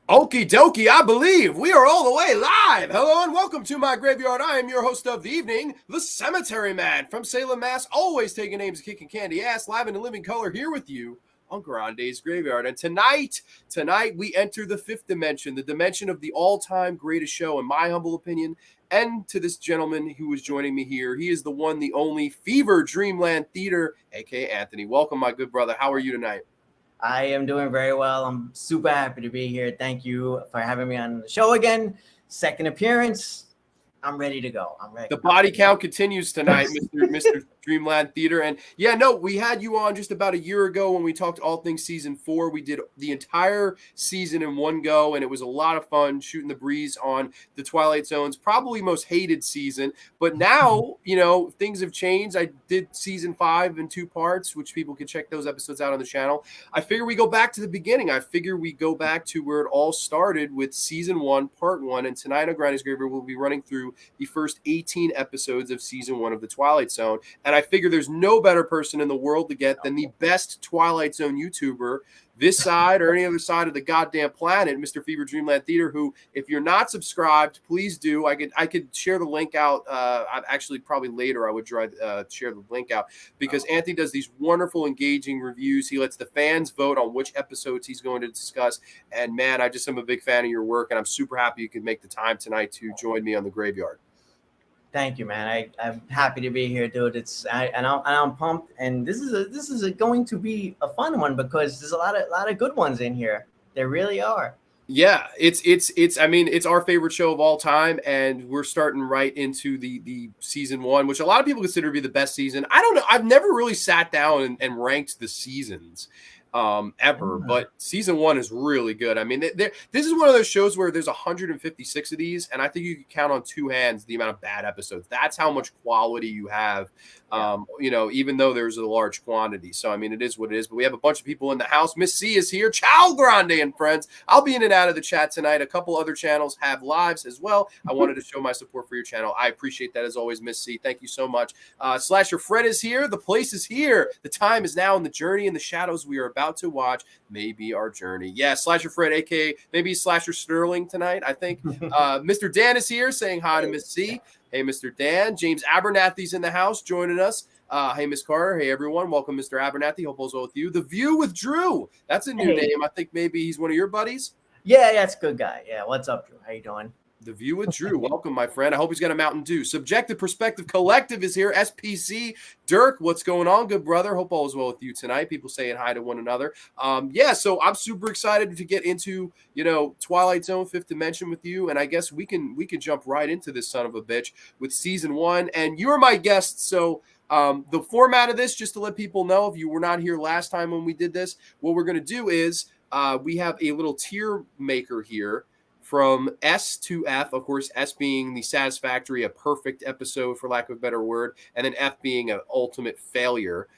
Okie dokie, I believe we are all the way live. Hello and welcome to my graveyard. I am your host of the evening, the Cemetery Man from Salem, Mass. Always taking names, kicking candy ass, live in living color here with you on Grande's Graveyard. And tonight we enter the fifth dimension, the dimension of the all-time greatest show, in my humble opinion. And to this gentleman who is joining me here, he is the one, the only Fever Dreamland Theater, aka Anthony. Welcome, my good brother. How are you tonight? I am doing very well. I'm super happy to be here. Thank you for having me on the show again. Second appearance. I'm ready to go. I'm ready. The body count continues tonight, Mr. Dreamland Theater. And yeah, no, we had you on just about a year ago when we talked all things season 4. We did the entire season in one go, and it was a lot of fun shooting the breeze on the Twilight Zone's probably most hated season. But now, things have changed. I did season 5 in 2 parts, which people can check those episodes out on the channel. I figure we go back to the beginning. I figure we go back to where it all started with season 1, part 1. And tonight on Grande's Graveyard, we'll be running through the first 18 episodes of season 1 of the Twilight Zone. And I figure there's no better person in the world to get than the best Twilight Zone YouTuber this side or any other side of the goddamn planet, Mr. Fever Dreamland Theater, who, if you're not subscribed, please do. I could share the link out. Actually, probably later I would try share the link out because Anthony does these wonderful, engaging reviews. He lets the fans vote on which episodes he's going to discuss. And man, I just am a big fan of your work, and I'm super happy you could make the time tonight to join me on the Graveyard. Thank you, man. I'm happy to be here, dude. I'm pumped, and this is going to be a fun one because there's a lot of good ones in here. There really are. Yeah, it's our favorite show of all time, and we're starting right into the season 1, which a lot of people consider to be the best season. I don't know. I've never really sat down and ranked the seasons ever, but season 1 is really good. I mean, this is one of those shows where there's 156 of these, and I think you can count on 2 hands the amount of bad episodes. That's how much quality you have, even though there's a large quantity. So, I mean, it is what it is, but we have a bunch of people in the house. Miss C is here. Ciao, Grande and friends. I'll be in and out of the chat tonight. A couple other channels have lives as well. I wanted to show my support for your channel. I appreciate that as always, Miss C. Thank you so much. Slasher Fred is here. The place is here. The time is now, in the journey in the shadows we are about to watch may be our journey. Yeah, Slasher Fred, aka maybe Slasher Sterling tonight, I think. Mr. Dan is here saying hi to Miss C. Hey, Mr. Dan. James Abernathy's in the house joining us. Hey, Miss Carter. Hey, everyone. Welcome, Mr. Abernathy. Hope all's well with you. The View with Drew. That's a new name. I think maybe he's one of your buddies. Yeah, that's a good guy. Yeah, what's up, Drew? How you doing? The View with Drew. Welcome, my friend. I hope he's got a Mountain Dew. Subjective Perspective Collective is here. SPC. Dirk, what's going on, good brother? Hope all is well with you tonight. People saying hi to one another. So I'm super excited to get into, Twilight Zone 5th Dimension with you. And I guess we can jump right into this son of a bitch with season 1. And you're my guest, so the format of this, just to let people know, if you were not here last time when we did this, what we're going to do is we have a little tier maker here. From S to F, of course, S being the satisfactory, a perfect episode, for lack of a better word, and then F being an ultimate failure.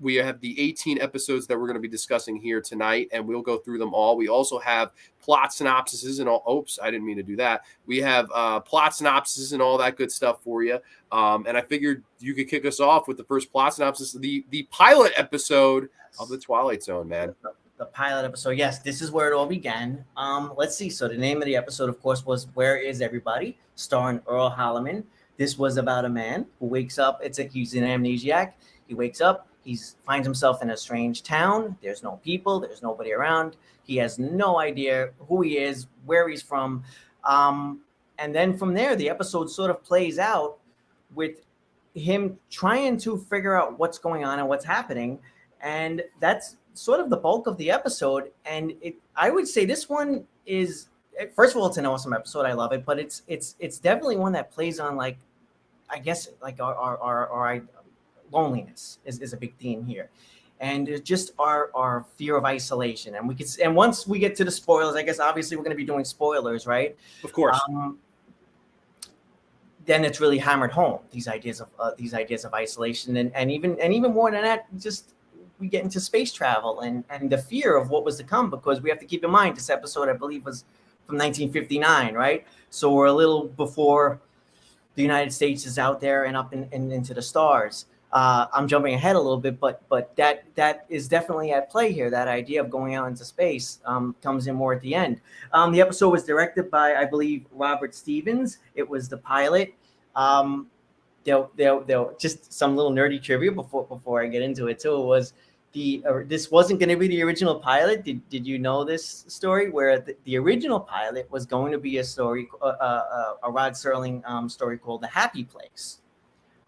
We have the 18 episodes that we're going to be discussing here tonight, and we'll go through them all. We also have plot synopsises and all. Oops, I didn't mean to do that. We have plot synopsises and all that good stuff for you. And I figured you could kick us off with the first plot synopsis, the pilot episode of the Twilight Zone, man. The pilot episode. Yes, this is where it all began. Let's see. So the name of the episode, of course, was Where Is Everybody? Starring Earl Halleman. This was about a man who wakes up. He's an amnesiac. He wakes up. He finds himself in a strange town. There's no people. There's nobody around. He has no idea who he is, where he's from. And then from there, the episode sort of plays out with him trying to figure out what's going on and what's happening. And that's sort of the bulk of the episode. And I would say this one is, first of all, it's an awesome episode. I love it, but it's definitely one that plays on, like, I guess, like our loneliness is a big theme here. And just our fear of isolation. And once we get to the spoilers, I guess obviously we're going to be doing spoilers, right? Of course. Then it's really hammered home, these ideas of isolation, and even more than that, just we get into space travel and the fear of what was to come, because we have to keep in mind this episode, I believe, was from 1959, right? So we're a little before the United States is out there and up into the stars. I'm jumping ahead a little bit, but that is definitely at play here. That idea of going out into space comes in more at the end. The episode was directed by, I believe, Robert Stevens. It was the pilot. They'll just some little nerdy trivia before I get into it too. It was this wasn't going to be the original pilot. Did you know this story where the original pilot was going to be a story, a Rod Serling story called The Happy Place.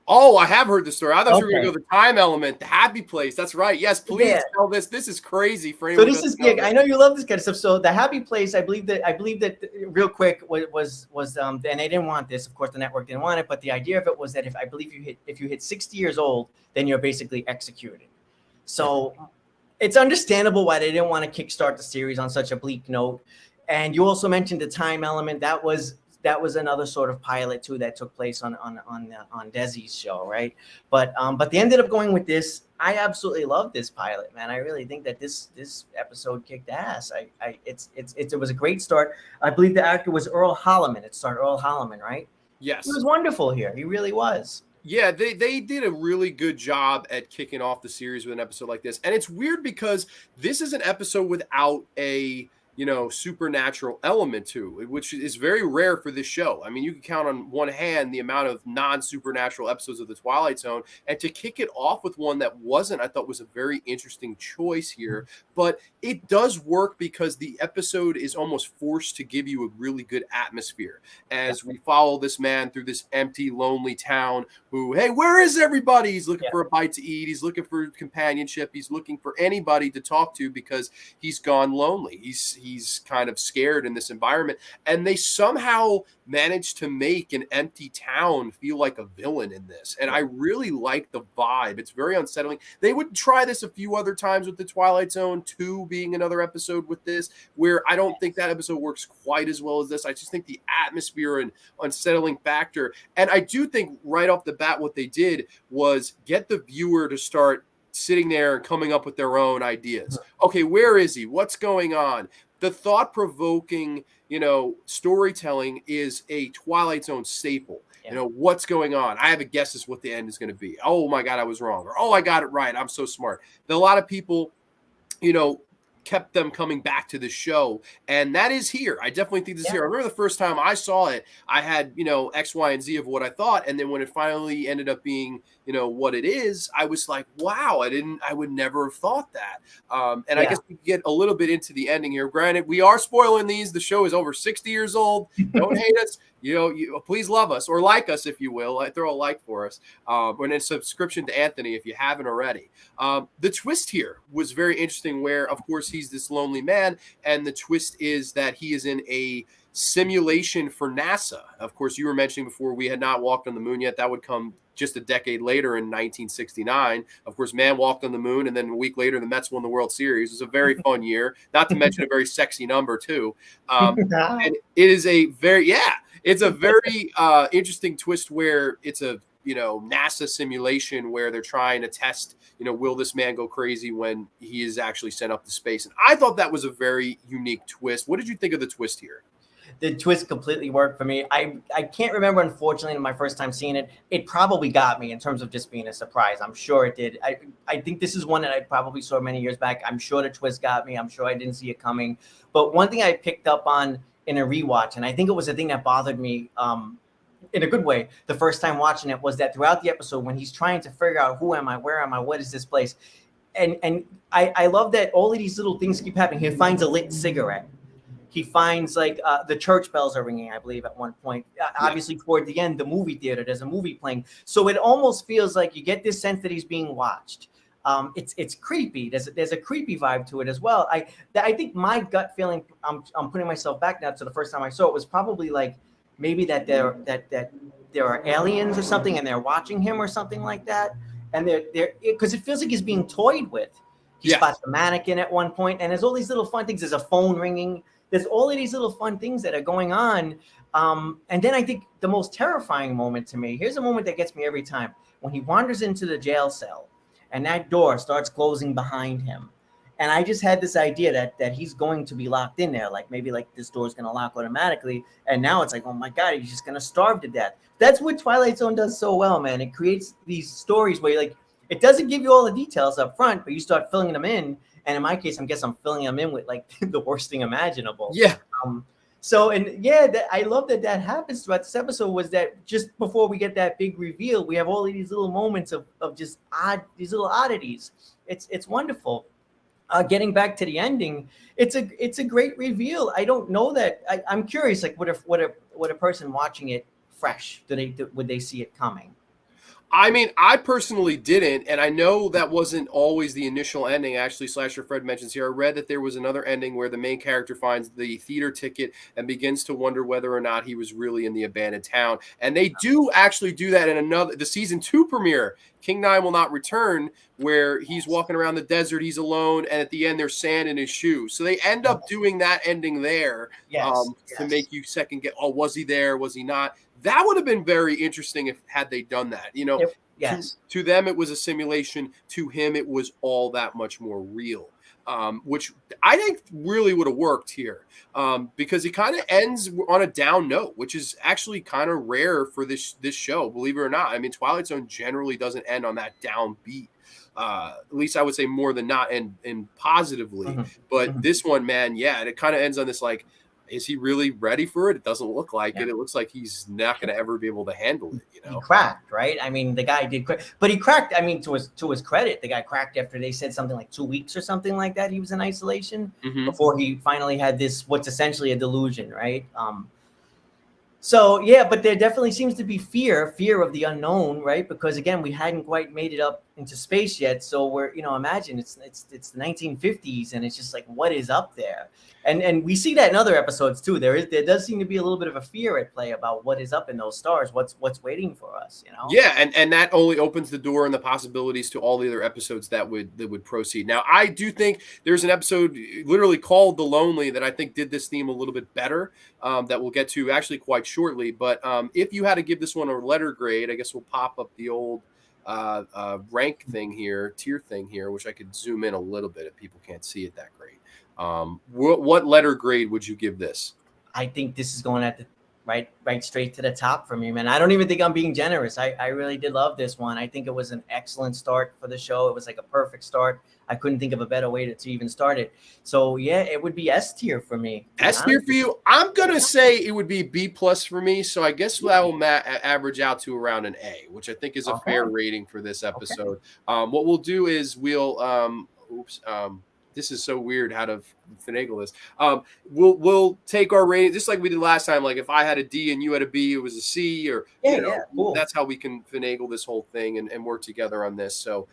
Oh, I have heard the story. I thought you were going to go the time element, the happy place. That's right. Yes, please tell this. This is crazy for anyone. So this is big. I know you love this kind of stuff. So the happy place, I believe that real quick was and they didn't want this. Of course, the network didn't want it. But the idea of it was that if you hit 60 years old, then you're basically executed. So it's understandable why they didn't want to kickstart the series on such a bleak note. And you also mentioned the time element. That was another sort of pilot too that took place on Desi's show, right? But they ended up going with this. I absolutely love this pilot, man. I really think that this episode kicked ass. It was a great start. I believe the actor was Earl Holliman. It starred Earl Holliman, right? Yes, he was wonderful here. He really was. Yeah, they did a really good job at kicking off the series with an episode like this, and it's weird because this is an episode without a supernatural element to it, which is very rare for this show. I mean, you can count on one hand the amount of non-supernatural episodes of the Twilight Zone, and to kick it off with one that wasn't, I thought was a very interesting choice here. But it does work because the episode is almost forced to give you a really good atmosphere as we follow this man through this empty, lonely town who, hey, where is everybody? He's looking for a bite to eat. He's looking for companionship. He's looking for anybody to talk to because he's gone lonely. He's kind of scared in this environment, and they somehow managed to make an empty town feel like a villain in this. And I really like the vibe. It's very unsettling. They would try this a few other times with the Twilight Zone 2 being another episode with this, where I don't think that episode works quite as well as this. I just think the atmosphere and unsettling factor. And I do think right off the bat, what they did was get the viewer to start sitting there and coming up with their own ideas. Okay, where is he? What's going on? The thought-provoking, storytelling is a Twilight Zone staple. Yeah. What's going on? I have a guess as what the end is going to be. Oh my God, I was wrong. Or, oh, I got it right. I'm so smart. A lot of people, kept them coming back to the show, and that is here. I definitely think this is here. I remember the first time I saw it, I had X, Y, and Z of what I thought, and then when it finally ended up being what it is, I was like, wow, I would never have thought that. I guess we get a little bit into the ending here. Granted, we are spoiling these. The show is over 60 years old. Don't hate us. Please love us or like us, if you will. Throw a like for us. And a subscription to Anthony if you haven't already. The twist here was very interesting where, of course, he's this lonely man. And the twist is that he is in a simulation for NASA. Of course, you were mentioning before we had not walked on the moon yet. That would come just a decade later in 1969. Of course, man walked on the moon, and then a week later, the Mets won the World Series. It was a very fun year, not to mention a very sexy number, too. And it is a very, it's a very interesting twist where it's a, NASA simulation where they're trying to test, will this man go crazy when he is actually sent up to space? And I thought that was a very unique twist. What did you think of the twist here? The twist completely worked for me. I can't remember, unfortunately, in my first time seeing it. It probably got me in terms of just being a surprise. I'm sure it did. I think this is one that I probably saw many years back. I'm sure the twist got me. I'm sure I didn't see it coming. But one thing I picked up on in a rewatch, and I think it was a thing that bothered me in a good way the first time watching it, was that throughout the episode when he's trying to figure out who am I, where am I, what is this place? And I love that all of these little things keep happening. He finds a lit cigarette. He finds the church bells are ringing, I believe, at one point. Obviously, toward the end, the movie theater, there's a movie playing. So it almost feels like you get this sense that he's being watched. It's creepy. There's a creepy vibe to it as well. I think my gut feeling, I'm putting myself back now to the first time I saw it, was probably like maybe that there are aliens or something and they're watching him or something like that. And they're because it feels like he's being toyed with. He spots the mannequin at one point, and there's all these little fun things. There's a phone ringing. There's all of these little fun things that are going on. And then I think the most terrifying moment to me, here's a moment that gets me every time, when he wanders into the jail cell and that door starts closing behind him. And I just had this idea that he's going to be locked in there, like maybe like this door's gonna lock automatically. And now it's like, oh my god, he's just gonna starve to death. That's what Twilight Zone does so well, man. It creates these stories where like it doesn't give you all the details up front, but you start filling them in. And in my case, I'm filling them in with like the worst thing imaginable. Yeah. So, and yeah, I love that happens throughout this episode. Was that just before we get that big reveal, we have all of these little moments of just these little oddities. It's wonderful. Getting back to the ending, it's a great reveal. I don't know that. I'm curious, like, would a person watching it fresh, would they see it coming? I mean, I personally didn't, and I know that wasn't always the initial ending. Actually, Slasher Fred mentions here, I read that there was another ending where the main character finds the theater ticket and begins to wonder whether or not he was really in the abandoned town. And they do actually do that in the season 2 premiere, King 9 Will Not Return, where he's walking around the desert, he's alone, and at the end there's sand in his shoes. So they end up doing that ending there to make you second guess, oh, was he there? Was he not? That would have been very interesting had they done that. You know, to them it was a simulation. To him, it was all that much more real, which I think really would have worked here because it kind of ends on a down note, which is actually kind of rare for this show, believe it or not. I mean, Twilight Zone generally doesn't end on that downbeat. At least I would say more than not, and positively. But this one, man, yeah, it kind of ends on this like, is he really ready for it? It doesn't look like it. It looks like he's not going to ever be able to handle it. You know, he cracked, right? I mean, the guy did crack, but he cracked. I mean, to his credit, the guy cracked after they said something like 2 weeks or something like that. He was in isolation before he finally had this, what's essentially a delusion, right? So yeah, but there definitely seems to be fear of the unknown, right? Because again, we hadn't quite made it up into space yet. So we're, imagine it's the 1950s, and it's just like, what is up there? And we see that in other episodes too. There does seem to be a little bit of a fear at play about what is up in those stars, what's waiting for us, Yeah, and that only opens the door and the possibilities to all the other episodes that would proceed. Now, I do think there's an episode literally called The Lonely that I think did this theme a little bit better, that we'll get to actually quite shortly. But if you had to give this one a letter grade, I guess we'll pop up the old rank thing here, tier thing here, which I could zoom in a little bit if people can't see it that great. What letter grade would you give this? I think this is going at the right straight to the top for me, man. I don't even think I'm being generous. I really did love this one. I think it was an excellent start for the show. It was like a perfect start. I couldn't think of a better way to even start it. So yeah, it would be S tier for me. S tier for you? I'm gonna say it would be B plus for me. So I guess that will average out to around an A, which I think is a fair rating for this episode. What we'll do is we'll this is so weird how to finagle this. We'll take our rating just like we did last time. Like if I had a D and you had a B, it was a C, or cool. That's how we can finagle this whole thing and work together on this. So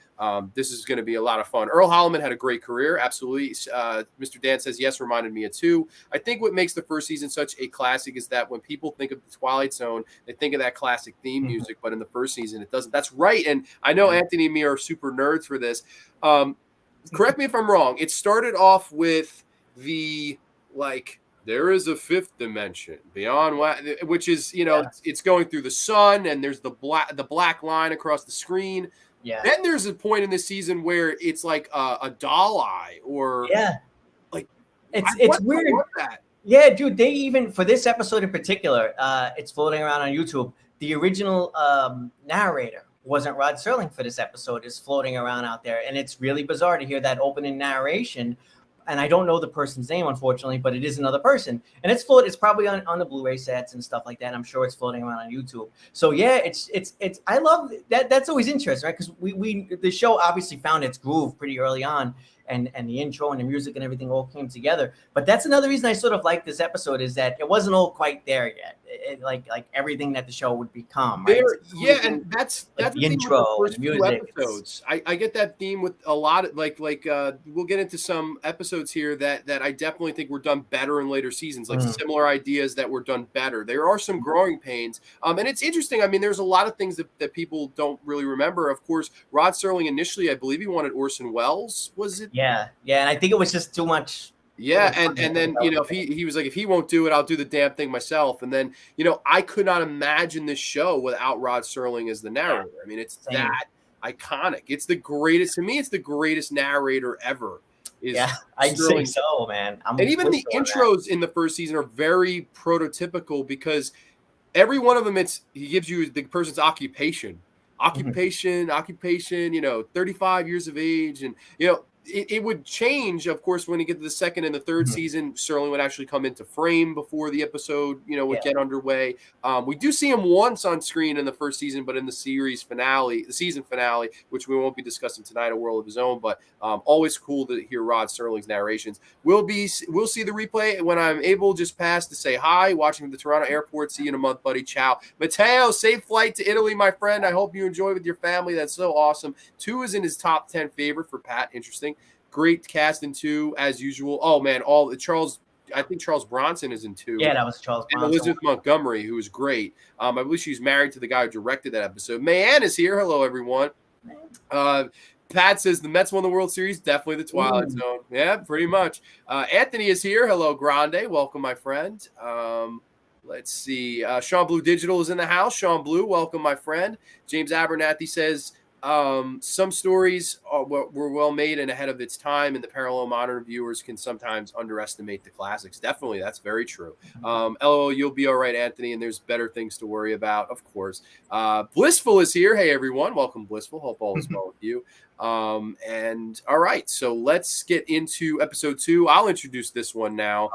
this is going to be a lot of fun. Earl Holliman had a great career, absolutely. Mr. Dan says yes, reminded me of 2. I think what makes the first season such a classic is that when people think of the Twilight Zone, they think of that classic theme music, but in the first season it doesn't. That's right, and I know Anthony and me are super nerds for this. Correct me if I'm wrong. It started off with the like there is a 5th dimension beyond, which is it's going through the sun, and there's the black line across the screen. Yeah. Then there's a point in this season where it's like a doll eye, or like it's weird. Yeah, dude. They even for this episode in particular, it's floating around on YouTube. The original narrator wasn't Rod Serling for this episode, is floating around out there, and it's really bizarre to hear that opening narration. And I don't know the person's name, unfortunately, but it is another person, and it's probably on the Blu-ray sets and stuff like that. I'm sure it's floating around on YouTube. So yeah, it's I love that. That's always interesting, right? Because the show obviously found its groove pretty early on, and the intro and the music and everything all came together. But that's another reason I sort of like this episode, is that it wasn't all quite there yet. Like everything that the show would become. Right? And that's the intro, the first few episodes. I get that theme with a lot of like we'll get into some episodes here that I definitely think were done better in later seasons, like similar ideas that were done better. There are some growing pains, and it's interesting. I mean, there's a lot of things that people don't really remember. Of course, Rod Serling initially, I believe he wanted Orson Welles. Was it? Yeah, and I think it was just too much. Yeah, and then if he was like, if he won't do it, I'll do the damn thing myself. And then I could not imagine this show without Rod Serling as the narrator. I mean, it's that iconic. It's the greatest to me. It's the greatest narrator ever. is Yeah, I'd say Sterling. so, man. I'm And even with the you on that. intros in the first season are very prototypical because every one of them, he gives you the person's occupation, Mhm. occupation, 35 years of age. And, it would change, of course, when you get to the second and the third Mhm. season. Sterling would actually come into frame before the episode, would Yeah. get underway. We do see him once on screen in the first season, but in the season finale, which we won't be discussing tonight, A World of His Own, but always cool to hear Rod Sterling's narrations. We'll see the replay when I'm able, just past to say hi, watching from the Toronto airport. See you in a month, buddy. Ciao. Matteo, safe flight to Italy, my friend. I hope you enjoy with your family. That's so awesome. 2 is in his top 10 favorite for Pat. Interesting. Great cast in 2, as usual. Oh, man, I think Charles Bronson is in 2. Yeah, that was Charles And Bronson. Elizabeth Montgomery, who is great. I believe she's married to the guy who directed that episode. Mayanne is here. Hello, everyone. Pat says the Mets won the World Series. Definitely the Twilight Zone. Yeah, pretty much. Anthony is here. Hello, Grande. Welcome, my friend. Let's see. Sean Blue Digital is in the house. Sean Blue, welcome, my friend. James Abernathy says some stories were well made and ahead of its time, and the parallel modern viewers can sometimes underestimate the classics. Definitely, that's very true. LOL, you'll be all right, Anthony, and there's better things to worry about, of course. Blissful is here. Hey, everyone. Welcome, Blissful. Hope all is well with you. And all right, so let's get into episode 2. I'll introduce this one now.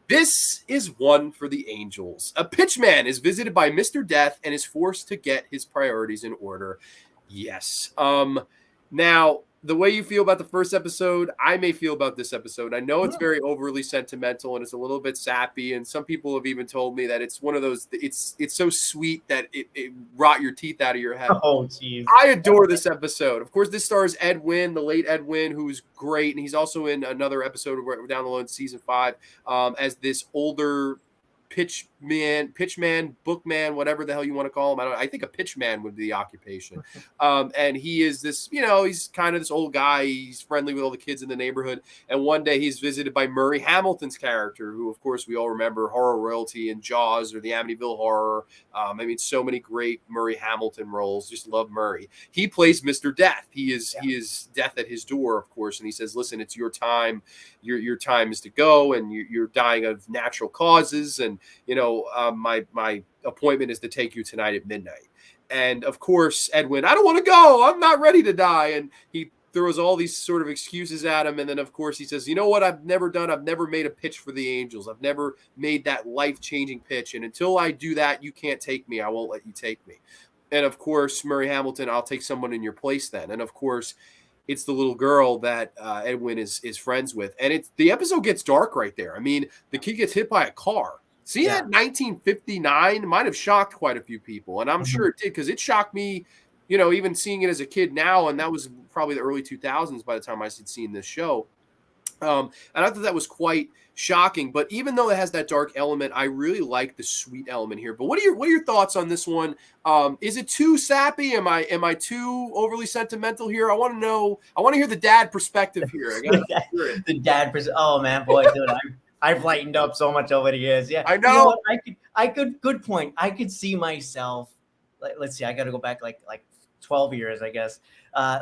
This is one for the angels. A pitchman is visited by Mr. Death and is forced to get his priorities in order. Yes. Now, the way you feel about the first episode, I may feel about this episode. I know it's very overly sentimental and it's a little bit sappy, and some people have even told me that it's one of those. It's so sweet that it rot your teeth out of your head. Oh, jeez. I adore this episode. Of course, this stars Ed Wynn, the late Ed Wynn, who's great, and he's also in another episode of down the road in season 5 as this older pitchman, bookman, whatever the hell you want to call him. I think a pitchman would be the occupation. And he is this, he's kind of this old guy. He's friendly with all the kids in the neighborhood. And one day he's visited by Murray Hamilton's character, who, of course, we all remember horror royalty in Jaws or the Amityville Horror. So many great Murray Hamilton roles. Just love Murray. He plays Mr. Death. He is death at his door, of course. And he says, listen, it's your time. Your time is to go, and you're dying of natural causes. And my appointment is to take you tonight at midnight. And of course, Edwin, I don't want to go. I'm not ready to die. And he throws all these sort of excuses at him. And then, of course, he says, you know what? I've never made a pitch for the Angels. I've never made that life-changing pitch. And until I do that, you can't take me. I won't let you take me. And of course, Murray Hamilton, I'll take someone in your place then. And of course, it's the little girl that Edwin is friends with. And the episode gets dark right there. I mean, the kid gets hit by a car. See, that 1959 might have shocked quite a few people. And I'm sure it did, because it shocked me, even seeing it as a kid now. And that was probably the early 2000s by the time I had seen this show. And I thought that was quite shocking. But even though it has that dark element, I really like the sweet element here. But what are your thoughts on this one? Is it too sappy? Am I too overly sentimental here? I want to know. I want to hear the dad perspective here. I gotta hear it. The dad oh man, boy, dude, I've lightened up so much over the years. Yeah, I know. I could. Good point. I could see myself. Let's see. I got to go back like 12 years, I guess.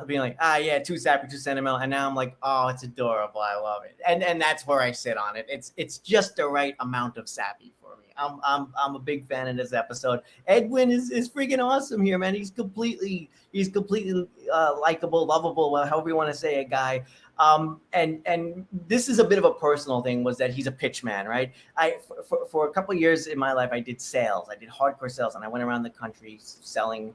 Being like, too sappy, too sentimental, and now I'm like, oh, it's adorable. I love it, and that's where I sit on it. It's just the right amount of sappy for me. I'm a big fan of this episode. Edwin is freaking awesome here, man. He's completely likable, lovable, however you want to say it, guy. And this is a bit of a personal thing, was that he's a pitchman, right? For a couple of years in my life, I did sales. I did hardcore sales, and I went around the country selling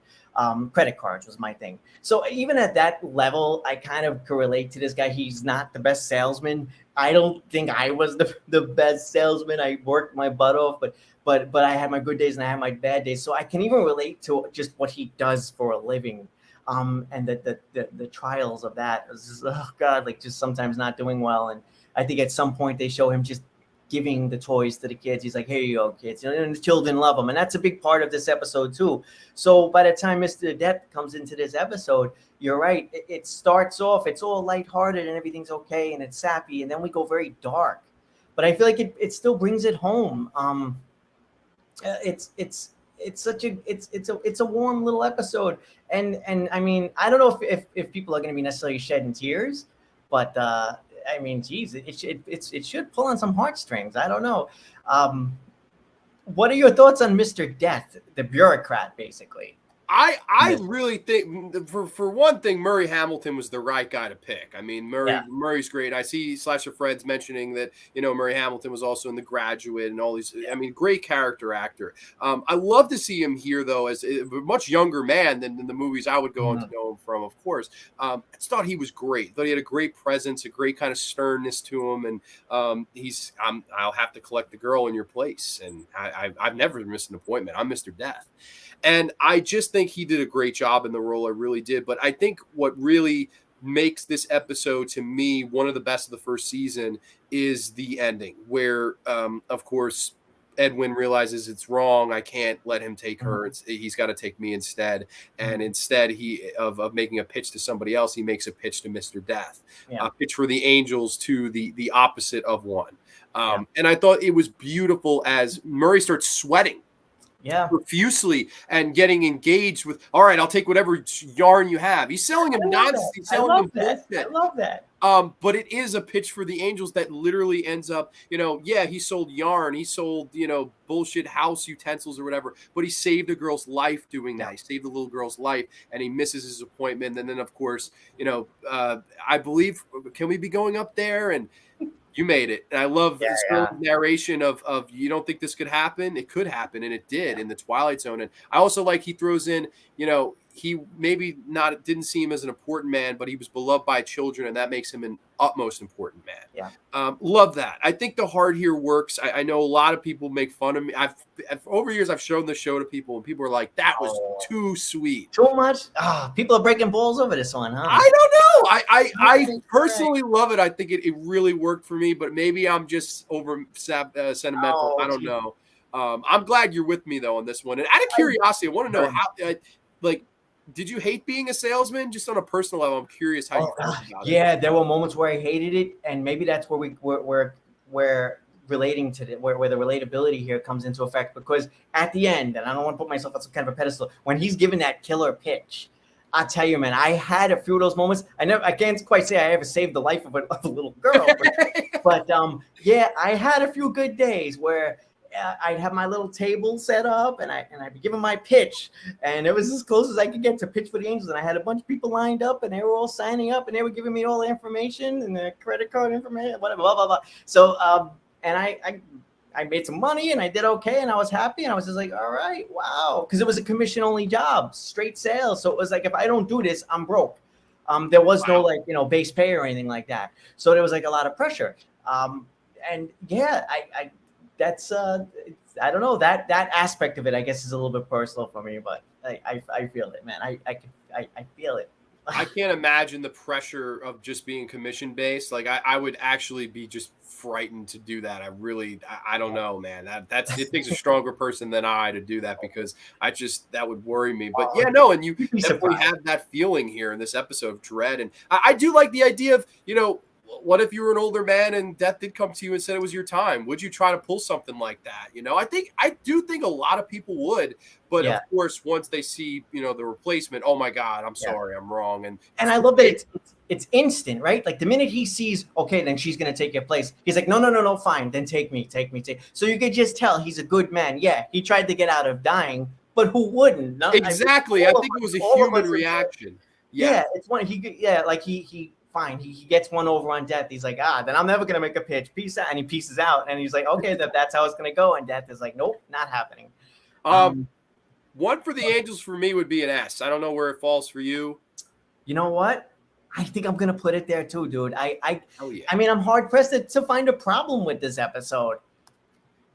credit cards was my thing. So even at that level, I kind of could relate to this guy. He's not the best salesman. I don't think I was the best salesman. I worked my butt off, but I had my good days and I had my bad days. So I can even relate to just what he does for a living. And the trials of that was just, oh God, like just sometimes not doing well. And I think at some point they show him just giving the toys to the kids. He's like, here you go, kids. And the children love him. And that's a big part of this episode too. So by the time Mr. Death comes into this episode, you're right. It starts off, it's all lighthearted and everything's okay and it's sappy. And then we go very dark. But I feel like it still brings it home. It's a warm little episode. And I mean, I don't know if people are going to be necessarily shedding tears, but I mean, geez, it should pull on some heartstrings. I don't know. What are your thoughts on Mr. Death, the bureaucrat, basically? I really think for one thing, Murray Hamilton was the right guy to pick. I mean, Murray's great. I see Slasher Fred's mentioning that, Murray Hamilton was also in The Graduate and all these. I mean, great character actor. I love to see him here though, as a much younger man than the movies I would go on to know him from. Of course, I just thought he was great. Thought he had a great presence, a great kind of sternness to him, and I'll have to collect the girl in your place, and I've never missed an appointment. I'm Mr. Death. And I just think he did a great job in the role. I really did. But I think what really makes this episode, to me, one of the best of the first season is the ending where, of course, Edwin realizes it's wrong. I can't let him take her. He's got to take me instead. And instead of making a pitch to somebody else, he makes a pitch to Mr. Death, a pitch for the angels to the opposite of one. And I thought it was beautiful as Murray starts sweating. Profusely and getting engaged with, all right, I'll take whatever yarn you have. He's selling him nonsense. He's selling him bullshit. I love that. But it is a pitch for the angels that literally ends up, he sold yarn. He sold, bullshit house utensils or whatever, but he saved a girl's life doing that. He saved the little girl's life and he misses his appointment. And then, of course, I believe, can we be going up there? And you made it. And I love this narration of you don't think this could happen? It could happen. And it did in the Twilight Zone. And I also like he throws in, he maybe didn't see him as an important man, but he was beloved by children. And that makes him an utmost important man. Love that. I think the heart here works. I know a lot of people make fun of me. Over years, I've shown the show to people and people are like, that was too sweet. Too much? People are breaking balls over this one, huh? I don't know. I personally love it. I think it really worked for me, but maybe I'm just over sentimental. I don't know. I'm glad you're with me though on this one. And out of curiosity, I want to know how, did you hate being a salesman? Just on a personal level, I'm curious how you felt about it. Yeah, there were moments where I hated it, and maybe that's where we're relating to where the relatability here comes into effect. Because at the end, and I don't want to put myself on some kind of a pedestal, when he's given that killer pitch, I tell you, man, I had a few of those moments. I can't quite say I ever saved the life of a little girl, but I had a few good days where I'd have my little table set up and I'd be giving my pitch, and it was as close as I could get to pitch for the Angels. And I had a bunch of people lined up and they were all signing up and they were giving me all the information and the credit card information, whatever, blah, blah, blah. So, and I made some money and I did okay and I was happy and I was just like, all right, wow. Cause it was a commission only job, straight sales. So it was like, if I don't do this, I'm broke. There was no base pay or anything like that. So there was like a lot of pressure. And yeah, that's I don't know, that aspect of it, I guess, is a little bit personal for me, but I feel it, man. I feel it. I can't imagine the pressure of just being commission based. Like I would actually be just frightened to do that. I don't know, man. It takes a stronger person than I to do that, because that would worry me. But and you definitely have that feeling here in this episode of dread. And I do like the idea of, what if you were an older man and death did come to you and said it was your time? Would you try to pull something like that? I do think a lot of people would, but of course, once they see, the replacement, oh my God, I'm sorry, I'm wrong. And I love that it's instant, right? Like the minute he sees, okay, then she's going to take your place. He's like, no, fine. Then take me. So you could just tell he's a good man. Yeah. He tried to get out of dying, but who wouldn't? No, exactly. I think it was a human reaction. Yeah. It's one. He fine. He gets one over on death. He's like, then I'm never going to make a pitch. Peace out. And he pieces out. And he's like, okay, that's how it's going to go. And death is like, nope, not happening. One for the Angels for me would be an S. I don't know where it falls for you. You know what? I think I'm going to put it there too, dude. I mean, I'm hard pressed to find a problem with this episode.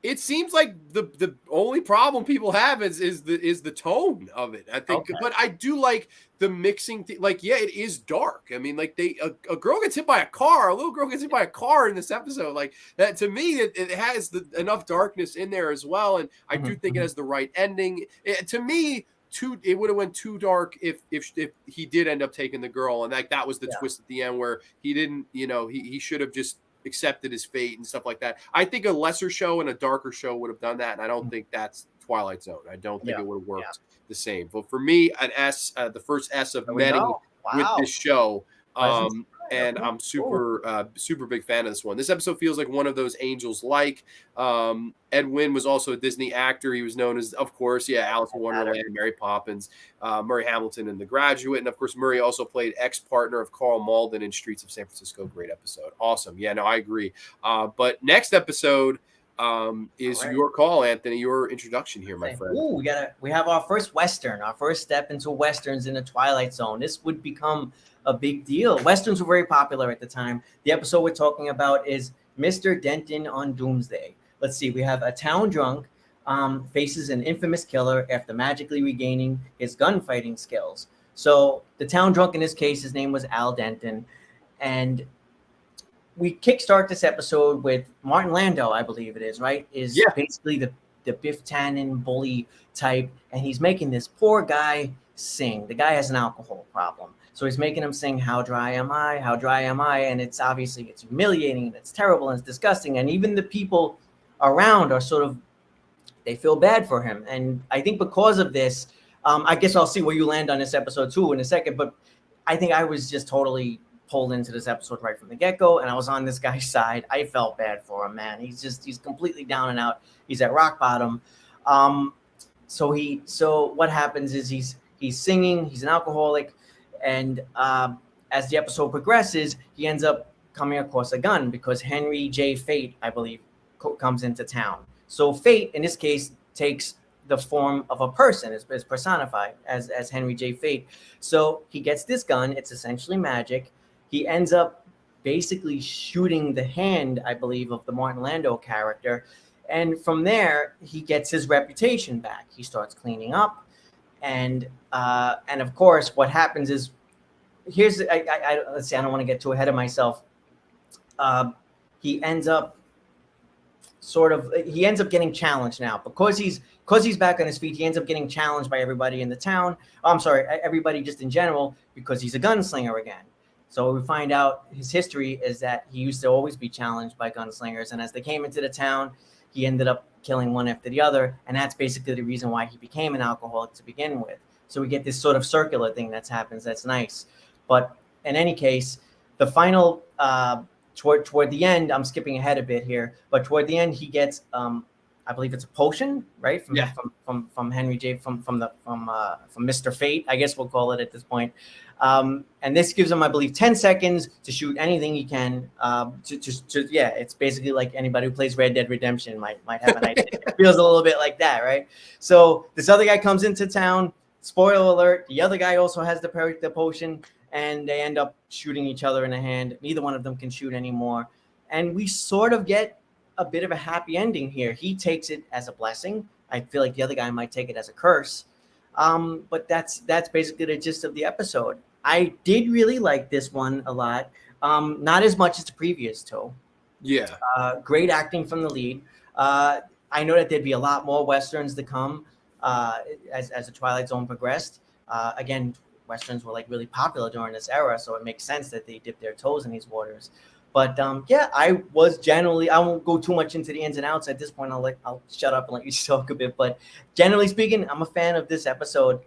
It seems like the only problem people have is the tone of it, I think. Okay. But I do like the mixing. It is dark. I mean, like a girl gets hit by a car. A little girl gets hit by a car in this episode. Like that, to me, it has enough darkness in there as well. And I do think it has the right ending. To me, it would have went too dark if he did end up taking the girl, and that was the twist at the end where he didn't. He should have just accepted his fate and stuff like that. I think a lesser show and a darker show would have done that, and I don't think that's Twilight Zone. I don't think it would have worked the same. But for me, an S, the first S of Medi with this show. and Okay, I'm cool. super big fan of this one. This episode feels like one of those Angels like. Ed Wynn was also a Disney actor. He was known as, of course, Alice in Wonderland, Mary Poppins, Murray Hamilton in The Graduate, and of course Murray also played ex-partner of Carl Malden in Streets of San Francisco. Great episode. Awesome. Yeah, no, I agree. But next episode is All right. your call, Anthony. Your introduction here, my friend. Ooh, we have our first Western, our first step into Westerns in the Twilight Zone. This would become a big deal. Westerns were very popular at the time. The episode we're talking about is Mr. Denton on Doomsday. Let's see, we have a town drunk faces an infamous killer after magically regaining his gunfighting skills. So the town drunk in this case, his name was Al Denton. And we kickstart this episode with Martin Landau, I believe it is, right? Is basically the Biff Tannen bully type, and he's making this poor guy sing. The guy has an alcohol problem, so he's making him sing "How dry am I? How dry am I?" And it's humiliating and it's terrible and it's disgusting. And even the people around are sort of, they feel bad for him. And I think because of this, I guess I'll see where you land on this episode too in a second. But I think I was just totally pulled into this episode right from the get-go, and I was on this guy's side. I felt bad for him, man. He's completely down and out. He's at rock bottom. So what happens is he's singing, he's an alcoholic, and as the episode progresses, he ends up coming across a gun because Henry J. Fate, I believe, comes into town. So Fate, in this case, takes the form of a person, is personified as Henry J. Fate. So he gets this gun. It's essentially magic. He ends up basically shooting the hand, I believe, of the Martin Landau character. And from there, he gets his reputation back. He starts cleaning up. And of course, what happens is, let's see, I don't want to get too ahead of myself. He ends up getting challenged now because he's back on his feet. He ends up getting challenged by everybody in the town. I'm sorry, everybody just in general, because he's a gunslinger again. So we find out his history is that he used to always be challenged by gunslingers. And as they came into the town, he ended up killing one after the other. And that's basically the reason why he became an alcoholic to begin with. So we get this sort of circular thing that happens. That's nice. But in any case, the final, toward the end, I'm skipping ahead a bit here, but toward the end, he gets, I believe it's a potion, right? From Henry J. From Mr. Fate, I guess we'll call it at this point. And this gives him, I believe, 10 seconds to shoot anything he can. It's basically like anybody who plays Red Dead Redemption might have an idea. It feels a little bit like that, right? So this other guy comes into town. Spoiler alert: the other guy also has the potion, and they end up shooting each other in the hand. Neither one of them can shoot anymore, and we sort of get a bit of a happy ending here. He takes it as a blessing. I feel like the other guy might take it as a curse. But that's basically the gist of the episode. I did really like this one a lot. Not as much as the previous two. Yeah. Great acting from the lead. I know that there'd be a lot more Westerns to come as the Twilight Zone progressed. Again, Westerns were like really popular during this era, so it makes sense that they dip their toes in these waters. But I won't go too much into the ins and outs at this point. I'll shut up and let you talk a bit. But generally speaking, I'm a fan of this episode.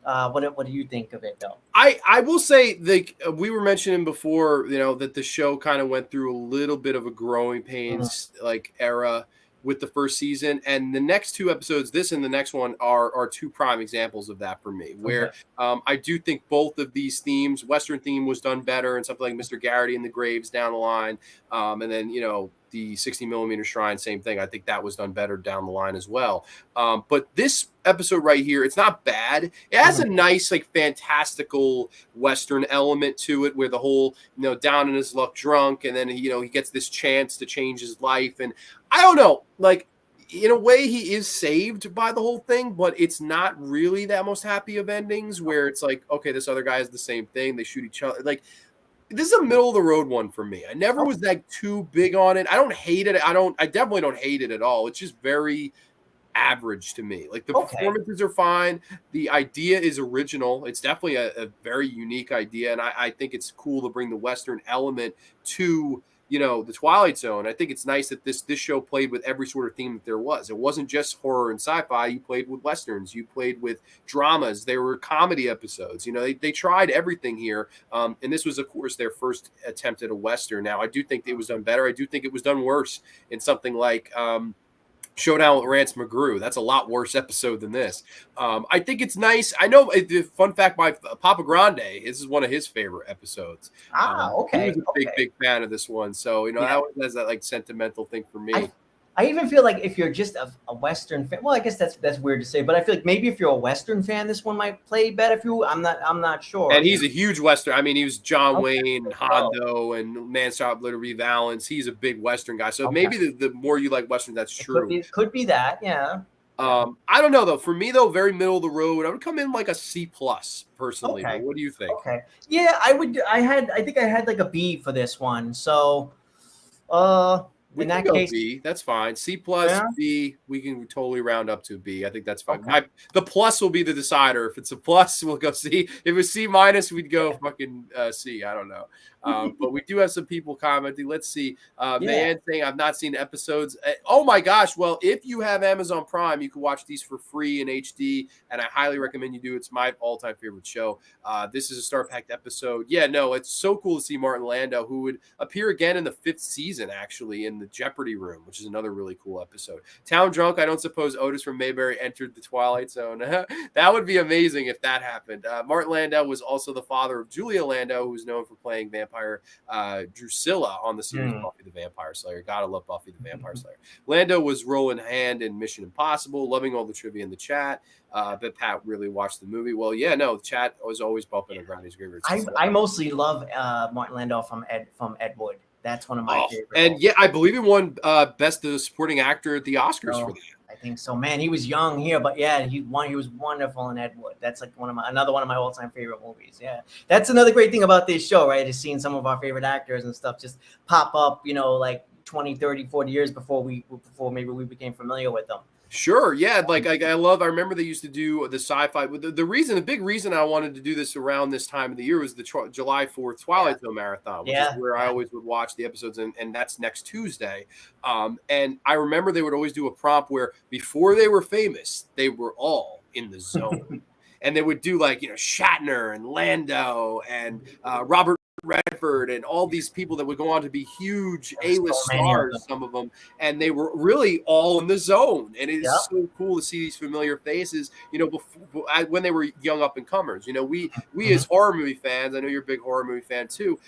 What do you think of it, though? I will say, like we were mentioning before, that the show kind of went through a little bit of a growing pains like era with the first season, and the next two episodes, this and the next one, are two prime examples of that for me, where I do think both of these themes, Western theme was done better, and something like Mr. Garrity and the Graves down the line, and then the 60mm Shrine, same thing. I think that was done better down the line as well. But this episode right here, it's not bad. It has a nice, like, fantastical Western element to it, where the whole, down in his luck drunk, and then, he gets this chance to change his life. And I don't know, like, in a way he is saved by the whole thing, but it's not really that most happy of endings, where it's like, okay, this other guy is the same thing. They shoot each other. Like, this is a middle of the road one for me. I never was like too big on it. I don't hate it. I definitely don't hate it at all. It's just very average to me. Like, the performances are fine. The idea is original. It's definitely a very unique idea. And I think it's cool to bring the Western element to the Twilight Zone, I think it's nice that this show played with every sort of theme that there was. It wasn't just horror and sci-fi. You played with westerns. You played with dramas. There were comedy episodes. They tried everything here. And this was, of course, their first attempt at a western. Now, I do think it was done better. I do think it was done worse in something like Showdown with Rance McGrew. That's a lot worse episode than this. I think it's nice. I know, fun fact by Papa Grande, this is one of his favorite episodes. Okay. He was a big fan of this one. So, that one has that like sentimental thing for me. I even feel like if you're just a Western fan, well, I guess that's weird to say, but I feel like maybe if you're a Western fan, this one might play better for you. I'm not sure. And he's a huge Western. I mean, he was John Wayne, Hondo, and Man Stop Liberty Valance. He's a big Western guy. So maybe the more you like Western, that's true. It could be that, yeah. I don't know though. For me though, very middle of the road. I would come in like a C+ personally. Okay. But what do you think? Okay. Yeah, I think I had like a B for this one. So We in can that go case, B. That's fine. C+, B. We can totally round up to a B. I think that's fine. Okay. The plus will be the decider. If it's a plus, we'll go C. If it's C-, we'd go fucking C. I don't know. But we do have some people commenting. Let's see. Man saying, I've not seen episodes. Oh my gosh. Well, if you have Amazon Prime, you can watch these for free in HD, and I highly recommend you do. It's my all-time favorite show. This is a star-packed episode. Yeah, no, it's so cool to see Martin Landau, who would appear again in the 5th season, actually, in the Jeopardy room, which is another really cool episode. Town Drunk, I don't suppose Otis from Mayberry entered the Twilight Zone. That would be amazing if that happened. Martin Landau was also the father of Julia Landau, who was known for playing vampire Drusilla on the series Buffy the Vampire Slayer. Gotta love Buffy the Vampire Slayer. Landau was rolling hand in Mission Impossible, loving all the trivia in the chat. But Pat really watched the movie. Well, yeah, no, the chat was always bumping around his favorite. I mostly love Martin Landau from Ed Wood. That's one of my favorites. And yeah, I believe he won Best Supporting Actor at the Oscars for that. I think so. Man, he was young here, but yeah, he was wonderful in Ed Wood. That's like another one of my all-time favorite movies. Yeah. That's another great thing about this show, right? Is seeing some of our favorite actors and stuff just pop up, like 20, 30, 40 years before maybe we became familiar with them. Sure. Yeah. Like I remember they used to do the sci-fi. The big reason I wanted to do this around this time of the year was the July 4th Twilight Zone marathon, which is where I always would watch the episodes. And that's next Tuesday. And I remember they would always do a prompt where before they were famous, they were all in the zone. And they would do like, Shatner and Landau and Robert Redford and all these people that would go on to be huge A-list stars, some of them, and they were really all in the zone. And it is so cool to see these familiar faces, when they were young up and comers. We as horror movie fans, I know you're a big horror movie fan too.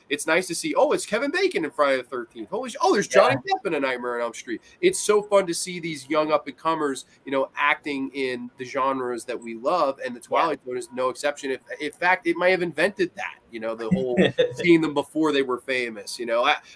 It's nice to see, it's Kevin Bacon in Friday the 13th. There's Johnny Depp in A Nightmare on Elm Street. It's so fun to see these young up and comers, acting in the genres that we love, and the Twilight Zone is no exception. If in fact, it might have invented that. The whole seeing them before they were famous.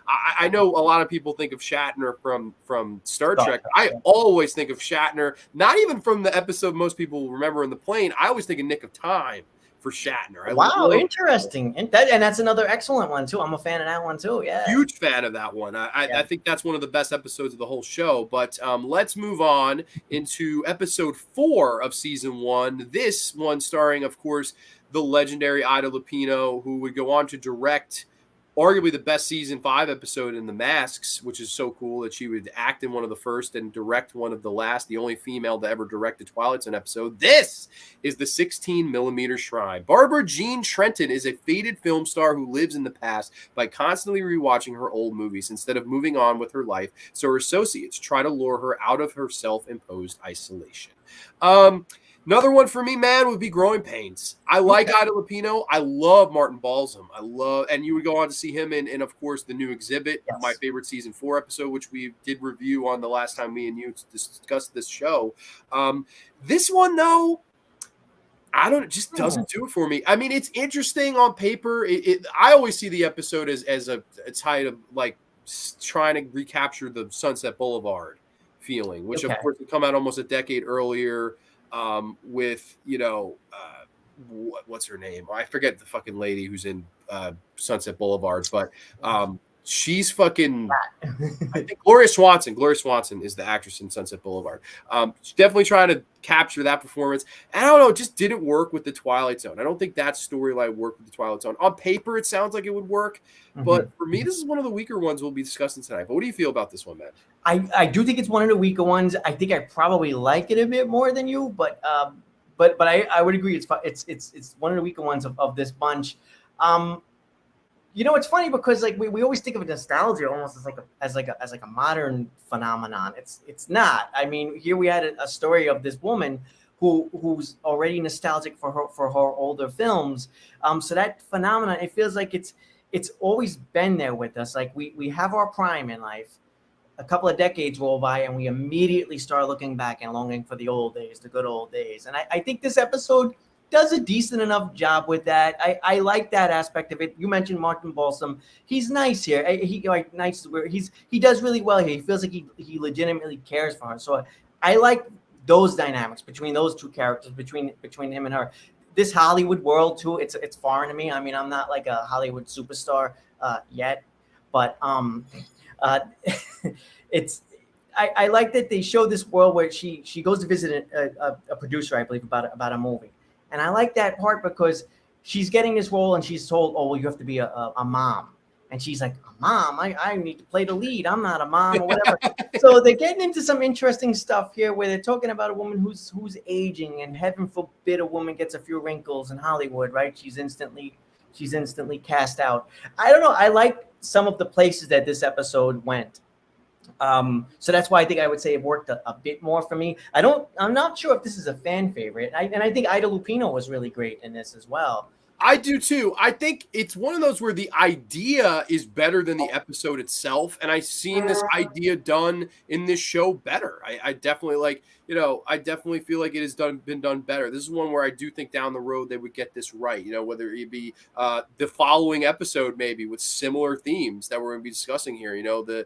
I know a lot of people think of Shatner from Star Trek. I always think of Shatner, not even from the episode most people remember in the plane. I always think of Nick of Time for Shatner. Wow, interesting. And that's another excellent one too. I'm a fan of that one too. Yeah, huge fan of that one. I think that's one of the best episodes of the whole show. But let's move on into episode 4 of season 1. This one starring, of course, the legendary Ida Lupino, who would go on to direct arguably the best season 5 episode in The Masks, which is so cool that she would act in one of the first and direct one of the last, the only female to ever direct a Twilight Zone episode. This is the 16mm Shrine. Barbara Jean Trenton is a faded film star who lives in the past by constantly rewatching her old movies instead of moving on with her life, so her associates try to lure her out of her self-imposed isolation. Another one for me, man, would be Growing Pains. I like Ida Lupino. I love Martin Balsam. And you would go on to see him in of course, The New Exhibit, my favorite season 4 episode, which we did review on the last time me and you discussed this show. This one, though, it just doesn't do it for me. I mean, it's interesting on paper. I always see the episode as a type of like trying to recapture the Sunset Boulevard feeling, which of course would come out almost a decade earlier. With what's her name? I forget the fucking lady who's in Sunset Boulevard, but She's fucking. I think Gloria Swanson. Gloria Swanson is the actress in Sunset Boulevard. She's definitely trying to capture that performance. And I don't know, it just didn't work with the Twilight Zone. I don't think that storyline worked with the Twilight Zone. On paper, it sounds like it would work, but for me, this is one of the weaker ones we'll be discussing tonight. But what do you feel about this one, man? I do think it's one of the weaker ones. I think I probably like it a bit more than you, but I would agree it's one of the weaker ones of this bunch. It's funny because like we always think of nostalgia almost as like a modern phenomenon. It's not. I mean, here we had a story of this woman who's already nostalgic for her older films. So that phenomenon, it feels like it's always been there with us. Like we have our prime in life. A couple of decades roll by and we immediately start looking back and longing for the old days, the good old days. And I think this episode does a decent enough job with that. I like that aspect of it. You mentioned Martin Balsam. He's nice here. He does really well here. He feels like he legitimately cares for her. So I like those dynamics between those two characters, between him and her. This Hollywood world too, it's foreign to me. I mean, I'm not like a Hollywood superstar yet, but I like that they show this world where she goes to visit a producer, I believe, about a movie. And I like that part because she's getting this role and she's told, oh, well, you have to be a mom. And she's like, a mom? I need to play the lead. I'm not a mom or whatever. So they're getting into some interesting stuff here where they're talking about a woman who's aging, and heaven forbid a woman gets a few wrinkles in Hollywood, right? She's instantly cast out. I don't know. I like some of the places that this episode went. So that's why I think I would say it worked a bit more for me. I'm not sure if this is a fan favorite. And I think Ida Lupino was really great in this as well. I do too. I think it's one of those where the idea is better than the episode itself. And I've seen this idea done in this show better. I definitely I definitely feel like it has been done better. This is one where I do think down the road they would get this right, whether it be the following episode, maybe with similar themes that we're going to be discussing here, the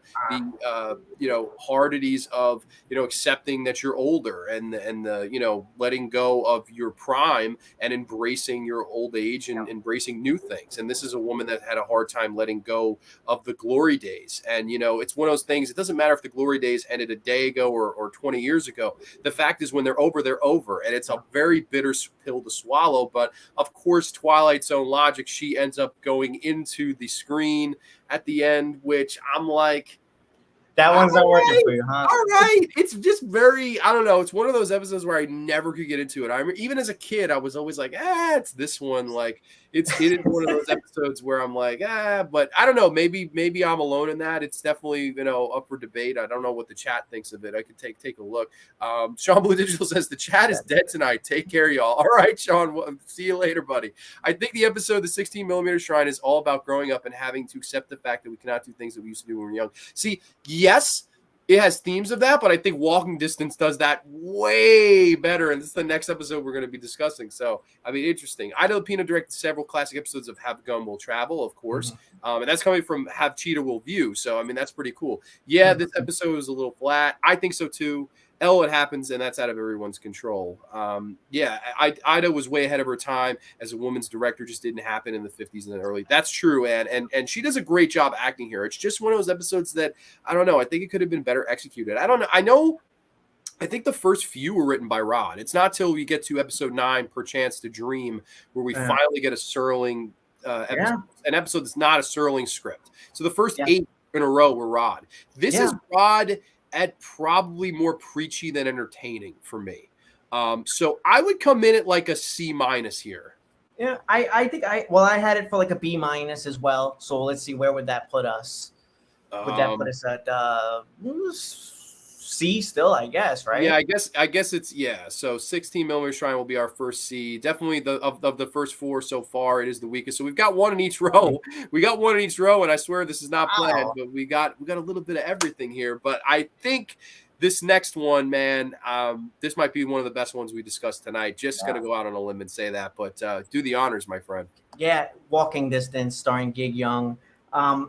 hardities of, accepting that you're older and the, letting go of your prime and embracing your old age and embracing new things. And this is a woman that had a hard time letting go of the glory days. And, it's one of those things. It doesn't matter if the glory days ended a day ago or 20 years ago. The fact is when they're over, they're over. And it's a very bitter pill to swallow. But of course, Twilight Zone logic, she ends up going into the screen at the end, which I'm like, that one's not working for you, huh? All right. It's just very, I don't know. It's one of those episodes where I never could get into it. I remember even as a kid, I was always like, it's this one. Like it is one of those episodes where I'm like, but I don't know. Maybe I'm alone in that. It's definitely, up for debate. I don't know what the chat thinks of it. I could take a look. Sean Blue Digital says the chat is dead tonight. Take care, y'all. All right, Sean. See you later, buddy. I think the episode, the 16mm Shrine, is all about growing up and having to accept the fact that we cannot do things that we used to do when we were young. See, yes, it has themes of that, but I think Walking Distance does that way better. And this is the next episode we're going to be discussing. So, I mean, interesting. Ida Lupino directed several classic episodes of Have Gun Will Travel, of course. And that's coming from Have Cheetah Will View. So, I mean, that's pretty cool. Yeah, this episode was a little flat. I think so, too. It happens, and that's out of everyone's control. Ida was way ahead of her time as a woman's director. Just didn't happen in the 50s and the early. That's true, and she does a great job acting here. It's just one of those episodes that I don't know. I think it could have been better executed. I don't know. I think the first few were written by Rod. It's not till we get to episode 9, Perchance to Dream, where we finally get a Serling episode, an episode that's not a Serling script. So the first 8 in a row were Rod. This is Rod at probably more preachy than entertaining for me. So I would come in at like a C- here. Yeah, I think I had it for like a B- as well. So let's see, where would that put us? Would that put us at C still, I guess, right? Yeah, I guess it's So 16mm Shrine will be our first C. Definitely of the first 4 so far, it is the weakest. So we've got one in each row. We got one in each row, and I swear this is not planned, but we got a little bit of everything here. But I think this next one, man, this might be one of the best ones we discussed tonight. Just gonna go out on a limb and say that, but do the honors, my friend. Yeah, Walking Distance, starring Gig Young.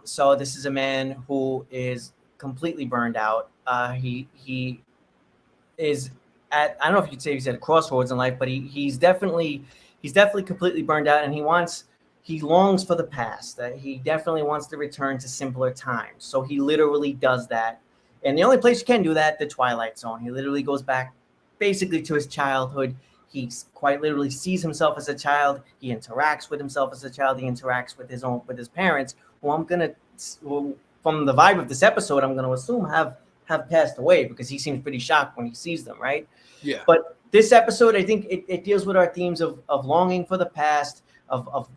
So this is a man who is completely burned out. He is at, I don't know if you'd say he's at a crossroads in life, but he's definitely completely burned out, and he wants he longs for the past. That he definitely wants to return to simpler times. So he literally does that. And the only place you can do that, the Twilight Zone. He literally goes back basically to his childhood. He quite literally sees himself as a child. He interacts with himself as a child. He interacts with his parents, who from the vibe of this episode, I'm gonna assume have passed away, because he seems pretty shocked when he sees them, right? Yeah. But this episode, I think it deals with our themes of longing for the past, of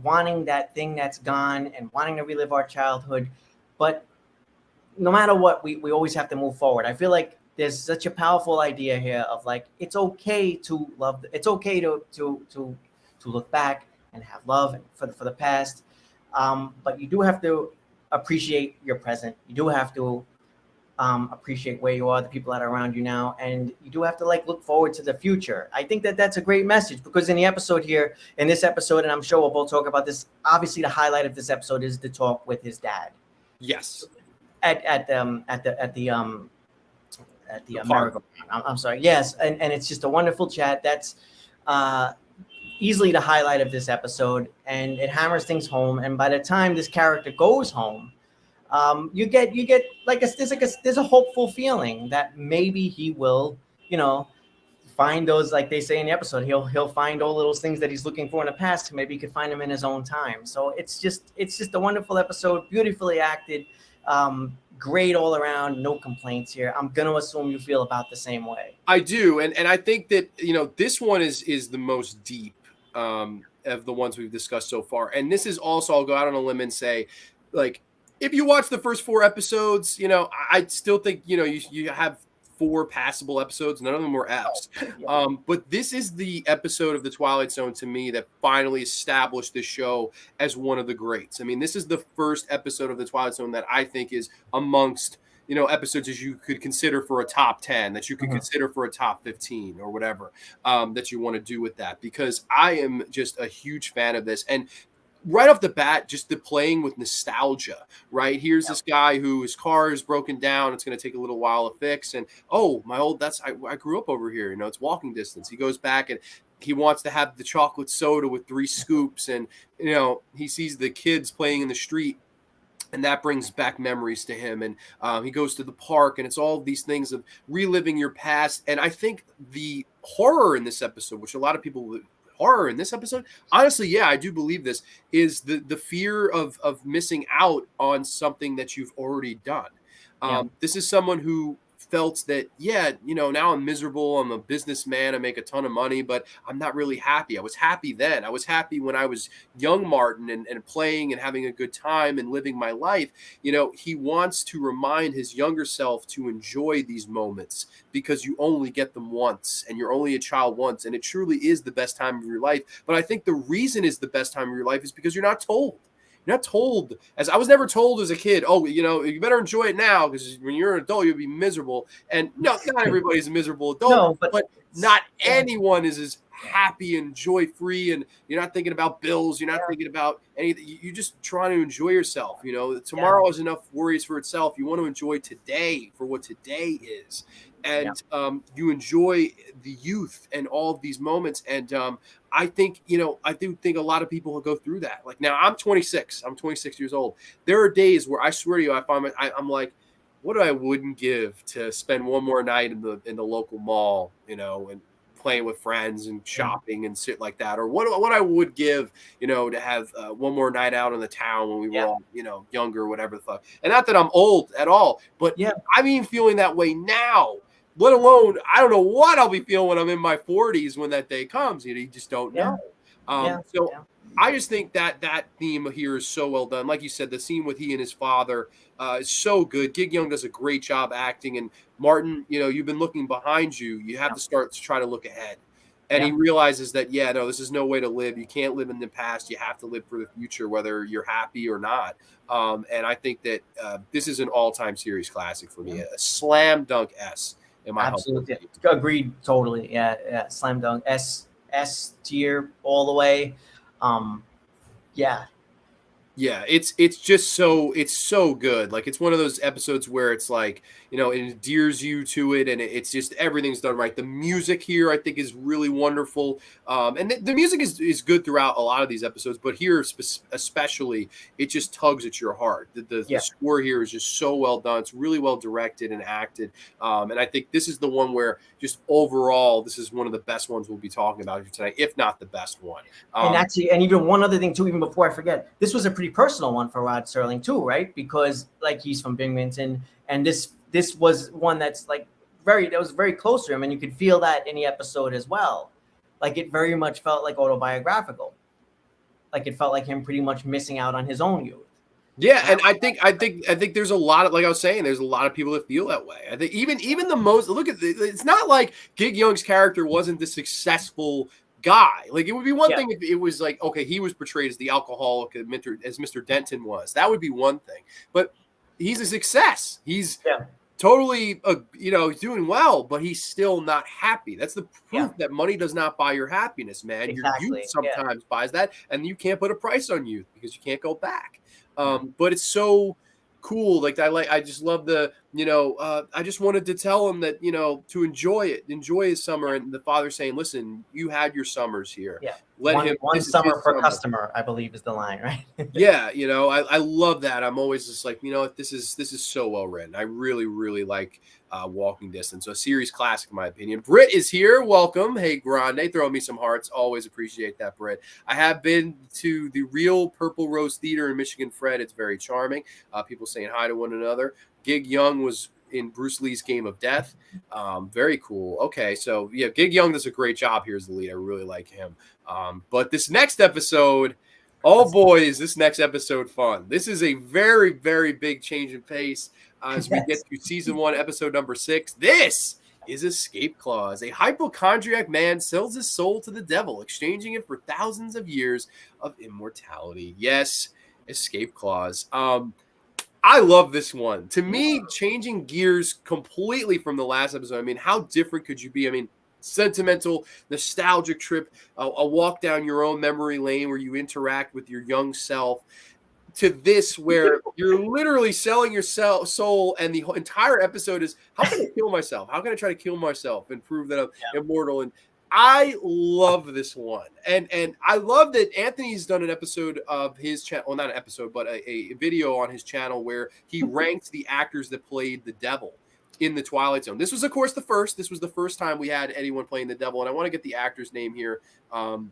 wanting that thing that's gone and wanting to relive our childhood. But no matter what, we always have to move forward. I feel like there's such a powerful idea here of like, it's okay to love. It's okay to look back and have love for the past. But you do have to appreciate your present. You do have to appreciate where you are, the people that are around you now, and you do have to like look forward to the future. I think that that's a great message, because in this episode, and I'm sure we'll both talk about this, obviously the highlight of this episode is the talk with his dad. Yes. At the merry-go-round. I'm sorry. Yes, and it's just a wonderful chat. That's easily the highlight of this episode, and it hammers things home. And by the time this character goes home, you get like there's a hopeful feeling that maybe he will, find those, like they say in the episode, he'll find all those things that he's looking for in the past. Maybe he could find them in his own time. So it's just a wonderful episode, beautifully acted, great all around, no complaints here. I'm gonna assume you feel about the same way. I do, and I think that this one is the most deep of the ones we've discussed so far, and this is also, I'll go out on a limb and say, like, if you watch the first 4 episodes, I still think you have 4 passable episodes. None of them were Fs. But this is the episode of the Twilight Zone to me that finally established this show as one of the greats. I mean, this is the first episode of the Twilight Zone that I think is amongst episodes that you could consider for a top 10, that you could consider for a top 15 or whatever that you want to do with that, because I am just a huge fan of this. And right off the bat, just the playing with nostalgia, right? Here's this guy whose car is broken down. It's going to take a little while to fix. And, I grew up over here. It's walking distance. He goes back and he wants to have the chocolate soda with 3 scoops. And, he sees the kids playing in the street, and that brings back memories to him. And he goes to the park, and it's all these things of reliving your past. And I think the horror in this episode, which a lot of people horror in this episode, honestly, yeah, I do believe this, is the fear of missing out on something that you've already done. This is someone who felt that, now I'm miserable. I'm a businessman. I make a ton of money, but I'm not really happy. I was happy then. I was happy when I was young Martin and playing and having a good time and living my life. He wants to remind his younger self to enjoy these moments, because you only get them once, and you're only a child once. And it truly is the best time of your life. But I think the reason is the best time of your life is because you're not told. You're not told, as I was never told as a kid, you better enjoy it now, because when you're an adult, you'll be miserable. And no, not everybody's a miserable adult, but not anyone is as happy and joy-free, and you're not thinking about bills. You're not thinking about anything. You're just trying to enjoy yourself. Tomorrow has enough worries for itself. You want to enjoy today for what today is. And you enjoy the youth and all of these moments. And I think, I do think a lot of people will go through that. Like, now I'm 26. I'm 26 years old. There are days where I swear to you, I'm like, what I wouldn't give to spend one more night in the local mall, and playing with friends and shopping and shit like that, or what I would give, to have one more night out in the town when we were all, younger, whatever the fuck. And not that I'm old at all, but I'm even feeling that way now. Let alone, I don't know what I'll be feeling when I'm in my 40s when that day comes. You just don't know. I just think that theme here is so well done. Like you said, the scene with he and his father is so good. Gig Young does a great job acting. And Martin, you've been looking behind you. You have to start to try to look ahead. And he realizes that, this is no way to live. You can't live in the past. You have to live for the future, whether you're happy or not. And I think that this is an all-time series classic for me. A slam dunk S. Absolutely. Agreed. Totally. Yeah. Slam dunk. S tier all the way. Yeah, it's just so good. Like, it's one of those episodes where it's like, it endears you to it, and it's just everything's done right. The music here, I think, is really wonderful, and the music is good throughout a lot of these episodes, but here especially, it just tugs at your heart. The score here is just so well done. It's really well directed and acted, and I think this is the one where just overall, this is one of the best ones we'll be talking about here tonight, if not the best one. And actually, and even one other thing too, even before I forget, this was a pretty personal one for Rod Serling too, right? Because like he's from Binghamton, and this was one that's like that was very close to him, and you could feel that in the episode as well. Like it very much felt like autobiographical. Like it felt like him pretty much missing out on his own youth. Yeah, and I think there's a lot of, like I was saying, there's a lot of people that feel that way. I think even the most, look at it's not like Gig Young's character wasn't the successful guy. Like it would be one thing if it was like, okay, he was portrayed as the alcoholic as Mr. Denton was. That would be one thing. But he's a success. He's totally he's doing well, but he's still not happy. That's the proof that money does not buy your happiness, man. Exactly. Your youth sometimes buys that, and you can't put a price on youth because you can't go back. But it's so cool. I just love the, I just wanted to tell him that, to enjoy his summer. And the father saying, listen, you had your summers here. Yeah. One summer per customer, I believe is the line, right? Yeah. I love that. I'm always just like, this is so well written. I really, really like Walking Distance. So a series classic, in my opinion. Britt is here. Welcome. Hey, Grande, throwing me some hearts. Always appreciate that, Britt. I have been to the real Purple Rose Theater in Michigan, Fred. It's very charming. People saying hi to one another. Gig Young was in Bruce Lee's Game of Death. Very cool. Okay, so yeah, Gig Young does a great job here as the lead. I really like him. But this next episode, oh boy, is this next episode fun. This is a very, very big change in pace as we get to season 1, episode number 6. This is Escape Clause. A hypochondriac man sells his soul to the devil, exchanging it for thousands of years of immortality. Yes, Escape Clause. I love this one. To me, changing gears completely from the last episode. I mean, how different could you be? I mean, sentimental, nostalgic trip, a walk down your own memory lane where you interact with your young self, to this where you're literally selling your soul, and the entire episode is, how can I kill myself? How can I try to kill myself and prove that I'm immortal? And I love this one. And I love that Anthony's done an episode of his channel, well, not an episode, but a video on his channel where he ranked the actors that played the devil in the Twilight Zone. This was, of course, this was the first time we had anyone playing the devil. And I want to get the actor's name here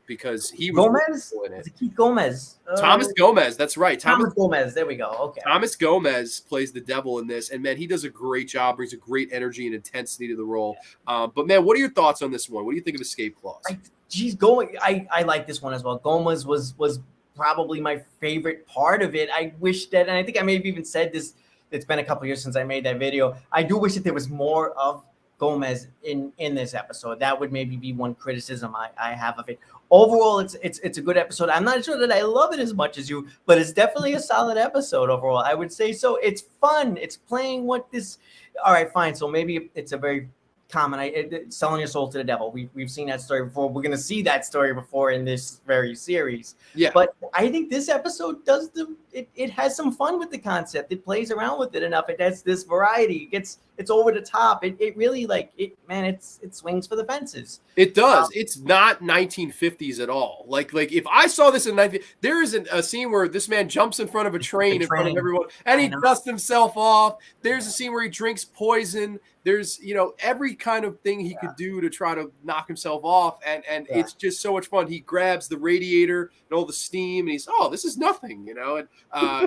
because he was Gomez? in it. Keith Gomez. Thomas Gomez. That's right. Thomas Gomez. There we go. Okay. Thomas Gomez plays the devil in this. And man, he does a great job, brings a great energy and intensity to the role. But man, what are your thoughts on this one? What do you think of Escape Clause? I like this one as well. Gomez was probably my favorite part of it. I wish that, and I think I may have even said this, it's been a couple years since I made that video. I do wish that there was more of Gomez in this episode. That would maybe be one criticism I have of it. Overall, it's a good episode. I'm not sure that I love it as much as you, but it's definitely a solid episode overall. I would say so. It's fun. It's playing what this. All right, fine. So maybe it's a very common, selling your soul to the devil. We've seen that story before. We're going to see that story before in this very series. Yeah. But I think this episode does it has some fun with the concept. It plays around with it enough. It has this variety. It's over the top. It really it swings for the fences. It does. It's not 1950s at all. Like if I saw this in there is a scene where this man jumps in front of a train in front of everyone and he dusts himself off. There's a scene where he drinks poison. There's, every kind of thing he could do to try to knock himself off. And it's just so much fun. He grabs the radiator and all the steam and he's, this is nothing, and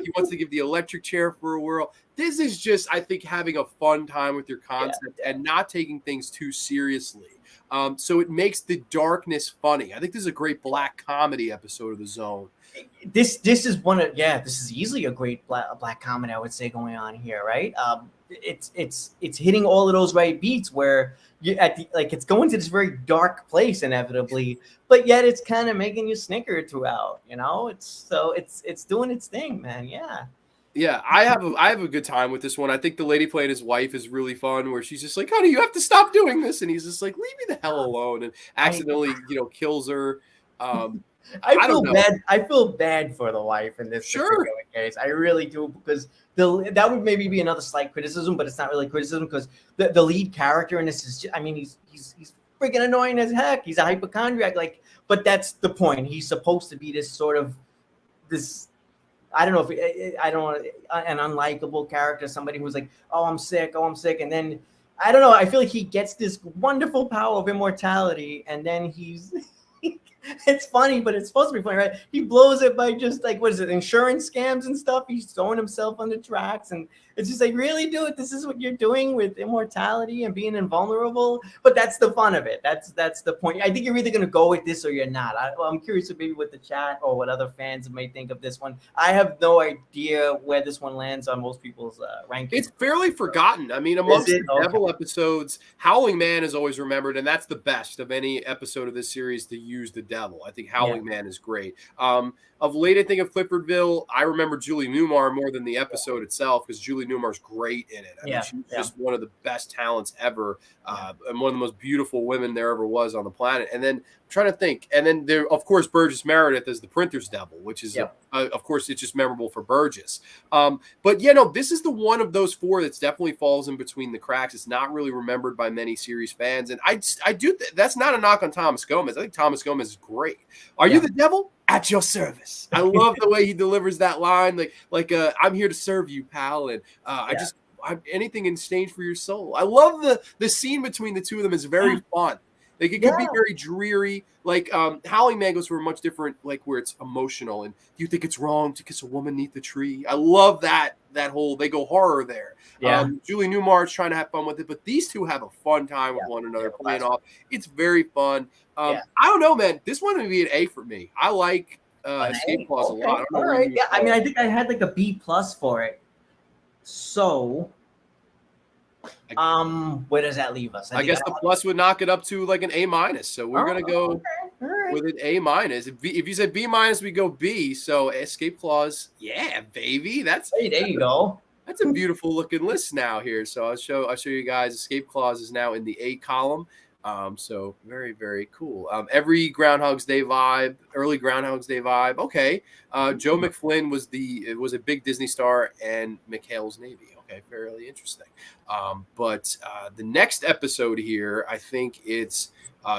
he wants to give the electric chair for a whirl. This is just, I think, having a fun time with your concept and not taking things too seriously. So it makes the darkness funny. I think this is a great black comedy episode of The Zone. This is this is easily a great black comedy, I would say, going on here, right? It's hitting all of those right beats where you it's going to this very dark place inevitably, but yet it's kind of making you snicker throughout. It's doing its thing, man. Yeah, I have a good time with this one. I think the lady playing his wife is really fun, where she's just like, honey, you have to stop doing this. And he's just like, leave me the hell alone, and accidentally, kills her. I feel bad for the wife in this. Sure. case. I really do, because that would maybe be another slight criticism, but it's not really criticism, because the lead character in this is just, I mean, he's freaking annoying as heck. He's a hypochondriac, like, but that's the point. He's supposed to be this sort of this. I don't know if I don't know, an unlikable character, somebody who's like, oh, I'm sick, and then I don't know. I feel like he gets this wonderful power of immortality, and then he's. It's funny, but it's supposed to be funny, right? He blows it by just like, what is it, insurance scams and stuff. He's throwing himself on the tracks, and it's just like, really, dude, this is what you're doing with immortality and being invulnerable. But that's the fun of it. That's the point. I think you're either going to go with this or you're not. I'm curious maybe what the chat or what other fans may think of this one. I have no idea where this one lands on most people's rankings. It's fairly forgotten. I mean, amongst the Devil episodes, Howling Man is always remembered, and that's the best of any episode of this series to use the Devil. I think Howling Man is great. Of late, I think of Cliffordville, I remember Julie Newmar more than the episode itself, because Julie Newmar's great in it. I mean, she's just one of the best talents ever, and one of the most beautiful women there ever was on the planet. And then I'm trying to think, and then there, of course, Burgess Meredith as the Printer's Devil, which is, of course, it's just memorable for Burgess. But this is the one of those four that's definitely falls in between the cracks. It's not really remembered by many series fans, and I do. That's not a knock on Thomas Gomez. I think Thomas Gomez is great. Are you the devil? At your service. I love the way he delivers that line, like I'm here to serve you, pal, and I'm anything in exchange for your soul. I love the scene between the two of them is very fun. Like, it could be very dreary. Like, Howling Man goes for a much different, like, where it's emotional. And do you think it's wrong to kiss a woman neath the tree? I love that whole, they go horror there. Yeah. Julie Newmar is trying to have fun with it, but these two have a fun time with one another playing off. It's very fun. I don't know, man. This one would be an A for me. I like Escape Clause a lot. All right. Yeah. I mean, I think I had like a B+ for it. So, where does that leave us? I guess the plus would knock it up to like an A-. So we're gonna go with an A-. If you said B-, we go B. So Escape Clause, yeah, baby. There you go. That's a beautiful looking list now here. So I'll show you guys. Escape Clause is now in the A column. So very, very cool. Every Groundhog's Day vibe, early Groundhog's Day vibe. Okay. Joe McFlynn was a big Disney star, and McHale's Navy. Okay, fairly interesting. But the next episode here, I think it's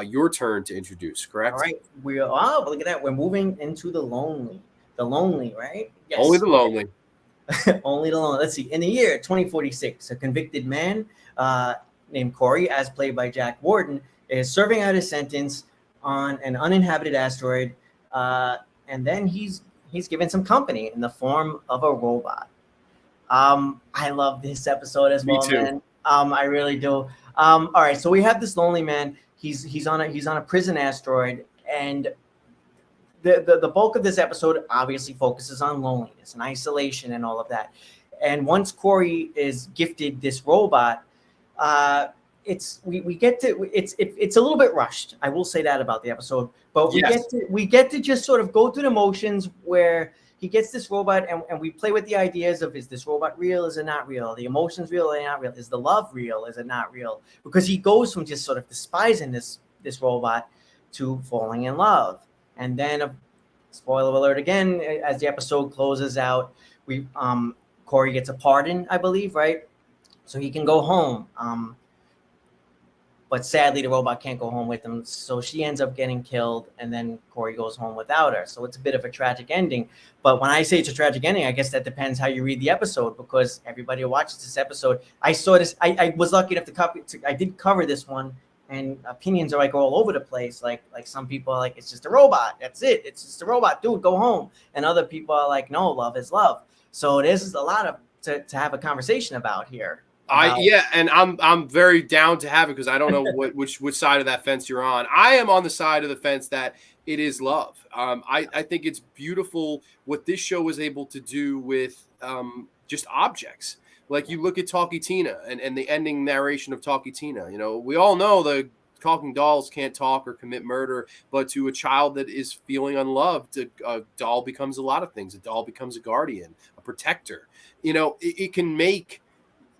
your turn to introduce, correct? All right. Look at that. We're moving into the lonely. The lonely, right? Yes. Only the lonely. Only the lonely. Let's see. In the year 2046, a convicted man named Corey, as played by Jack Warden, is serving out his sentence on an uninhabited asteroid, and then he's given some company in the form of a robot. I love this episode as well, man. I really do. All right, so we have this lonely man. He's on a prison asteroid, and the bulk of this episode obviously focuses on loneliness and isolation and all of that. And once Corey is gifted this robot, it's a little bit rushed. I will say that about the episode, but we get to just sort of go through the motions where he gets this robot, and we play with the ideas of, is this robot real? Is it not real? The emotions real? Are they not real? Is the love real? Is it not real? Because he goes from just sort of despising this robot to falling in love. And then, spoiler alert again, as the episode closes out, Corey gets a pardon, I believe, right? So he can go home. But sadly, the robot can't go home with him. So she ends up getting killed, and then Corey goes home without her. So it's a bit of a tragic ending. But when I say it's a tragic ending, I guess that depends how you read the episode, because everybody who watches this episode, I saw this. I was lucky enough I did cover this one, and opinions are like all over the place. Like some people are like, it's just a robot. That's it. It's just a robot. Dude, go home. And other people are like, no, love is love. So there's a lot to have a conversation about here. And I'm very down to have it, because I don't know which side of that fence you're on. I am on the side of the fence that it is love. I think it's beautiful what this show was able to do with just objects. Like, you look at Talkie Tina and the ending narration of Talkie Tina. You know, we all know the talking dolls can't talk or commit murder, but to a child that is feeling unloved, a doll becomes a lot of things. A doll becomes a guardian, a protector. You know, it can make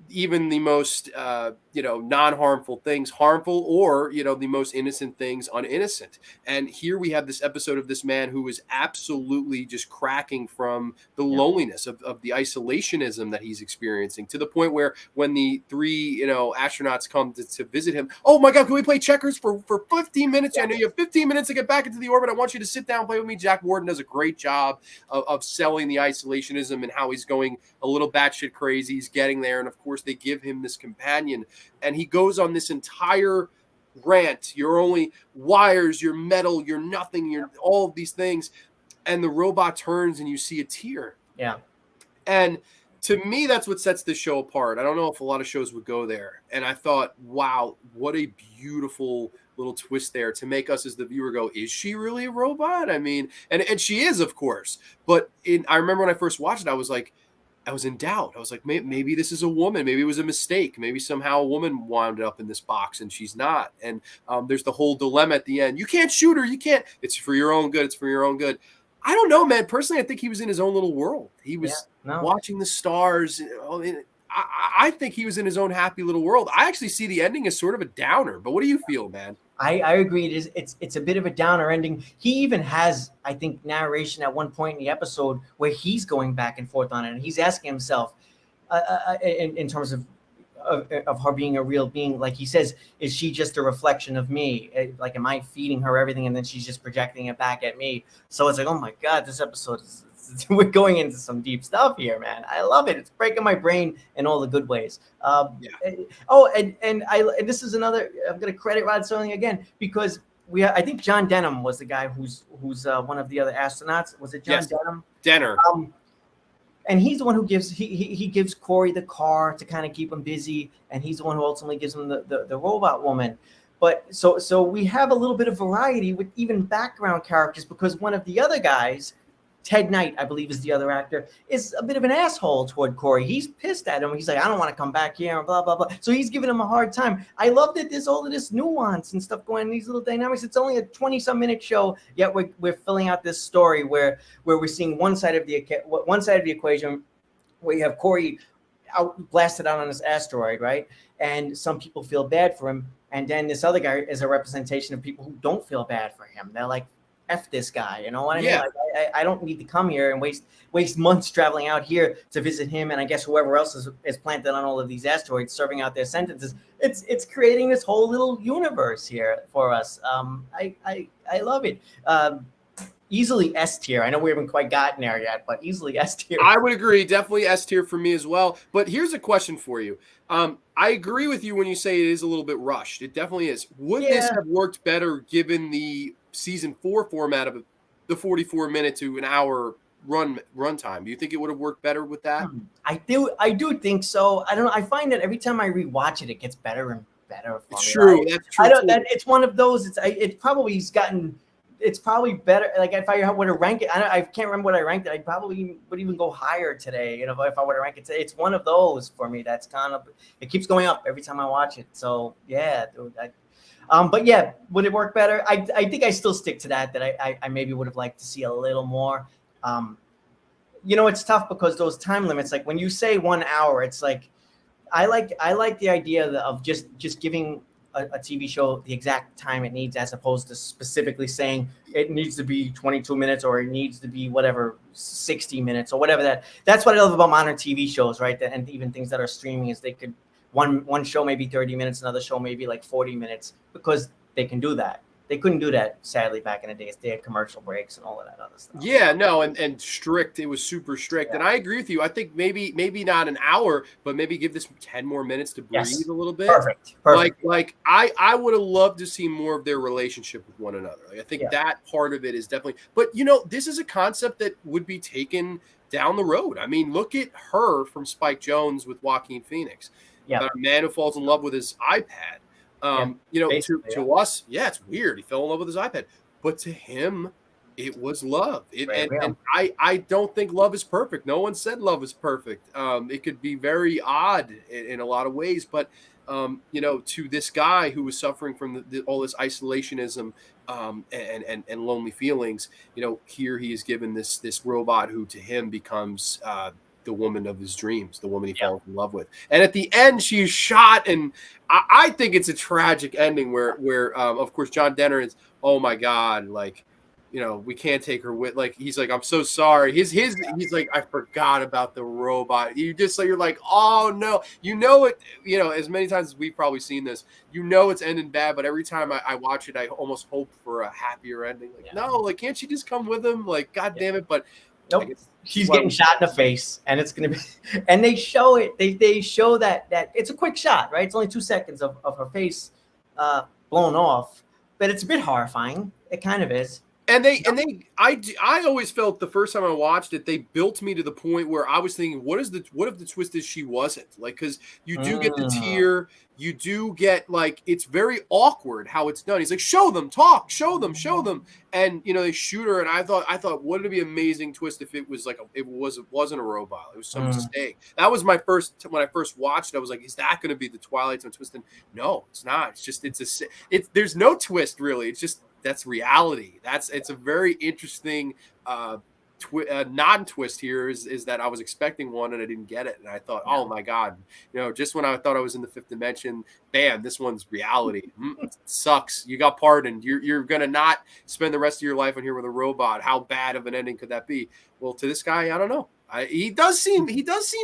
even the most non-harmful things harmful, or the most innocent things uninnocent. And here we have this episode of this man who is absolutely just cracking from the Yeah. loneliness of the isolationism that he's experiencing, to the point where when the three astronauts come to visit him, oh my god, can we play checkers for 15 minutes? I know you have 15 minutes to get back into the orbit. I want you to sit down and play with me. Jack Warden does a great job of selling the isolationism and how he's going a little batshit crazy. He's getting there, and of course they give him this companion, and he goes on this entire rant. You're only wires, you're metal, you're nothing, you're all of these things. And the robot turns and you see a tear. Yeah. And to me, that's what sets this show apart. I don't know if a lot of shows would go there. And I thought, wow, what a beautiful little twist there to make us as the viewer go, is she really a robot? I mean, and she is, of course. But I remember when I first watched it, I was in doubt. I was like, maybe this is a woman. Maybe it was a mistake. Maybe somehow a woman wound up in this box and she's not. And there's the whole dilemma at the end. You can't shoot her. You can't. It's for your own good. It's for your own good. I don't know, man. Personally, I think he was in his own little world. He was watching the stars. I think he was in his own happy little world. I actually see the ending as sort of a downer. But what do you feel, man? I agree. It's a bit of a downer ending. He even has, I think, narration at one point in the episode where he's going back and forth on it, and he's asking himself, in terms of her being a real being, like he says, is she just a reflection of me? Like, am I feeding her everything, and then she's just projecting it back at me? So it's like, oh my god, this episode is. We're going into some deep stuff here, man. I love it. It's breaking my brain in all the good ways. Oh, and this is another. I'm going to credit Rod Serling again, because I think John Denham was the guy who's one of the other astronauts. Was it John Denham? Denner. And he's the one who gives he gives Corey the car to kind of keep him busy, and he's the one who ultimately gives him the robot woman. But so we have a little bit of variety with even background characters, because one of the other guys, Ted Knight, I believe is the other actor, is a bit of an asshole toward Corey. He's pissed at him. He's like, I don't want to come back here, and blah, blah, blah. So he's giving him a hard time. I love that there's all of this nuance and stuff going on, these little dynamics. It's only a 20-some minute show, yet we're filling out this story where we're seeing one side of the equation, where you have Corey blasted out on this asteroid, right? And some people feel bad for him. And then this other guy is a representation of people who don't feel bad for him. They're like, F this guy, you know what I mean? Like, I don't need to come here and waste months traveling out here to visit him, and I guess whoever else is planted on all of these asteroids serving out their sentences. It's creating this whole little universe here for us. I love it. Easily S tier. I know we haven't quite gotten there yet, but easily S tier. I would agree. Definitely S tier for me as well. But here's a question for you. I agree with you when you say it is a little bit rushed. It definitely is. Would this have worked better given the season 4 format of the 44-minute to an hour run time? Do you think it would have worked better with that? I do think so. I don't know. I find that every time I rewatch it, it gets better and better. It's true. That's true. It's one of those. It's probably better. Like, if I were to rank it, I can't remember what I ranked it. I probably would even go higher today. If I were to rank it today, it's one of those for me. That's kind of, it keeps going up every time I watch it. So yeah, dude, but yeah, would it work better? I think I still stick to that I maybe would have liked to see a little more. It's tough because those time limits, like when you say 1 hour, it's like, I like the idea of just giving a TV show the exact time it needs, as opposed to specifically saying it needs to be 22 minutes or it needs to be whatever 60 minutes or whatever. That's what I love about modern TV shows, right? And even things that are streaming, is they could one show maybe 30 minutes, another show maybe like 40 minutes, because they can do that. They couldn't do that, sadly, back in the days. They had commercial breaks and all of that other stuff. Yeah, no, and strict. It was super strict. Yeah. And I agree with you. I think maybe not an hour, but maybe give this 10 more minutes to breathe a little bit. Perfect. Like I would have loved to see more of their relationship with one another. Like, I think that part of it is definitely. But, this is a concept that would be taken down the road. I mean, look at Her from Spike Jonze with Joaquin Phoenix. Yeah. A man who falls in love with his iPad. To us, it's weird. He fell in love with his iPad, but to him, it was love. And I don't think love is perfect. No one said love is perfect. It could be very odd in a lot of ways, but to this guy who was suffering from all this isolationism and lonely feelings, here he is given this robot who to him becomes the woman of his dreams, the woman he falls in love with. And at the end, she's shot, and I think it's a tragic ending where of course John Denner is, oh my God, like, you know, we can't take her with, like, he's like, I'm so sorry. He's like, I forgot about the robot. You're like, oh no, you know it, you know, as many times as we've probably seen this, you know it's ending bad, but every time I watch it, I almost hope for a happier ending. Like, no, like, can't she just come with him? Like, God damn it. But nope. She's getting shot in the face, and it's gonna be, and they show it. They show that it's a quick shot, right? It's only 2 seconds of her face blown off, but it's a bit horrifying. It kind of is. I always felt the first time I watched it, they built me to the point where I was thinking, what if the twist is she wasn't? Like, because you do get the tear, you do get, like, it's very awkward how it's done. He's like, show them, talk, show them, and you know, they shoot her, and I thought, wouldn't it be an amazing twist if it was like it wasn't a robot, it was some mistake. That was my first, when I first watched it, I was like, is that going to be the Twilight Zone twist? And no, it's not. It's just there's no twist really. It's just, that's reality. It's a very interesting non-twist here is that I was expecting one and I didn't get it, and I thought, oh my God, you know, just when I thought I was in the fifth dimension, bam, this one's reality. It sucks. You got pardoned. You're gonna not spend the rest of your life on here with a robot. How bad of an ending could that be? Well, to this guy, I don't know. He does seem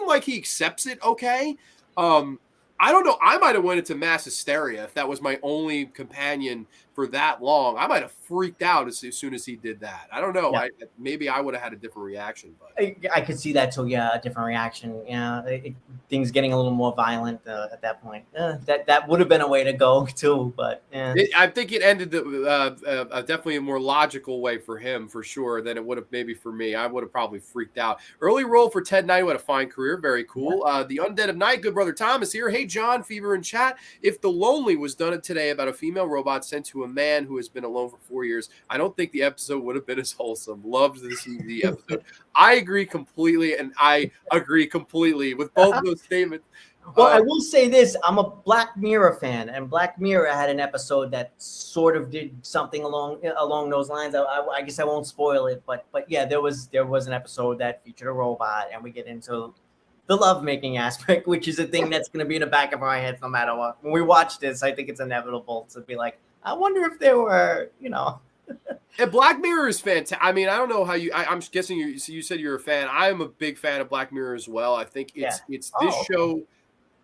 like he accepts it. Okay. I don't know. I might have went into mass hysteria if that was my only companion for that long. I might have freaked out as soon as he did that. I don't know. Yeah. Maybe I would have had a different reaction. But I could see that too. Yeah, a different reaction. Yeah, things getting a little more violent at that point. That would have been a way to go too. But I think it ended definitely a more logical way for him, for sure, than it would have maybe for me. I would have probably freaked out. Early role for Ted Knight, who had a fine career. Very cool. Yeah. The Undead of Night, good brother Thomas here. Hey, John, Fever in chat. If The Lonely was done today about a female robot sent to a man who has been alone for 4 years, I don't think the episode would have been as wholesome. Loved the episode. I agree completely, and I agree completely with both of those statements. Well, I will say this. I'm a Black Mirror fan, and Black Mirror had an episode that sort of did something along those lines. I guess I won't spoil it, but yeah, there was an episode that featured a robot, and we get into the lovemaking aspect, which is a thing that's going to be in the back of our heads no matter what. When we watch this, I think it's inevitable to be like, I wonder if there were, you know. And Black Mirror is fantastic. I mean, I don't know how I'm guessing you said you're a fan. I'm a big fan of Black Mirror as well. I think it's this show,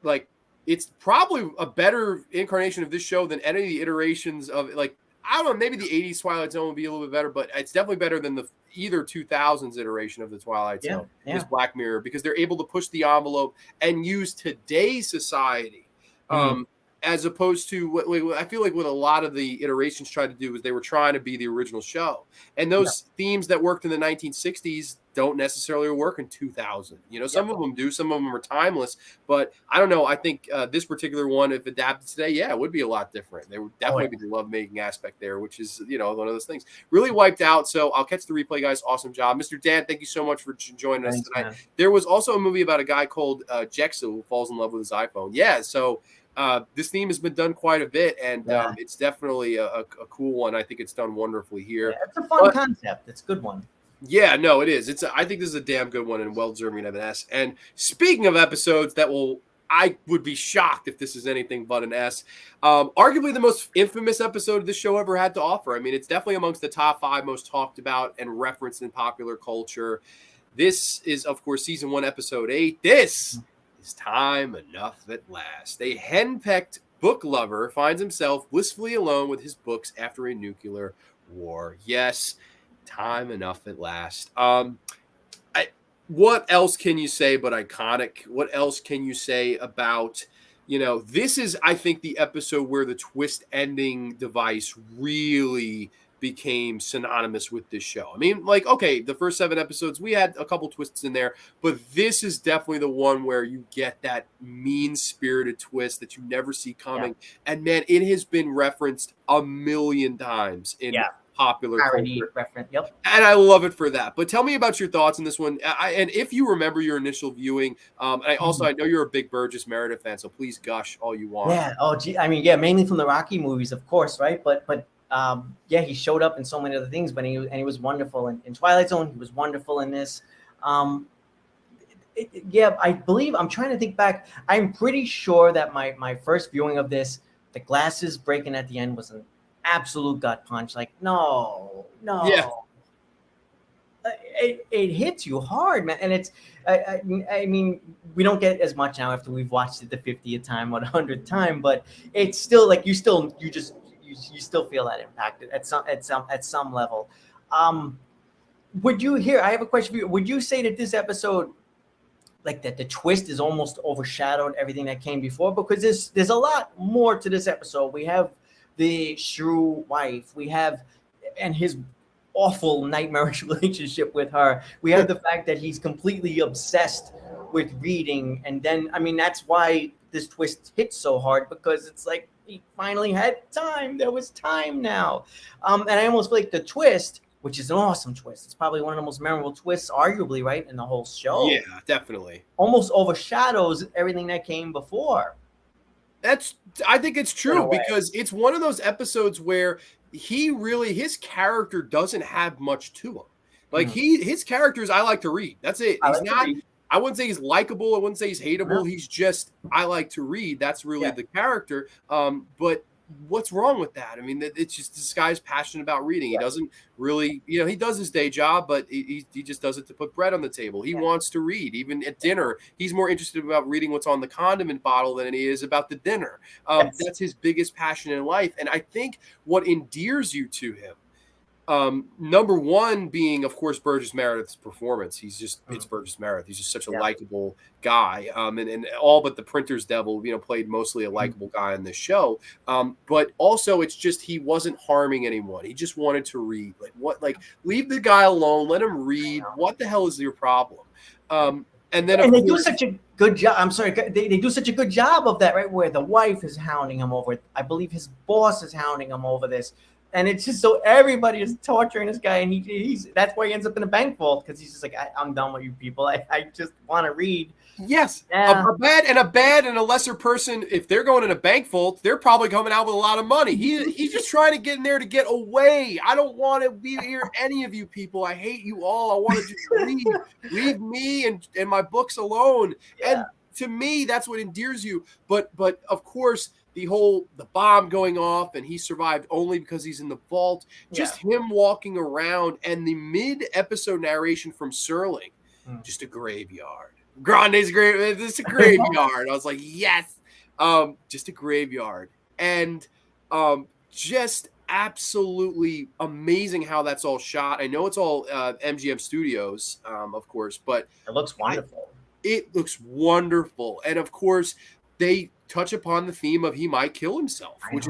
like, it's probably a better incarnation of this show than any of the iterations of, like, I don't know, maybe the 80s Twilight Zone would be a little bit better, but it's definitely better than the either 2000s iteration of the Twilight Zone. Is Black Mirror, because they're able to push the envelope and use today's society. As opposed to what I feel like what a lot of the iterations tried to do is they were trying to be the original show. And those themes that worked in the 1960s don't necessarily work in 2000. You know, some of them do, some of them are timeless, but I don't know. I think this particular one, if adapted today, it would be a lot different. There would definitely be the lovemaking aspect there, which is, you know, one of those things. Really wiped out. So I'll catch the replay, guys. Awesome job. Mr. Dan, thank you so much for joining us tonight. Man. There was also a movie about a guy called Jexa who falls in love with his iPhone. Yeah, so this theme has been done quite a bit, and it's definitely a cool one. I think it's done wonderfully here. Yeah, it's a fun concept. It's a good one. Yeah, no, it is. I think this is a damn good one and well-deserving of an S. And speaking of episodes I would be shocked if this is anything but an S. Arguably the most infamous episode this show ever had to offer. I mean, it's definitely amongst the top 5 most talked about and referenced in popular culture. This is, of course, season 1, episode 8. This is Time Enough at Last. A henpecked book lover finds himself blissfully alone with his books after a nuclear war. Yes, Time Enough at Last. What else can you say but iconic? What else can you say about, you know, this is, I think, the episode where the twist ending device really became synonymous with this show. I mean, like, okay, the first 7 episodes, we had a couple twists in there, but this is definitely the one where you get that mean-spirited twist that you never see coming. Yeah. And man, it has been referenced a million times in popular culture. Reference. And I love it for that. But tell me about your thoughts on this one. And if you remember your initial viewing, and I know you're a big Burgess Meredith fan, so please gush all you want. Yeah. Oh, gee. I mean, yeah, mainly from the Rocky movies, of course, right? But he showed up in so many other things, but he was wonderful in Twilight Zone. He was wonderful in this. Yeah, I believe I'm trying to think back. I'm pretty sure that my first viewing of this, the glasses breaking at the end was an absolute gut punch. Like, no, Yeah. no. It hits you hard, man. And it's, I mean, we don't get as much now after we've watched it the 50th time or the 100th time, but it's still like you still feel that impact at some level. Would you here? I have a question for you. Would you say that this episode, like that, the twist is almost overshadowed everything that came before? Because there's a lot more to this episode. We have the shrew wife. We have and his awful nightmarish relationship with her. We have the fact that he's completely obsessed with reading, and then I mean that's why this twist hits so hard, because it's like he finally had time. There was time now, and I almost feel like the twist, which is an awesome twist. It's probably one of the most memorable twists, arguably, right, in the whole show. Yeah, definitely. Almost overshadows everything that came before. I think it's true, because it's one of those episodes where his character doesn't have much to him. Like his characters, I like to read. That's it. I wouldn't say he's likable. I wouldn't say he's hateable. No. He's just, I like to read. That's really the character. But what's wrong with that? I mean, it's just this guy's passionate about reading. He doesn't really, he does his day job, but he just does it to put bread on the table. He wants to read. Even at dinner, he's more interested about reading what's on the condiment bottle than he is about the dinner. That's his biggest passion in life. And I think what endears you to him, number one being, of course, Burgess Meredith's performance. It's Burgess Meredith. He's just such a likable guy. And all but the printer's devil, played mostly a likable guy in this show. But also it's just, he wasn't harming anyone. He just wanted to read. Leave the guy alone. Let him read. What the hell is your problem? And they do such a good job. I'm sorry. They do such a good job of that, right? Where the wife is hounding him over it. I believe his boss is hounding him over this. And it's just so everybody is torturing this guy, and he's that's why he ends up in a bank vault, because he's just like, I'm done with you people. I just want to read. Yes, a bad and a lesser person, if they're going in a bank vault, they're probably coming out with a lot of money. He's just trying to get in there to get away. I don't want to be here, any of you people. I hate you all. I want to just read. Leave me and my books alone. Yeah. And to me, that's what endears you. But of course, the bomb going off and he survived only because he's in the vault. Just him walking around, and the mid-episode narration from Serling, just a graveyard. Grande's grave. This is a graveyard. I was like, yes, just a graveyard, and just absolutely amazing how that's all shot. I know it's all MGM Studios, of course, but it looks wonderful. It looks wonderful, and of course they touch upon the theme of he might kill himself, which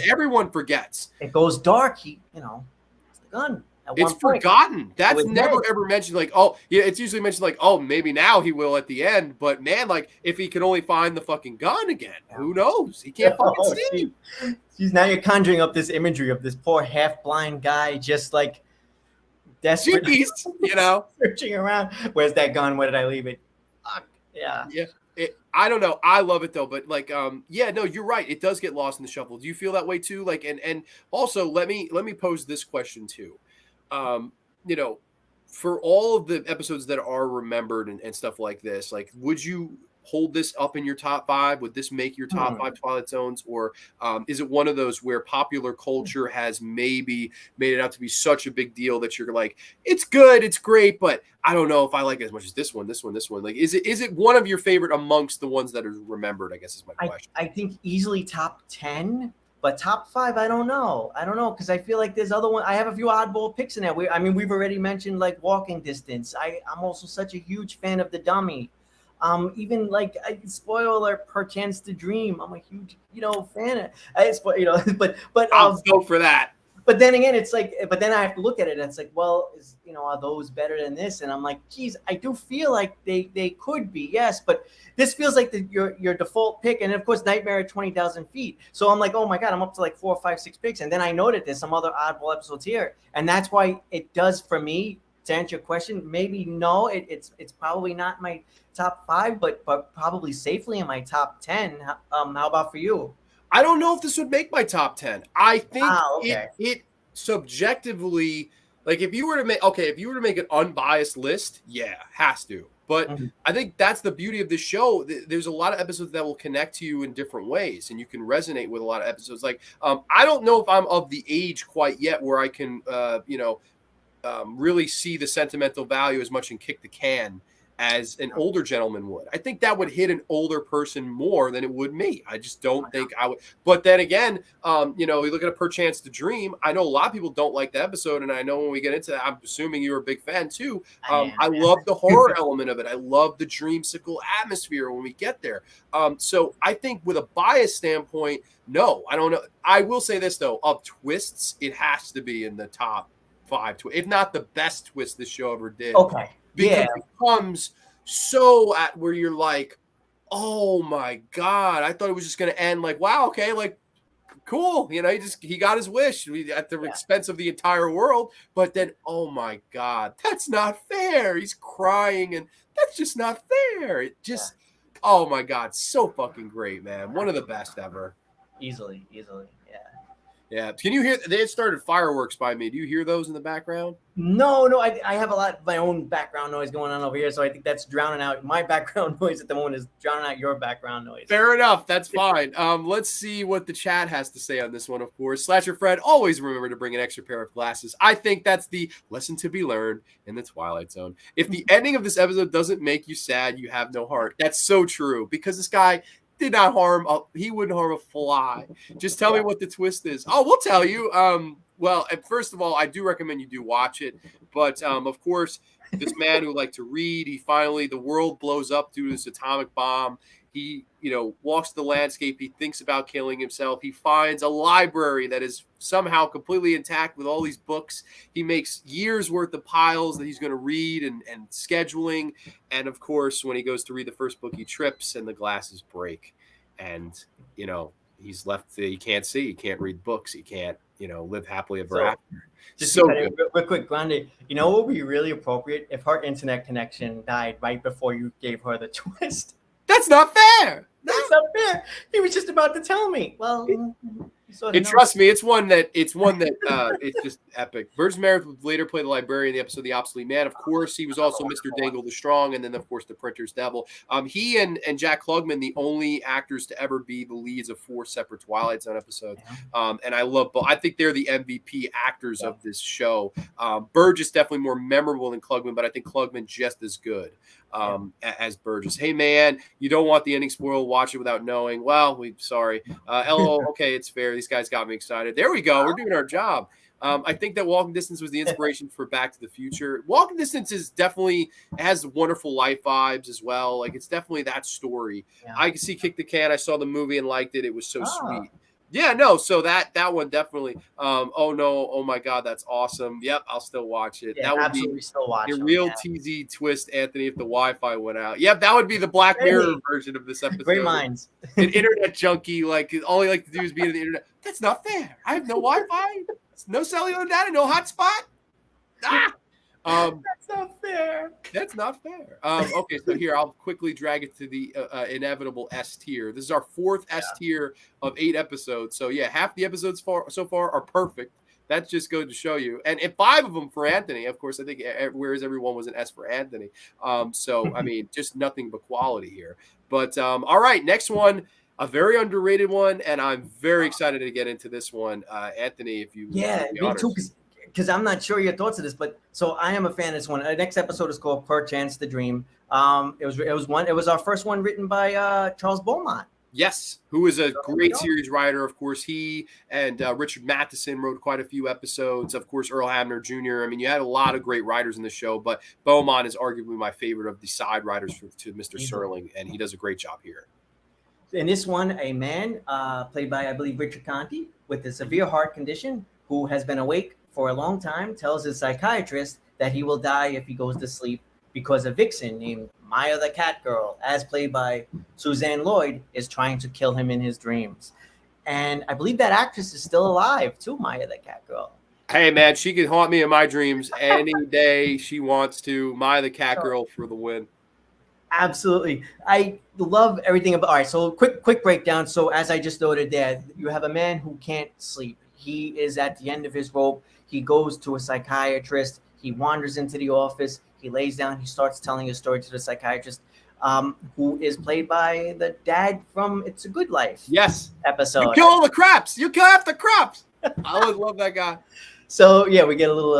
everyone forgets. It goes dark. It's the gun. It's forgotten. That's never ever mentioned. Like, oh, yeah, it's usually mentioned like, oh, maybe now he will at the end. But man, like, if he can only find the fucking gun again, who knows? He can't fucking see. Jeez, now you're conjuring up this imagery of this poor half-blind guy just like desperate, searching around. Where's that gun? Where did I leave it? Yeah. I don't know. I love it though, but like, no, you're right. It does get lost in the shuffle. Do you feel that way too? Like, and also let me pose this question too. For all of the episodes that are remembered and stuff like this, like, would you hold this up in your top 5? Would this make your top 5 Twilight Zones? Or is it one of those where popular culture has maybe made it out to be such a big deal that you're like, it's good, it's great, but I don't know if I like it as much as this one. Like, is it one of your favorite amongst the ones that are remembered, I guess is my question. I think easily top 10, but top 5, I don't know. Because I feel like there's other one. I have a few oddball picks in there. We've already mentioned like Walking Distance. I'm also such a huge fan of The Dummy. Even like spoiler alert, Perchance to Dream. I'm a huge, fan of, but I'll go for that. But then again, it's like, but then I have to look at it and it's like, well, are those better than this? And I'm like, geez, I do feel like they could be, yes, but this feels like your default pick. And of course, Nightmare at 20,000 feet. So I'm like, oh my God, I'm up to like 4, 5, 6 picks. And then I noted there's some other oddball episodes here. And that's why it does for me, to answer your question, maybe no, it's probably not my top 5, but probably safely in my top 10. How about for you? I don't know if this would make my top 10. I think it subjectively, like if you were to make an unbiased list, has to. But Mhm. I think that's the beauty of this show. There's a lot of episodes that will connect to you in different ways, and you can resonate with a lot of episodes. Like, I don't know if I'm of the age quite yet where I can, really see the sentimental value as much in Kick the Can as an older gentleman would. I think that would hit an older person more than it would me. I just don't think I would. But then again, you look at a Perchance to Dream. I know a lot of people don't like the episode, and I know when we get into that, I'm assuming you're a big fan too. I love the horror element of it. I love the dreamsicle atmosphere when we get there. So I think with a bias standpoint, no, I don't know. I will say this though, of twists, it has to be in the top 5, if not the best twist this show ever did. Okay. Because it comes so at where you're like, oh my God, I thought it was just going to end like, wow, okay, like, cool. He got his wish at the expense of the entire world. But then, oh my God, that's not fair. He's crying and that's just not fair. It just, oh my God, so fucking great, man. One of the best ever. Easily. Yeah. Yeah. Can you hear? They had started fireworks by me. Do you hear those in the background? No. I have a lot of my own background noise going on over here, so I think that's drowning out. My background noise at the moment is drowning out your background noise. Fair enough. That's fine. Let's see what the chat has to say on this one, of course. Slasher Fred, always remember to bring an extra pair of glasses. I think that's the lesson to be learned in the Twilight Zone. If the ending of this episode doesn't make you sad, you have no heart. That's so true, because this guy did not harm. He wouldn't harm a fly. Just tell me what the twist is. Oh, we'll tell you. Well, first of all, I do recommend you do watch it. But of course, this man who liked to read, the world blows up due to this atomic bomb. He, walks the landscape. He thinks about killing himself. He finds a library that is somehow completely intact with all these books. He makes years worth of piles that he's going to read and scheduling. And of course, when he goes to read the first book, he trips and the glasses break. And, he's left. He can't see. He can't read books. He can't, live happily ever after. Just so real quick, Grande, what would be really appropriate if her internet connection died right before you gave her the twist? That's not fair. That's not fair. He was just about to tell me. Well, trust me, it's one that it's just epic. Burgess Meredith would later play the librarian in the episode The Obsolete Man. Of course, he was also Mr. Dangle the Strong, and then of course the Printer's Devil. He and Jack Klugman, the only actors to ever be the leads of 4 separate Twilight Zone episodes. And I love both. I think they're the MVP actors of this show. Burgess definitely more memorable than Klugman, but I think Klugman just as good as Burgess. Hey man, you don't want the ending spoiled. Watch it without knowing. Well, sorry. LOL. Okay, it's fair. These guys got me excited. There we go. We're doing our job. I think that Walking Distance was the inspiration for Back to the Future. Walking Distance has wonderful life vibes as well. Like, it's definitely that story. Yeah. I can see Kick the Can. I saw the movie and liked it. It was so sweet. Yeah, no. So that one definitely. Oh no! Oh my God, that's awesome. Yep, I'll still watch it. Yeah, that would absolutely be still watch a real TZ twist, Anthony. If the Wi-Fi went out, yep, that would be the Black Mirror version of this episode. Great minds. An internet junkie, like all he like to do is be on the internet. That's not fair. I have no Wi-Fi, no cellular data, no hotspot. That's not fair. That's not fair. Okay, so here I'll quickly drag it to the inevitable S tier. This is our 4th S tier of 8 episodes. So yeah, half the episodes so far are perfect. That just goes to show you. And 5 of them for Anthony. Of course, I think whereas everyone was an S for Anthony. So I mean, just nothing but quality here. But all right, next one. A very underrated one, and I'm very excited to get into this one, Anthony. If you me too. Because I'm not sure your thoughts of this, but so I am a fan of this one. The next episode is called Perchance to Dream. It was our first one written by Charles Beaumont. Yes, who is a great series writer. Of course, he and Richard Matheson wrote quite a few episodes. Of course, Earl Hamner Jr. I mean, you had a lot of great writers in the show, but Beaumont is arguably my favorite of the side writers to Mr. Serling, and he does a great job here. In this one, a man played by, I believe, Richard Conte, with a severe heart condition, who has been awake for a long time, tells his psychiatrist that he will die if he goes to sleep because a vixen named Maya the Cat Girl, as played by Suzanne Lloyd, is trying to kill him in his dreams. And I believe that actress is still alive too, Maya the Cat Girl. Hey, man, she can haunt me in my dreams any day she wants to. Maya the Cat Girl for the win. Absolutely. I love everything about. All right, so quick breakdown. So as I just noted there, you have a man who can't sleep. He is at the end of his rope. He goes to a psychiatrist. He wanders into the office. He lays down. He starts telling his story to the psychiatrist, who is played by the dad from It's a Good Life. Yes. Episode. You kill all the craps. You kill half the crops. I always love that guy. So yeah, we get a little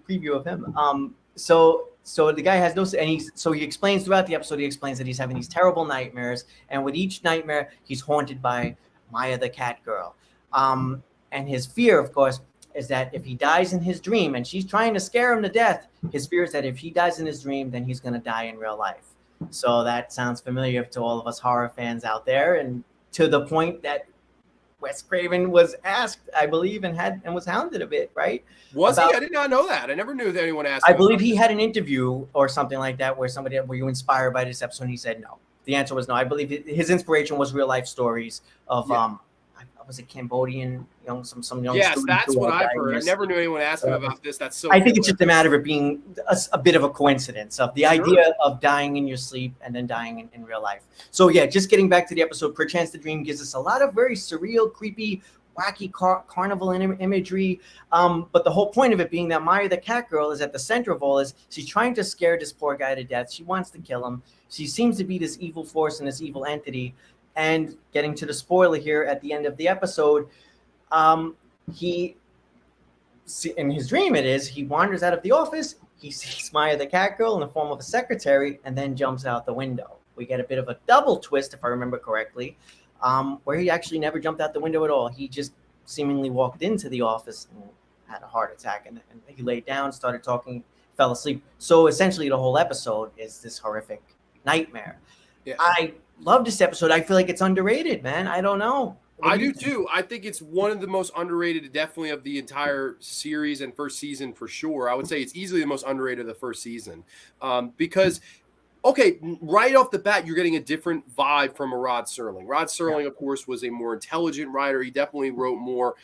preview of him. So the guy has no, and he explains throughout the episode. He explains that he's having these terrible nightmares, and with each nightmare, he's haunted by Maya the cat girl. And his fear, of course, is that if he dies in his dream, and she's trying to scare him to death, his fear is that if he dies in his dream, then he's going to die in real life. So that sounds familiar to all of us horror fans out there, and to the point that Wes Craven was asked, I believe, and was hounded a bit, right? Was he? I did not know that. I never knew that anyone asked. I believe he had an interview or something like that where somebody, were you inspired by this episode? And he said no. The answer was no. I believe his inspiration was real life stories of was it Cambodian some young. Yes, that's what I've heard. I never knew anyone asked him about this. That's so. I think it's just a matter of it being a bit of a coincidence of the idea of dying in your sleep and then dying in real life. So yeah, just getting back to the episode, Perchance the Dream gives us a lot of very surreal, creepy, wacky carnival imagery. But the whole point of it being that Maya the cat girl is at the center of all this. She's trying to scare this poor guy to death. She wants to kill him. She seems to be this evil force and this evil entity. And getting to the spoiler here at the end of the episode, in his dream he wanders out of the office. He sees Maya the cat girl in the form of a secretary and then jumps out the window. We get a bit of a double twist, if I remember correctly, where he actually never jumped out the window at all. He just seemingly walked into the office and had a heart attack, and he laid down, started talking, fell asleep. So essentially the whole episode is this horrific nightmare. Yeah. I love this episode. I feel like it's underrated, man. I don't know. I do too. I think it's one of the most underrated, definitely, of the entire series and first season for sure. I would say it's easily the most underrated of the first season because, okay, right off the bat, you're getting a different vibe from a Rod Serling. Rod Serling, of course, was a more intelligent writer. He definitely wrote more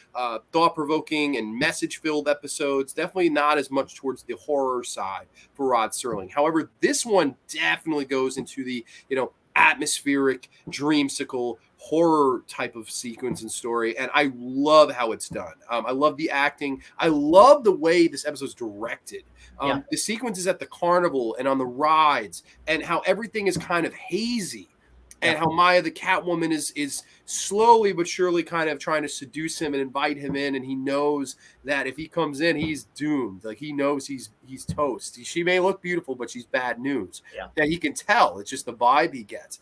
thought-provoking and message-filled episodes. Definitely not as much towards the horror side for Rod Serling. However, this one definitely goes into the, atmospheric, dreamsicle, horror type of sequence and story, and I love how it's done. I love the acting. I love the way this episode's directed. The sequences at the carnival and on the rides, and how everything is kind of hazy, and how Maya the Catwoman is slowly but surely kind of trying to seduce him and invite him in, and he knows that if he comes in, he's doomed. Like, he knows he's toast. She may look beautiful, but she's bad news. That he can tell. It's just the vibe he gets.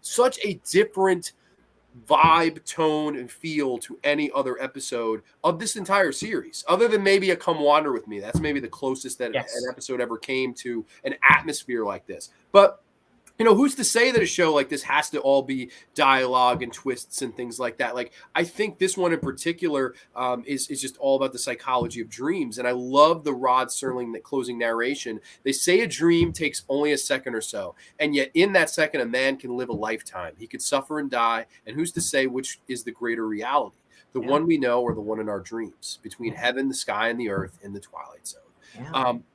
Such a different vibe, tone, and feel to any other episode of this entire series, other than maybe a Come Wander With Me. That's maybe the closest that an episode ever came to an atmosphere like this. But who's to say that a show like this has to all be dialogue and twists and things like that? Like, I think this one in particular is just all about the psychology of dreams. And I love the Rod Serling closing narration. They say a dream takes only a second or so. And yet in that second, a man can live a lifetime. He could suffer and die. And who's to say which is the greater reality? The one we know or the one in our dreams, between heaven, the sky, and the earth in the Twilight Zone.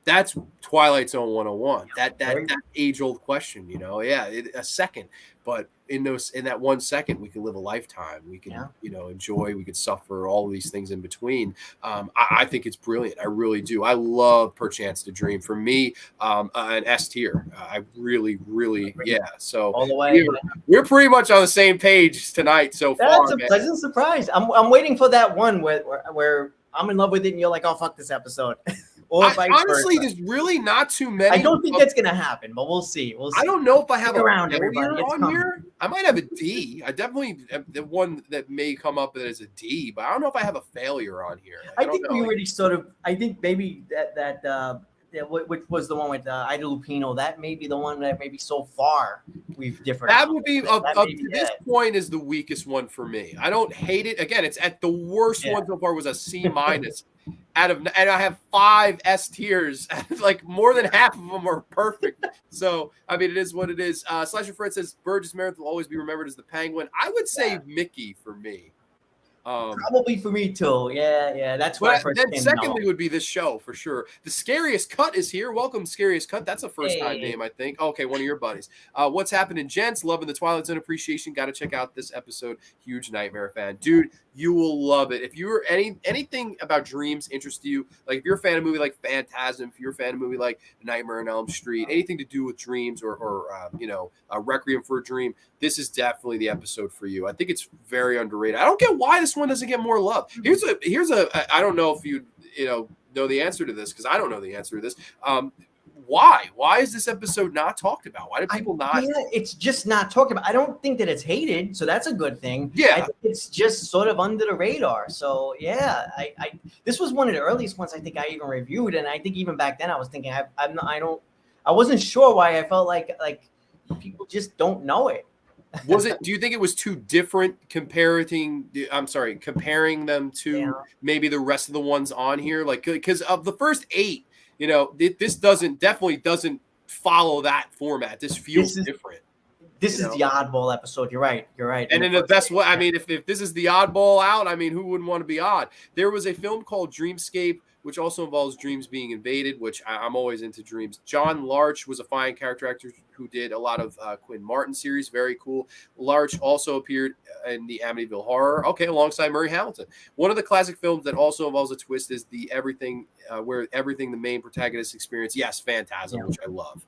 That's Twilight Zone 101. That age-old question, a second, but in that 1 second, we can live a lifetime. We can, enjoy. We could suffer, all of these things in between. I think it's brilliant. I really do. I love Perchance to Dream. For me, an S tier. I really, really, So all the way, we're pretty much on the same page tonight so far. That's a pleasant surprise. I'm waiting for that one where I'm in love with it and you're like, oh, fuck this episode. Honestly, there's really not too many. I don't think that's going to happen, but we'll see. I don't know if I have around a failure on here. I might have a D. I definitely the one that may come up as a D, but I don't know if I have a failure on here. I think we already I think maybe that which was the one with Ida Lupino. That may be the one that maybe so far we've differed. That would be up to this point is the weakest one for me. I don't hate it. Again, it's at the worst one so far was a C minus. And I have 5 S tiers. Like, more than half of them are perfect. So, I mean, it is what it is. Slasher Fred says Burgess Meredith will always be remembered as the Penguin. I would say Mickey for me. Probably for me too. Yeah. That's where I But first then came to know secondly him. would be this show for sure. The Scariest Cut is here. Welcome, Scariest Cut. That's a first time Hey, name, I think. Okay, one of your buddies. What's happening, gents? Loving the Twilight Zone appreciation. Got to check out this episode. Huge Nightmare fan, dude. You will love it. If you're anything about dreams interests you, like if you're a fan of a movie like Phantasm, if you're a fan of a movie like Nightmare on Elm Street, anything to do with dreams or Requiem for a Dream, this is definitely the episode for you. I think it's very underrated. I don't get why this one doesn't get more love. Here's a I don't know if you know the answer to this, because I don't know the answer to this. Why is this episode not talked about? Why do people not? Yeah, it's just not talked about. I don't think that it's hated, so that's a good thing. Yeah. I think it's just sort of under the radar. So yeah, I this was one of the earliest ones I think I even reviewed, and I think even back then I was thinking I wasn't sure why I felt like people just don't know it. Was it? Do you think it was too different comparing them to maybe the rest of the ones on here? Like, because of the first 8, this definitely doesn't follow that format. This feels different. This is the oddball episode. You're right. And in the best way, I mean, if this is the oddball out, I mean, who wouldn't want to be odd? There was a film called Dreamscape, which also involves dreams being invaded, which I'm always into dreams. John Larch was a fine character actor who did a lot of Quinn Martin series. Very cool. Larch also appeared in the Amityville Horror, alongside Murray Hamilton. One of the classic films that also involves a twist is the where everything the main protagonist experience. Yes, Phantasm, which I love.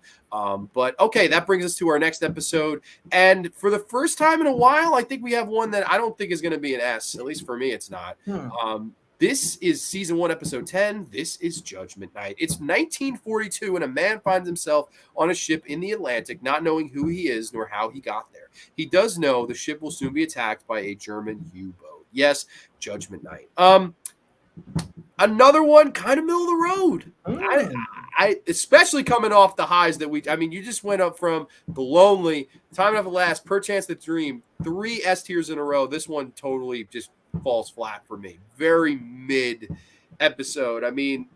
But okay, that brings us to our next episode. And for the first time in a while, I think we have one that I don't think is going to be an S. At least for me, it's not. This is season 1, episode 10. This is Judgment Night. It's 1942, and a man finds himself on a ship in the Atlantic, not knowing who he is nor how he got there. He does know the ship will soon be attacked by a German U-boat. Yes, Judgment Night. Another one, kind of middle of the road. I especially coming off the highs that you just went up from The Lonely, Time Enough at Last, Perchance the Dream, 3 S tiers in a row. This one totally just falls flat for me. Very mid episode. I mean,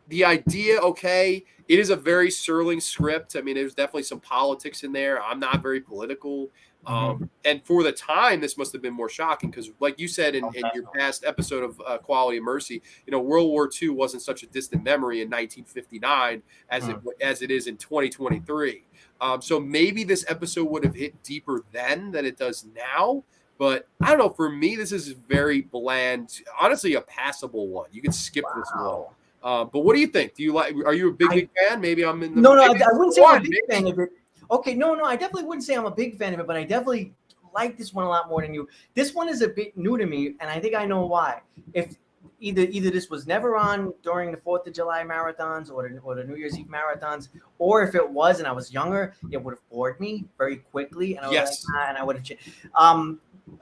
the idea, okay, it is a very Serling script. I mean, there's definitely some politics in there. I'm not very political. And for the time, this must have been more shocking because, like you said in your past episode of Quality of Mercy, World War II wasn't such a distant memory in 1959 as it is in 2023. So maybe this episode would have hit deeper then than it does now. But I don't know. For me, this is very bland. Honestly, a passable one. You can skip this one. But what do you think? Are you a big fan? Maybe I'm in the. No, I wouldn't say I'm a big fan of it. Okay, no, I definitely wouldn't say I'm a big fan of it, but I definitely like this one a lot more than you. This one is a bit new to me, and I think I know why. If either this was never on during the 4th of July marathons or the New Year's Eve marathons, or if it was and I was younger, it would have bored me very quickly, and I was and I would have.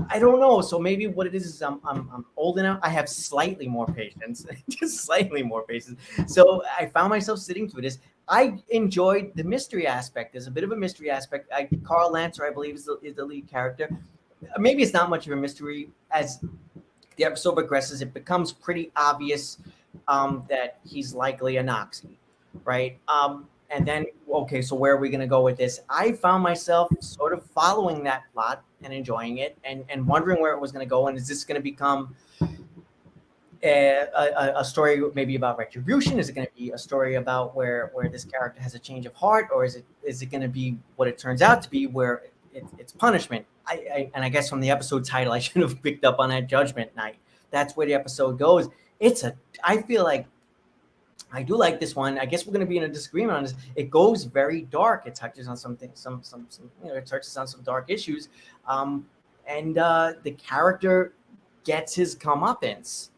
I don't know. So maybe what it is I'm old enough. I have slightly more patience, just slightly more patience. So I found myself sitting through this. I enjoyed the mystery aspect. There's a bit of a mystery aspect. Carl Lancer, I believe, is the lead character. Maybe it's not much of a mystery. As the episode progresses, it becomes pretty obvious that he's likely a Nazi, right? And then, okay, so where are we going to go with this? I found myself sort of following that plot and enjoying it and wondering where it was going to go. And is this going to become a story maybe about retribution? Is it going to be a story about where this character has a change of heart? Or is it going to be what it turns out to be, where it's punishment? And I guess from the episode title, I should have picked up on that, Judgment Night. That's where the episode goes. I feel like I do like this one. I guess we're going to be in a disagreement on this. It goes very dark. It touches on something, it touches on some dark issues. And the character gets his comeuppance.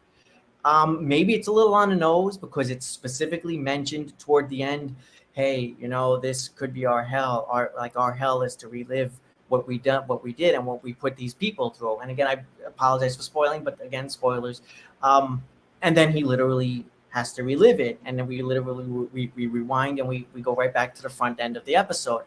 Maybe it's a little on the nose because it's specifically mentioned toward the end. Hey, this could be our hell. Our hell is to relive what we did, and what we put these people through. And again, I apologize for spoiling, but again, spoilers. And then he literally has to relive it, and then we rewind and we go right back to the front end of the episode.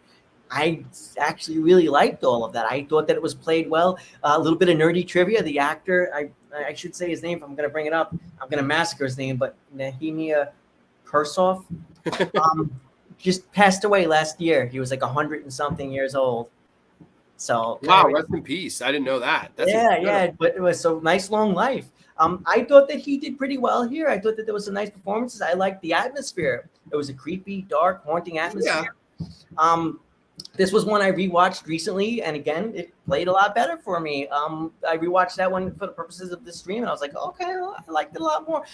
I actually really liked all of that. I thought that it was played well. A little bit of nerdy trivia. The actor, I should say his name if I'm going to bring it up. I'm going to massacre his name, but Nehemia Kursoff just passed away last year. He was like 100 and something years old. So Wow, rest in peace. I didn't know that. That's yeah, but it was so nice long life. I thought that he did pretty well here. I thought that there was some nice performances. I liked the atmosphere. It was a creepy, dark, haunting atmosphere. This was one I rewatched recently, and again, it played a lot better for me. I rewatched that one for the purposes of this stream, and I was like, okay, well, I liked it a lot more.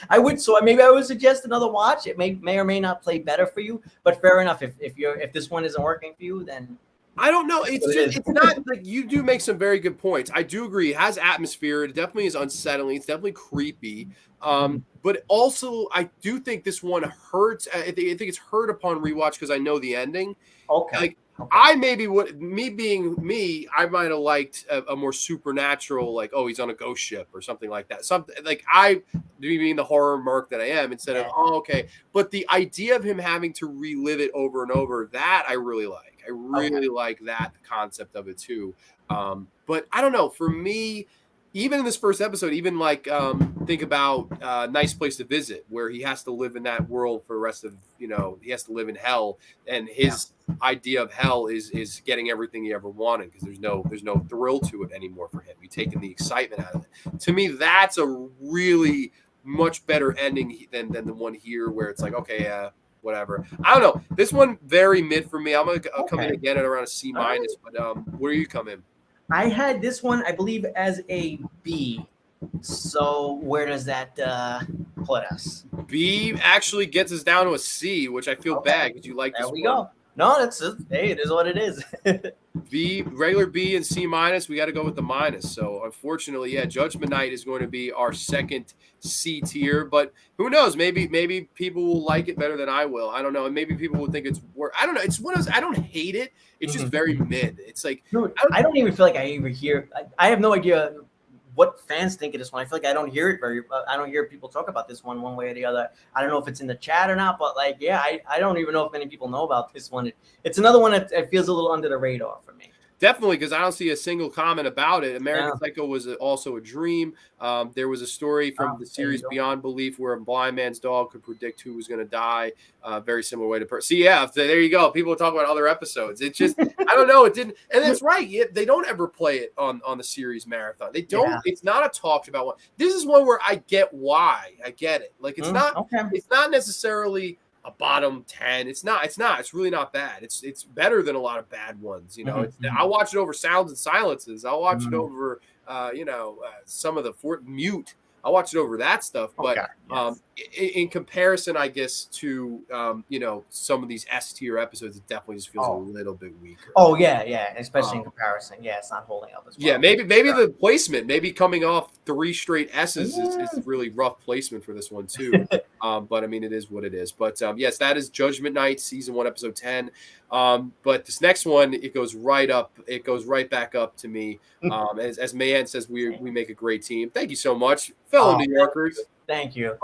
Maybe I would suggest another watch. It may or may not play better for you, but fair enough. If this one isn't working for you, then I don't know. It's not like you do make some very good points. I do agree. It has atmosphere. It definitely is unsettling. It's definitely creepy. But also, I do think this one hurts. I think it's hurt upon rewatch because I know the ending. Okay. Like I maybe would, me being me, I might have liked a more supernatural, like, oh, he's on a ghost ship or something like that. Something like being the horror merc that I am, instead of, oh, okay. But the idea of him having to relive it over and over, that I really like. I really like that concept of it too. But I don't know. For me, even in this first episode, even like think about Nice Place to Visit, where he has to live in that world for the rest of, he has to live in hell, and his idea of hell is getting everything he ever wanted, because there's no thrill to it anymore for him. You've taken the excitement out of it. To me, that's a really much better ending than the one here, where it's like, okay, whatever. I don't know. This one very mid for me. I'm gonna come in again at around a C minus. But where do you come in? I had this one, I believe, as a B. So where does that put us? B actually gets us down to a C, which I feel bad because you like this one. There we go. No, it is what it is. B, regular B and C minus. We got to go with the minus. So unfortunately, Judgment Night is going to be our second C tier. But who knows? Maybe people will like it better than I will. I don't know. And maybe people will think it's worse. I don't know. It's one of those. I don't hate it. It's just very mid. It's like I don't even feel like I ever hear. I have no idea what fans think of this one. I feel like I don't hear it I don't hear people talk about this one way or the other. I don't know if it's in the chat or not, but like, I don't even know if many people know about this one. It's another one that feels a little under the radar for me. Definitely, because I don't see a single comment about it. American Psycho was also a dream. There was a story from the series Beyond Belief where a blind man's dog could predict who was going to die. Very similar way to see. Yeah, there you go. People talk about other episodes. It just, I don't know. It didn't, and that's right. They don't ever play it on the series marathon. They don't. Yeah. It's not a talked about one. This is one where I get why. I get it. Like it's not. Okay. It's not necessarily a bottom 10. It's not. It's really not bad. It's better than a lot of bad ones. I'll watch it over Sounds and Silences. I'll watch it over some of the Mute. I'll watch it over that stuff. But in comparison, I guess, to some of these S tier episodes, it definitely just feels a little bit weaker. Oh yeah, especially in comparation. Yeah, it's not holding up as well. Yeah, maybe the placement, maybe coming off 3 straight S's is really rough placement for this one too. But I mean, it is what it is. But yes, that is Judgment Night, season 1, episode 10. But this next one, it goes right up. It goes right back up to me. As Mayan says, we make a great team. Thank you so much, fellow New Yorkers. Thank you.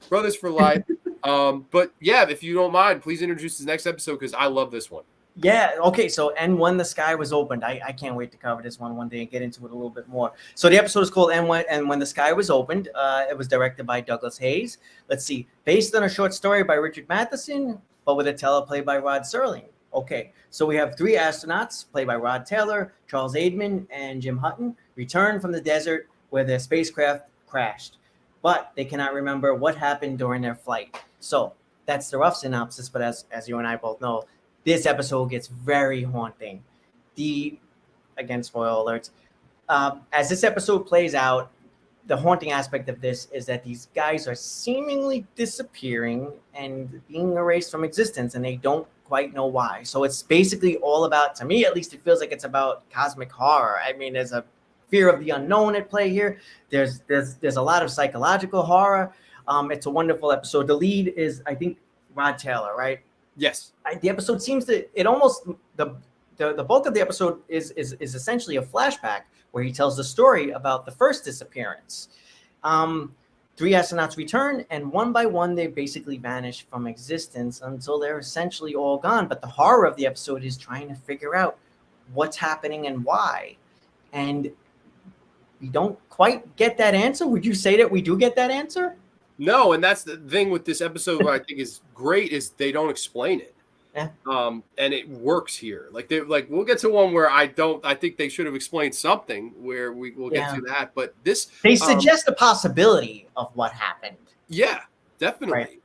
Brothers for life. But yeah, if you don't mind, please introduce this next episode because I love this one. Yeah. Okay. So, and when the sky was opened, I can't wait to cover this one day and get into it a little bit more. So the episode is called "And When the Sky Was Opened." It was directed by Douglas Hayes. Let's see, based on a short story by Richard Matheson, but with a teleplay by Rod Serling. Okay. So we have 3 astronauts played by Rod Taylor, Charles Aidman, and Jim Hutton return from the desert where their spacecraft crashed, but they cannot remember what happened during their flight. So that's the rough synopsis. But as you and I both know, this episode gets very haunting. Again, spoiler alerts. As this episode plays out, the haunting aspect of this is that these guys are seemingly disappearing and being erased from existence, and they don't quite know why. So it's basically all about, to me at least, it feels like it's about cosmic horror. I mean, there's a fear of the unknown at play here. There's a lot of psychological horror. It's a wonderful episode. The lead is, I think, Rod Taylor, right? Yes. The episode seems to, it almost, the bulk of the episode is essentially a flashback where he tells the story about the first disappearance. 3 astronauts return, and one by one, they basically vanish from existence until they're essentially all gone. But the horror of the episode is trying to figure out what's happening and why. And we don't quite get that answer. Would you say that we do get that answer? No, and that's the thing with this episode. What I think is great is they don't explain it. Yeah. And it works here. Like we'll get to one where I think they should have explained something where we'll get to that. But this, they suggest a possibility of what happened. Yeah, definitely. Right.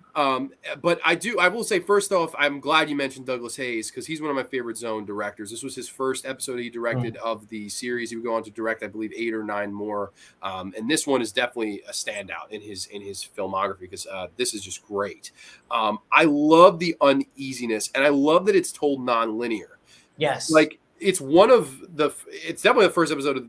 But I will say first off, I'm glad you mentioned Douglas Hayes because he's one of my favorite Zone directors. This was his first episode he directed of the series. He would go on to direct, I believe, 8 or 9 more. And this one is definitely a standout in his filmography because this is just great. I love the uneasiness, and I love that it's told non-linear. Yes, like it's definitely the first episode of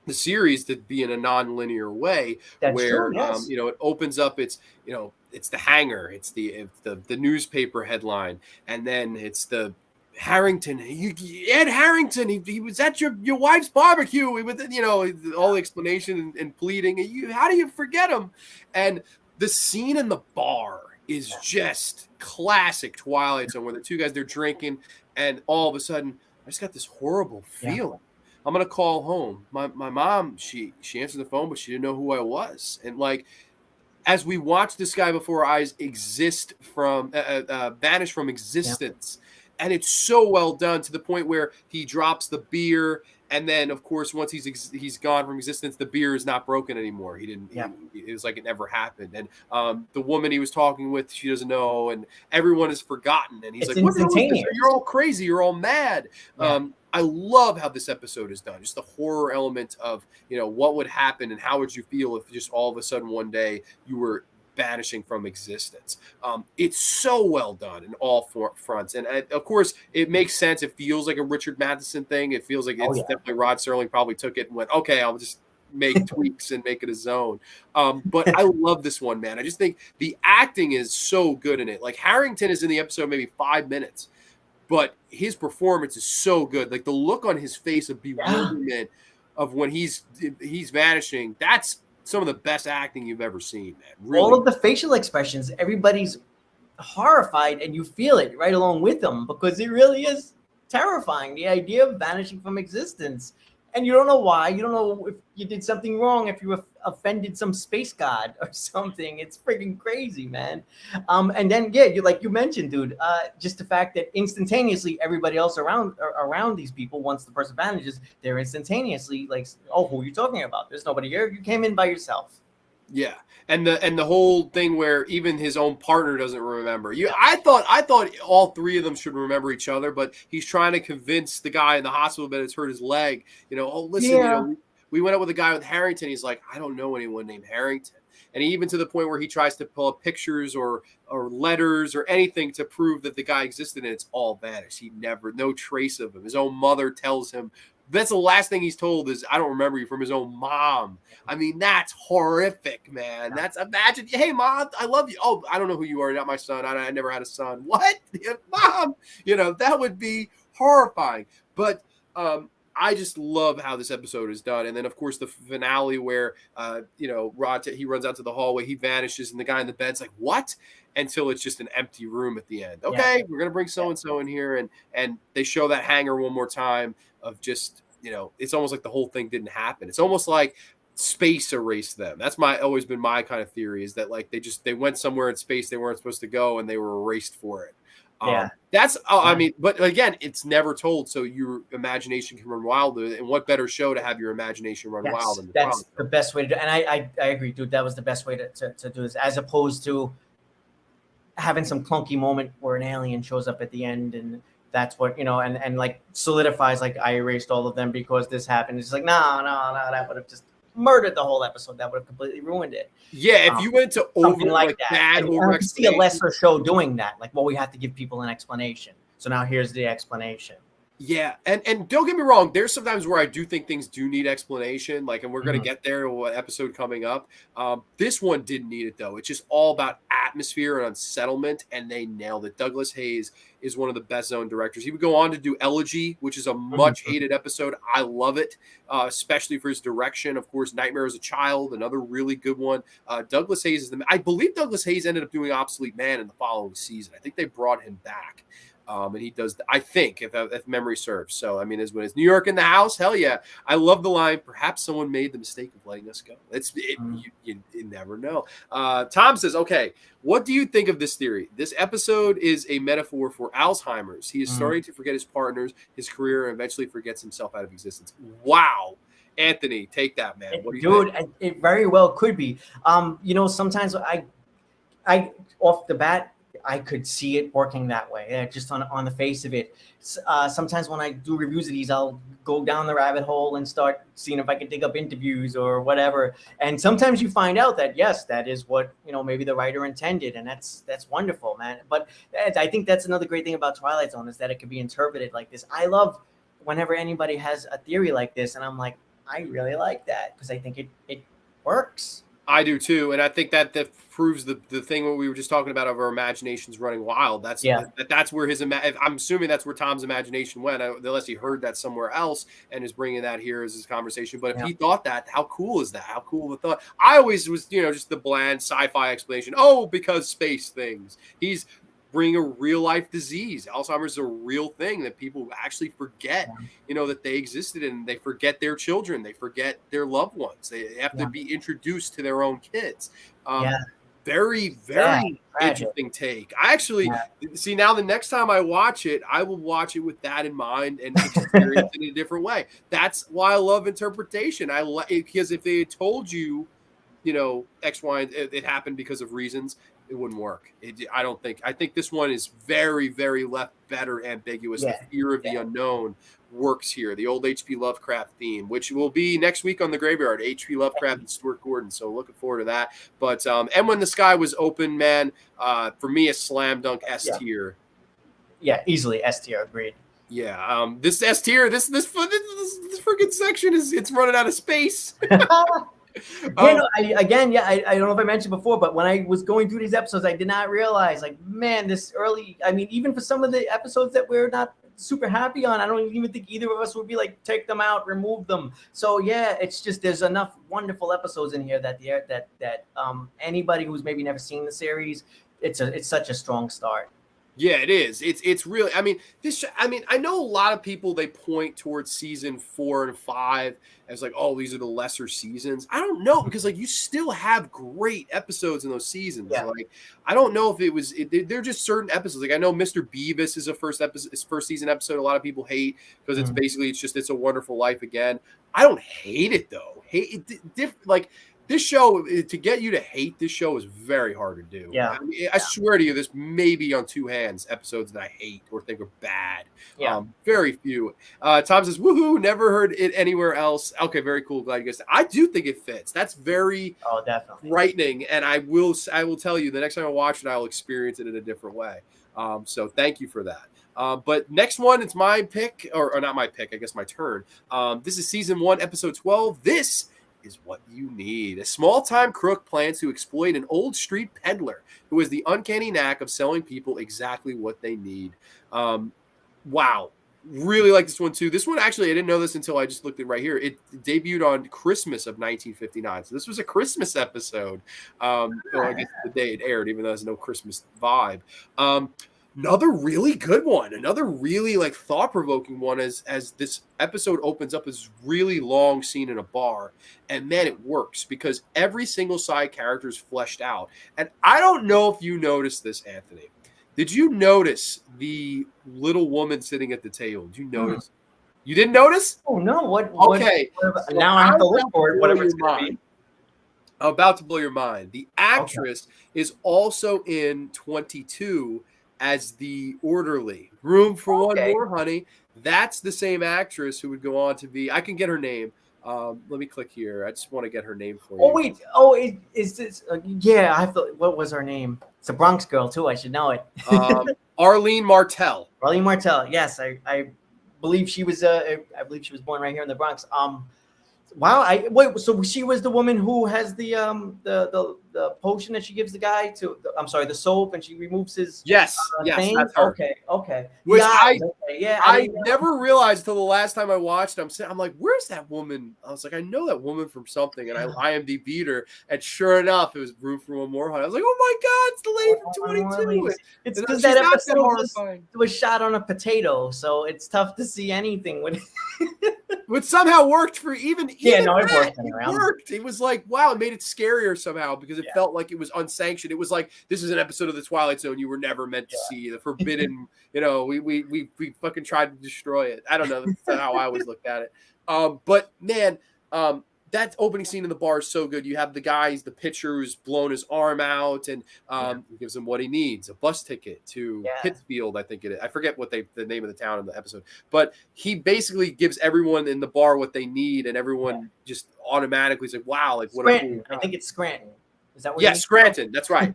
the series to be in a non-linear way. That's where true, yes. it opens up, it's the hanger, it's the newspaper headline, and then it's the Harrington, Ed Harrington, he was at your wife's barbecue with all the explanation and pleading. How do you forget him? And the scene in the bar is just classic Twilight Zone, where the two guys, they're drinking, and all of a sudden I just got this horrible feeling. I'm gonna call home. My mom, she answered the phone, but she didn't know who I was. And as we watch this guy before our eyes vanish from existence, and it's so well done to the point where he drops the beer, and then of course once he's gone from existence, the beer is not broken anymore. He didn't. It was like it never happened. And the woman he was talking with, she doesn't know, and everyone is forgotten. And he's like, "What the hell is this? You're all crazy. You're all mad." I love how this episode is done. Just the horror element of, what would happen and how would you feel if just all of a sudden one day you were vanishing from existence. It's so well done in all fronts. And of course, it makes sense. It feels like a Richard Matheson thing. It feels like it's definitely Rod Serling probably took it and went, okay, I'll just make tweaks and make it a Zone. But I love this one, man. I just think the acting is so good in it. Like Harrington is in the episode maybe 5 minutes. But his performance is so good. Like the look on his face of bewilderment of when he's vanishing, that's some of the best acting you've ever seen, man. Really. All of the facial expressions, everybody's horrified, and you feel it right along with them because it really is terrifying. The idea of vanishing from existence. And you don't know why. You don't know if you did something wrong, if you offended some space god or something. It's freaking crazy, man. And then, like you mentioned, dude, just the fact that instantaneously everybody else around these people, once the person vanishes, they're instantaneously like, oh, who are you talking about? There's nobody here. You came in by yourself. Yeah, and the whole thing where even his own partner doesn't remember. I thought all 3 of them should remember each other, but he's trying to convince the guy in the hospital that it's hurt his leg. Oh, listen, we went out with a guy with Harrington. He's like, I don't know anyone named Harrington. And even to the point where he tries to pull up pictures or letters or anything to prove that the guy existed, and it's all vanished. No trace of him. His own mother tells him. That's the last thing he's told is, I don't remember you, from his own mom. I mean, that's horrific, man. Imagine, hey, Mom, I love you. Oh, I don't know who you are. You're not my son. I never had a son. What? Mom, that would be horrifying. But I just love how this episode is done. And then, of course, the finale where, Rod, he runs out to the hallway, he vanishes, and the guy in the bed's like, what? Until it's just an empty room at the end. Okay, we're going to bring so-and-so in here. And they show that hanger one more time of just, it's almost like the whole thing didn't happen. It's almost like space erased them. That's always been my kind of theory, is that like they went somewhere in space they weren't supposed to go and they were erased for it. That's I mean, but again, it's never told, so your imagination can run wild. And what better show to have your imagination run wild than that's the best way to do it. And I agree, dude. That was the best way to do this, as opposed to having some clunky moment where an alien shows up at the end and that's what, and like solidifies, like, I erased all of them because this happened. It's like, no, that would have just murdered the whole episode. That would have completely ruined it. Yeah, if you went to over like bad over explanation, see a lesser show doing that. Like, well, we have to give people an explanation. So now here's the explanation. Yeah, and don't get me wrong, there's sometimes where I do think things do need explanation, like, and we're going to get there in what episode coming up. This one didn't need it, though. It's just all about atmosphere and unsettlement, and they nailed it. Douglas Hayes is one of the best Zone directors. He would go on to do Elegy, which is a much-hated episode. I love it, especially for his direction. Of course, Nightmare as a Child, another really good one. Douglas Hayes I believe Douglas Hayes ended up doing Obsolete Man in the following season. I think they brought him back. And he does, I think, if memory serves. So, I mean, when it's New York in the house, hell yeah. I love the line, perhaps someone made the mistake of letting us go. You never know. Tom says, okay, what do you think of this theory? This episode is a metaphor for Alzheimer's. He is starting to forget his partners, his career, and eventually forgets himself out of existence. Wow. Anthony, take that, man. What do you think? It very well could be. Sometimes I off the bat, I could see it working that way, just on the face of it. Sometimes when I do reviews of these, I'll go down the rabbit hole and start seeing if I can dig up interviews or whatever. And sometimes you find out that, yes, that is what, maybe the writer intended. And that's wonderful, man. But I think that's another great thing about Twilight Zone is that it can be interpreted like this. I love whenever anybody has a theory like this, and I'm like, I really like that because I think it works. I do too, and I think that proves the thing what we were just talking about of our imaginations running wild. That's where I'm assuming that's where Tom's imagination went, unless he heard that somewhere else and is bringing that here as his conversation. But if he thought that, how cool is that? How cool of a thought? I always was, just the bland sci-fi explanation. Oh, because space things. He's bringing a real life disease. Alzheimer's is a real thing that people actually forget, that they existed, and they forget their children. They forget their loved ones. They have to be introduced to their own kids. Very, very interesting take. I actually see now the next time I watch it, I will watch it with that in mind and experience it in a different way. That's why I love interpretation. Because if they had told you, X, Y, and it happened because of reasons, it wouldn't work. I think this one is very, very left better ambiguous. The fear of the unknown works here. The old H.P. Lovecraft theme, which will be next week on The Graveyard, H.P. Lovecraft and Stuart Gordon. So looking forward to that. But and When the Sky Was Open, man, for me, a slam dunk S tier. Yeah, easily S tier. Agreed. Yeah, this S tier, this freaking section it's running out of space. I don't know if I mentioned before, but when I was going through these episodes, I did not realize, even for some of the episodes that we're not super happy on, I don't even think either of us would be like, take them out, remove them. So it's just, there's enough wonderful episodes in here that anybody who's maybe never seen the series, it's such a strong start. Yeah, it is. It's really, I know a lot of people, they point towards season 4 and 5 as like, oh, these are the lesser seasons. I don't know, because like you still have great episodes in those seasons. Yeah. Like, I don't know if they're just certain episodes. Like I know Mr. Beavis is his first season episode. A lot of people hate because it's basically, It's a Wonderful Life again. I don't hate it though. This show, to get you to hate this show is very hard to do. Yeah. I swear to you, this may be on two hands episodes that I hate or think are bad. Yeah. Very few. Tom says, woohoo, never heard it anywhere else. Okay, very cool. Glad you guys. I do think it fits. That's very definitely frightening. And I will tell you, the next time I watch it, I'll experience it in a different way. So thank you for that. But next one, it's my pick, or not my pick, I guess my turn. This is season 1, episode 12. This is what you need. A small-time crook plans to exploit an old street peddler who has the uncanny knack of selling people exactly what they need. Wow. Really like this one too. This one, actually, I didn't know this until I just looked at it right here. It debuted on Christmas of 1959. So this was a Christmas episode. I guess the day it aired, even though there's no Christmas vibe. Another really good one. Another really like thought-provoking one as this episode opens up this really long scene in a bar. And man, it works because every single side character is fleshed out. And I don't know if you noticed this, Anthony. Did you notice the little woman sitting at the table? Did you notice? You didn't notice? Oh, no. Okay. Now I have to look for it, whatever it's going to be. I'm about to blow your mind. The actress is also in 22 as the orderly. Room for one more, honey. That's the same actress who would go on to be, I can get her name. Let me click here. I just want to get her name for you. Oh, wait. Oh, is this? I have to. What was her name? It's a Bronx girl, too. I should know it. Arlene Martell. Arlene Martell. Yes, I believe she was. I believe she was born right here in the Bronx. Wow. I wait. So she was the woman who has the potion that she gives the guy to. I'm sorry, the soap, and she removes his Yes, yes, thing. that's her. Okay. The Which eyes. Okay. Yeah, I I didn't know. never realized till the last time I watched. I'm like, where's that woman? I was like, I know that woman from something, and I IMDb'd her, and sure enough, it was Room for One More Hunt. I was like, oh my god, it's the lady from 22. It's And because she's that not that episode horrifying. was shot on a potato, so it's tough to see anything when. Which somehow worked for even Yeah, no, it that. worked. It worked. It was like, wow, it made it scarier somehow because it felt like it was unsanctioned. It was like, this is an episode of the Twilight Zone you were never meant to see. The forbidden, we fucking tried to destroy it. I don't know. That's how I always looked at it. But man, that opening scene in the bar is so good. You have the pitcher who's blown his arm out, and he gives him what he needs, a bus ticket to Pittsfield, I think it is. I forget what the name of the town in the episode, but he basically gives everyone in the bar what they need, and everyone just automatically is like, wow, like what Scranton. I think it's Scranton. Is that what? Yeah, Scranton. That's right.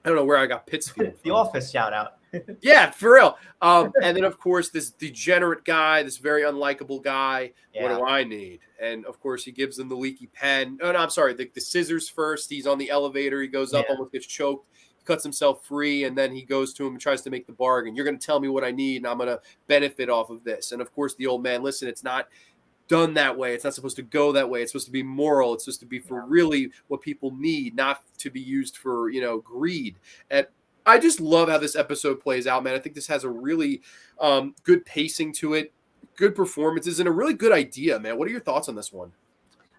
I don't know where I got Pittsfield from. The Office shout out. Yeah, for real. And then, of course, this degenerate guy, this very unlikable guy. What do I need? And, of course, he gives them the leaky pen. Oh, no, I'm sorry. The scissors first. He's on the elevator. He goes up, almost gets choked. He cuts himself free, and then he goes to him and tries to make the bargain. You're going to tell me what I need, and I'm going to benefit off of this. And, of course, the old man, listen, it's not done that way. It's not supposed to go that way. It's supposed to be moral. It's supposed to be for really what people need, not to be used for, greed. And I just love how this episode plays out, man. I think this has a really good pacing to it, good performances, and a really good idea, man. What are your thoughts on this one?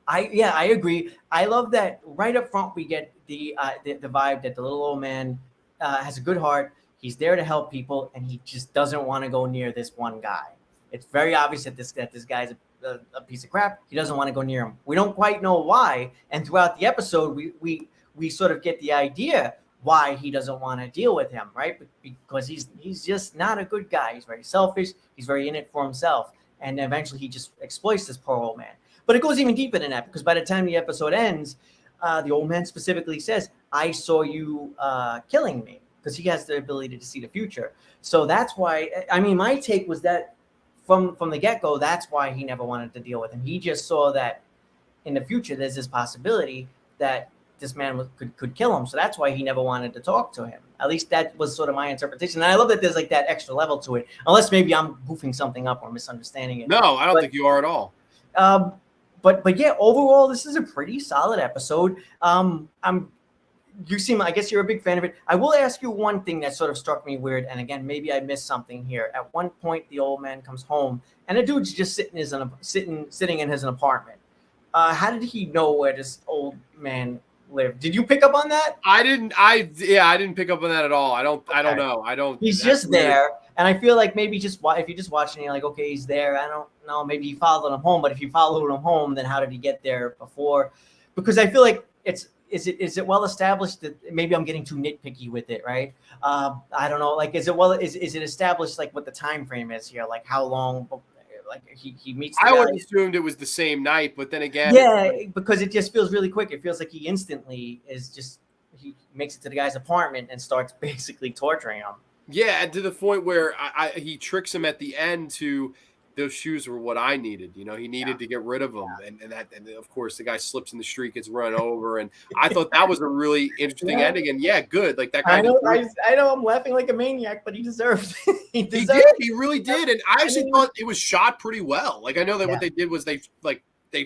I agree. I love that right up front we get the vibe that the little old man has a good heart. He's there to help people, and he just doesn't want to go near this one guy. It's very obvious that this guy's a piece of crap. He doesn't want to go near him. We don't quite know why, and throughout the episode, we sort of get the idea why he doesn't want to deal with him, right? Because he's just not a good guy. He's very selfish. He's very in it for himself, and eventually he just exploits this poor old man. But it goes even deeper than that, because by the time the episode ends, the old man specifically says, "I saw you killing me," because he has the ability to see the future. So that's why. I mean, my take was that from the get-go, that's why he never wanted to deal with him. He just saw that in the future there's this possibility that this man could kill him. So that's why he never wanted to talk to him. At least that was sort of my interpretation. And I love that there's like that extra level to it, unless maybe I'm goofing something up or misunderstanding it. No, I don't think you are at all. But yeah, overall, this is a pretty solid episode. I guess you're a big fan of it. I will ask you one thing that sort of struck me weird. And again, maybe I missed something here. At one point, the old man comes home and the dude's just sitting in his apartment. How did he know where this old man lived? Did you pick up on that? I didn't pick up on that at all. I don't know. He's just there. And I feel like maybe if you're just watching, you're like, okay, he's there. I don't know. Maybe he followed him home. But if he followed him home, then how did he get there before? Because I feel like is it well established that maybe I'm getting too nitpicky with it, right? I don't know. Like, is it established like what the time frame is here? Like how long? Like he meets. I would have assumed it was the same night, but then again, because it just feels really quick. It feels like he instantly he makes it to the guy's apartment and starts basically torturing him. Yeah, to the point where he tricks him at the end to those shoes were what I needed. He needed to get rid of them, and of course the guy slips in the street, gets run over, and I thought that was a really interesting ending. And good, like that guy. I know, I'm laughing like a maniac, but he deserved. He did. He really did, and I actually thought it was shot pretty well. Like I know that what they did was they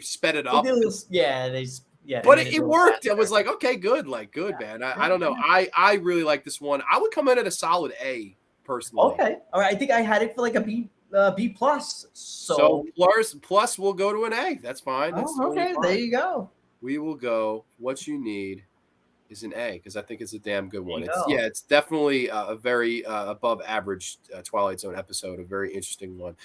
sped it up. But it worked. I was like, okay, good, man. I don't know. I really like this one. I would come in at a solid A personally. Okay, all right. I think I had it for like a B plus. So plus we'll go to an A. That's fine. That's okay. Fine. There you go. We will go. What you need is an A, because I think it's a damn good one. It's definitely a very above average Twilight Zone episode, a very interesting one.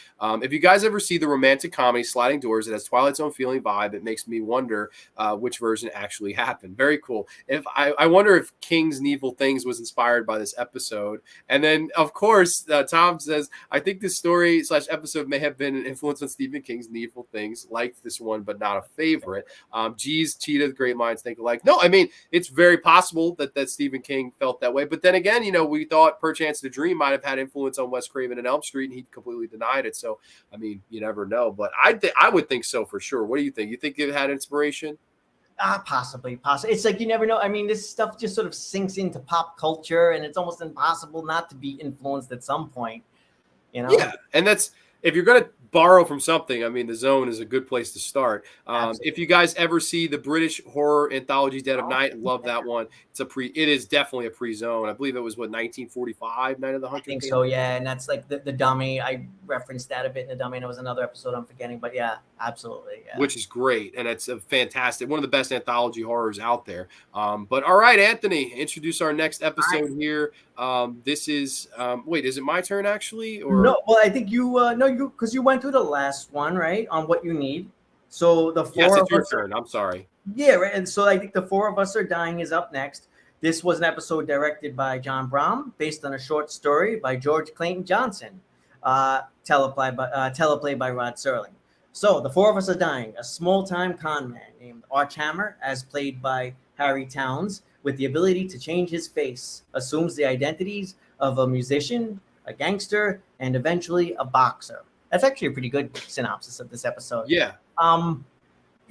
If you guys ever see the romantic comedy Sliding Doors, it has Twilight Zone feeling vibe. It makes me wonder which version actually happened. Very cool. I wonder if King's Needful Things was inspired by this episode. And then, of course, Tom says, I think this story / episode may have been an influence on Stephen King's Needful Things. Liked this one, but not a favorite. Cheetah, great minds think alike. No, I mean, it's very very possible that Stephen King felt that way. But then again, we thought Perchance the Dream might have had influence on Wes Craven and Elm Street, and he completely denied it. So, I mean, you never know. But I would think so for sure. What do you think? You think it had inspiration? Possibly. It's like you never know. I mean, this stuff just sort of sinks into pop culture, and it's almost impossible not to be influenced at some point. Yeah, and that's if you're going to borrow from something. I mean, The Zone is a good place to start. If you guys ever see the British horror anthology Dead of Night, love that one. It is definitely a pre-Zone. I believe it was 1945, Night of the Hunter. I think so, yeah. And that's like the Dummy. I referenced that a bit in the Dummy, and it was another episode I'm forgetting. But yeah, absolutely. Yeah. Which is great, and it's a fantastic, one of the best anthology horrors out there. But all right, Anthony, introduce our next episode here. This is wait, is it my turn actually? Or no? Well, I think you because you went through the last one, right, on what you need. So the four it's your turn. I'm sorry. Yeah, right. And so I think The Four of Us Are Dying is up next. This was an episode directed by John Brown, based on a short story by George Clayton Johnson, teleplay by Rod Serling. So The Four of Us Are Dying, a small-time con man named Arch Hammer, as played by Harry Towns, with the ability to change his face, assumes the identities of a musician, a gangster, and eventually a boxer. That's actually a pretty good synopsis of this episode. Yeah.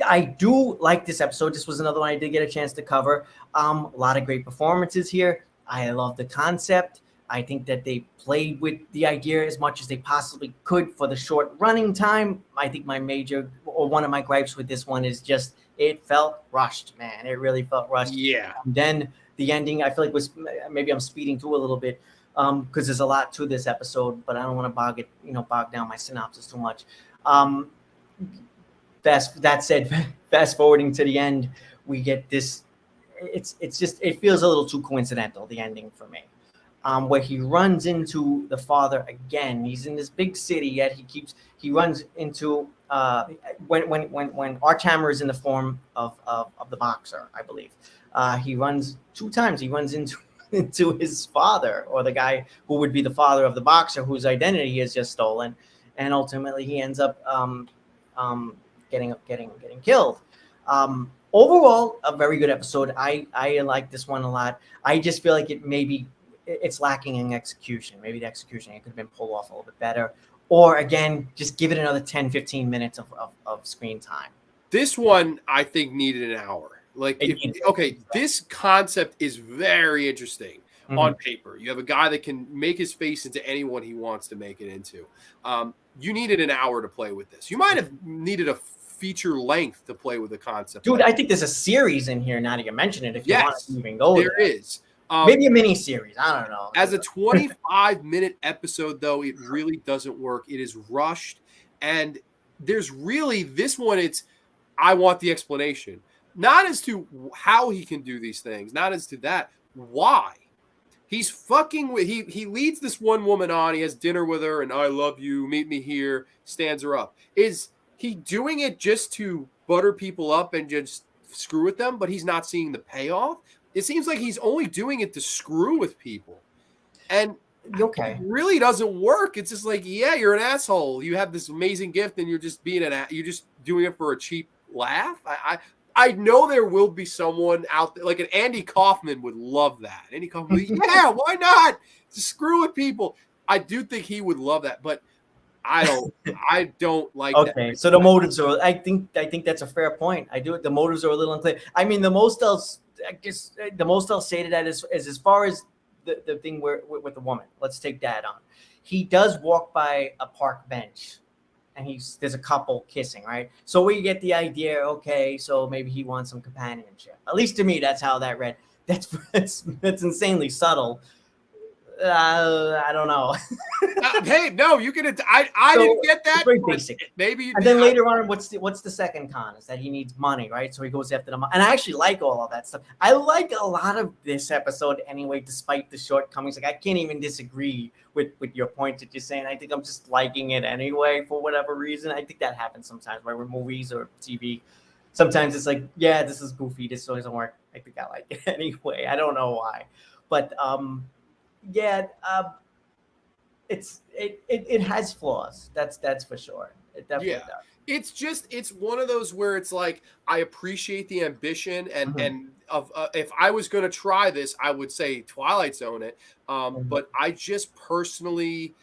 I do like this episode. This was another one I did get a chance to cover. A lot of great performances here. I love the concept. I think that they played with the idea as much as they possibly could for the short running time. I think one of my gripes with this one is just it felt rushed, man. It really felt rushed. Yeah. And then the ending, I feel like was maybe I'm speeding through a little bit because there's a lot to this episode, but I don't want to bog down my synopsis too much. That said, fast forwarding to the end, we get this. It feels a little too coincidental, the ending for me, where he runs into the father again. He's in this big city, yet he runs into when Arch Hammer is in the form of the boxer, I believe. He runs 2 times. He runs into his father, or the guy who would be the father of the boxer, whose identity he has just stolen, and ultimately he ends up getting killed. Overall, a very good episode. I like this one a lot. I just feel like it's lacking in execution. Maybe the execution could have been pulled off a little bit better. Or again, just give it another 10-15 minutes of screen time. This one, I think, needed an hour. This concept is very interesting on paper. You have a guy that can make his face into anyone he wants to make it into. You needed an hour to play with this. You might have needed a feature length to play with the concept. Dude, I think there's a series in here now that you mention it. If you want to even go there is. Maybe a mini series. I don't know. As a 25-minute episode, though, it really doesn't work. It is rushed. And there's really this one, I want the explanation. Not as to how he can do these things, not as to that. Why? He's fucking with, he leads this one woman on. He has dinner with her, and I love you, meet me here, stands her up. Is he doing it just to butter people up and just screw with them, but he's not seeing the payoff? It seems like he's only doing it to screw with people. And it really doesn't work. It's just like, yeah, you're an asshole. You have this amazing gift, and you're just you're just doing it for a cheap laugh. I know there will be someone out there, like an Andy Kaufman would love that. Andy Kaufman, yeah, why not? Just screw with people. I do think he would love that, but I don't like that. Okay, so the motives are. I think that's a fair point. I do. The motives are a little unclear. I mean, the most I'll say to that is as far as the thing with the woman. Let's take that on. He does walk by a park bench. And there's a couple kissing, right? So we get the idea, okay, so maybe he wants some companionship. At least to me, that's how that read. That's insanely subtle. I don't know. Hey, no, you can. I didn't get that. Very basic. Maybe. And then later on, what's the second con is that he needs money, right? So he goes after the money. And I actually like all of that stuff. I like a lot of this episode anyway, despite the shortcomings. Like I can't even disagree with your point that you're saying. I think I'm just liking it anyway for whatever reason. I think that happens sometimes, right? With movies or TV. Sometimes it's like, yeah, this is goofy. This doesn't work. I think I like it anyway. I don't know why, but it has flaws. That's for sure. It definitely does. It's one of those where it's like I appreciate the ambition and if I was going to try this, I would say Twilight Zone it. But I just personally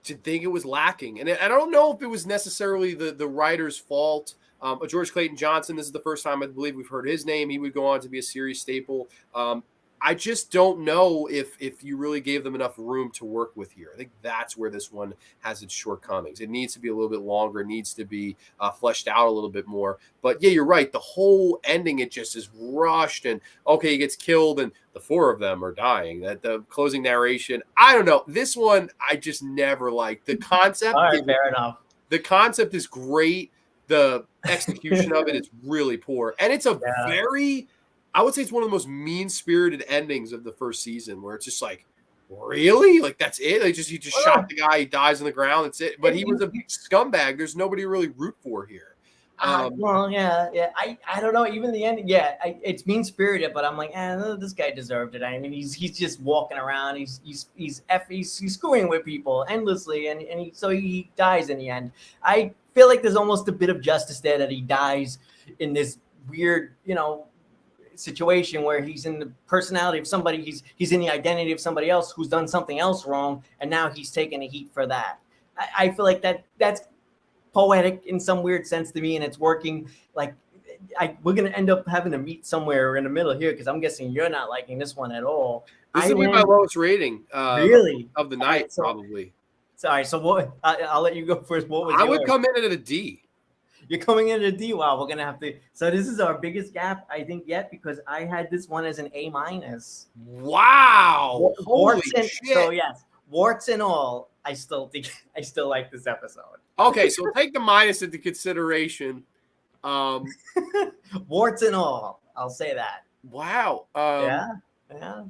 did think it was lacking, and I don't know if it was necessarily the writer's fault. George Clayton Johnson, this is the first time I believe we've heard his name. He would go on to be a series staple. I just don't know if you really gave them enough room to work with here. I think that's where this one has its shortcomings. It needs to be a little bit longer, needs to be fleshed out a little bit more. But yeah, you're right. The whole ending, it just is rushed and okay, he gets killed and the four of them are dying. That the closing narration, I don't know. This one, I just never liked. The concept. All right, fair enough. The concept is great. The execution of it is really poor. And it's a very... I would say it's one of the most mean-spirited endings of the first season, where it's just like, really? Like, that's it? Like, he just shot the guy, he dies on the ground, that's it. But he was a scumbag. There's nobody to really root for here. Well, yeah. I don't know. Even the end, it's mean-spirited, but I'm like, this guy deserved it. I mean, he's just walking around. He's screwing with people endlessly, and so he dies in the end. I feel like there's almost a bit of justice there that he dies in this weird, situation where he's in the personality of somebody, he's in the identity of somebody else who's done something else wrong, and now he's taking a heat for that. I feel like that's poetic in some weird sense to me, and it's working. Like, we're gonna end up having to meet somewhere in the middle here, because I'm guessing you're not liking this one at all. This will be my lowest rating, really, of the night, right, probably. Sorry, so what? I'll let you go first. What was I would come in at a D. You're coming in at a D. Wow, we're gonna have to. So this is our biggest gap, I think, yet, because I had this one as an A-. Wow! Holy shit! So yes, warts and all, I still like this episode. Okay, so take the minus into consideration. Warts and all, I'll say that. Wow. Yeah.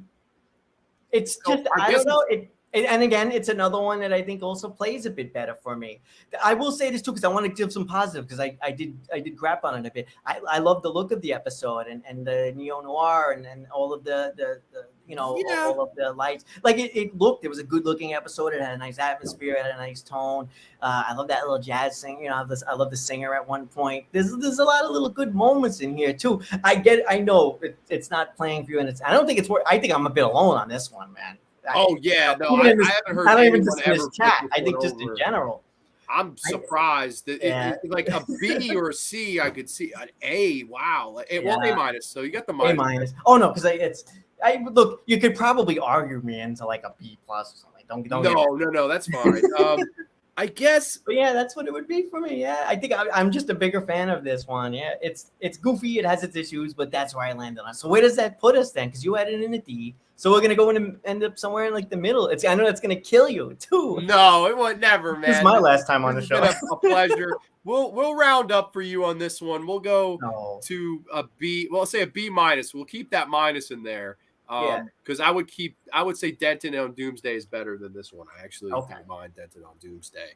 It's just I don't know it. And again, it's another one that I think also plays a bit better for me. I will say this too, because I want to give some positive, because I did crap on it a bit. I love the look of the episode and the neo-noir and all of the all of the lights. Like it was a good looking episode. It had a nice atmosphere, it had a nice tone. I love that little jazz sing. I love the singer at one point. There's a lot of little good moments in here too. I know it's not playing for you, and I don't think it's worth. I think I'm a bit alone on this one, man. I haven't heard. I don't even just in this chat. I think just in general. I'm surprised that like a B or a C, I could see an A. Wow, A-. So you got the minus. A-. Oh no, because look. You could probably argue me into like a B+ or something. Don't. No, that's fine. I guess. But yeah, that's what it would be for me. Yeah, I think I'm just a bigger fan of this one. Yeah, it's goofy. It has its issues, but that's where I landed on. So where does that put us then? Because you had it in a D. So we're gonna go and end up somewhere in like the middle. I know that's gonna kill you too. No, it would never, man. This is my last time on the show. A pleasure. We'll round up for you on this one. We'll go to a B. Well, I'll say a B-. We'll keep that minus in there. Because I would say Denton on Doomsday is better than this one. I actually don't mind Denton on Doomsday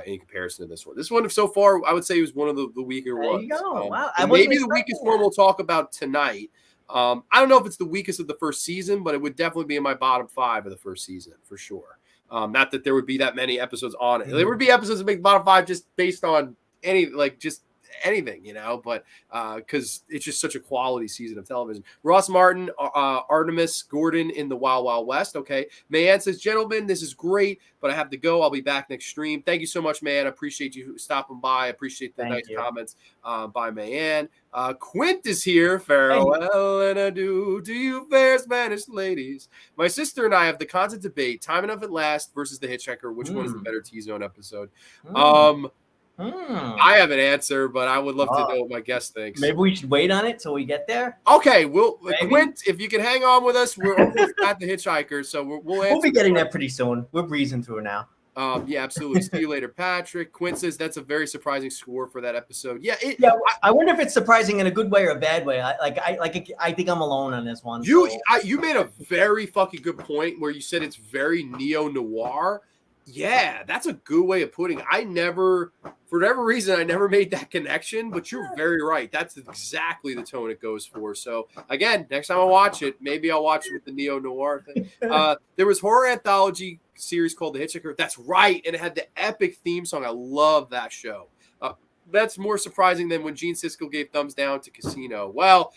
in comparison to this one. This one, so far, I would say was one of the weaker ones. There you go. Wow. Maybe the weakest one we'll talk about tonight. I don't know if it's the weakest of the first season, but it would definitely be in my bottom 5 of the first season for sure. Not that there would be that many episodes on it. There would be episodes that make the bottom 5 just based on anything, but because it's just such a quality season of television. Ross Martin, Artemis Gordon in the Wild Wild West. Okay. Mayan says, gentlemen, this is great, but I have to go. I'll be back next stream. Thank you so much, man. I appreciate you stopping by. I appreciate the nice comments by Mayan. Quint is here. Farewell and adieu to you fair Spanish ladies. My sister and I have the constant debate, Time Enough at Last versus The Hitchhiker. Which one is the better T-Zone episode? I have an answer, but I would love to know what my guest thinks. Maybe we should wait on it till we get there. Okay, Quint, if you can hang on with us, we're almost at The Hitchhiker, so we'll be getting there pretty soon. We're breezing through now. Yeah, absolutely. See you later, Patrick. Quint says that's a very surprising score for that episode. Yeah, I wonder if it's surprising in a good way or a bad way. I think I'm alone on this one. You made a very fucking good point where you said it's very neo-noir. Yeah, that's a good way of putting it. For whatever reason, I never made that connection, but you're very right. That's exactly the tone it goes for. So, again, next time I watch it, maybe I'll watch it with the neo-noir thing. There was horror anthology series called The Hitchhiker. That's right, and it had the epic theme song. I love that show. That's more surprising than when Gene Siskel gave thumbs down to Casino. Well,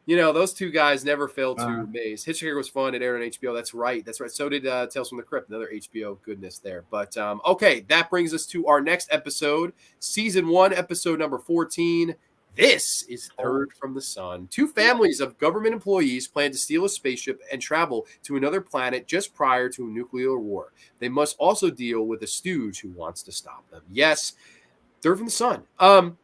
those two guys never fail to amaze. Hitchhiker was fun. It aired on HBO. That's right. So did Tales from the Crypt, another HBO goodness there. But okay, that brings us to our next episode, season 1, episode number 14. This is Third from the Sun. 2 families of government employees plan to steal a spaceship and travel to another planet just prior to a nuclear war. They must also deal with a stooge who wants to stop them. Yes, Third from the Sun.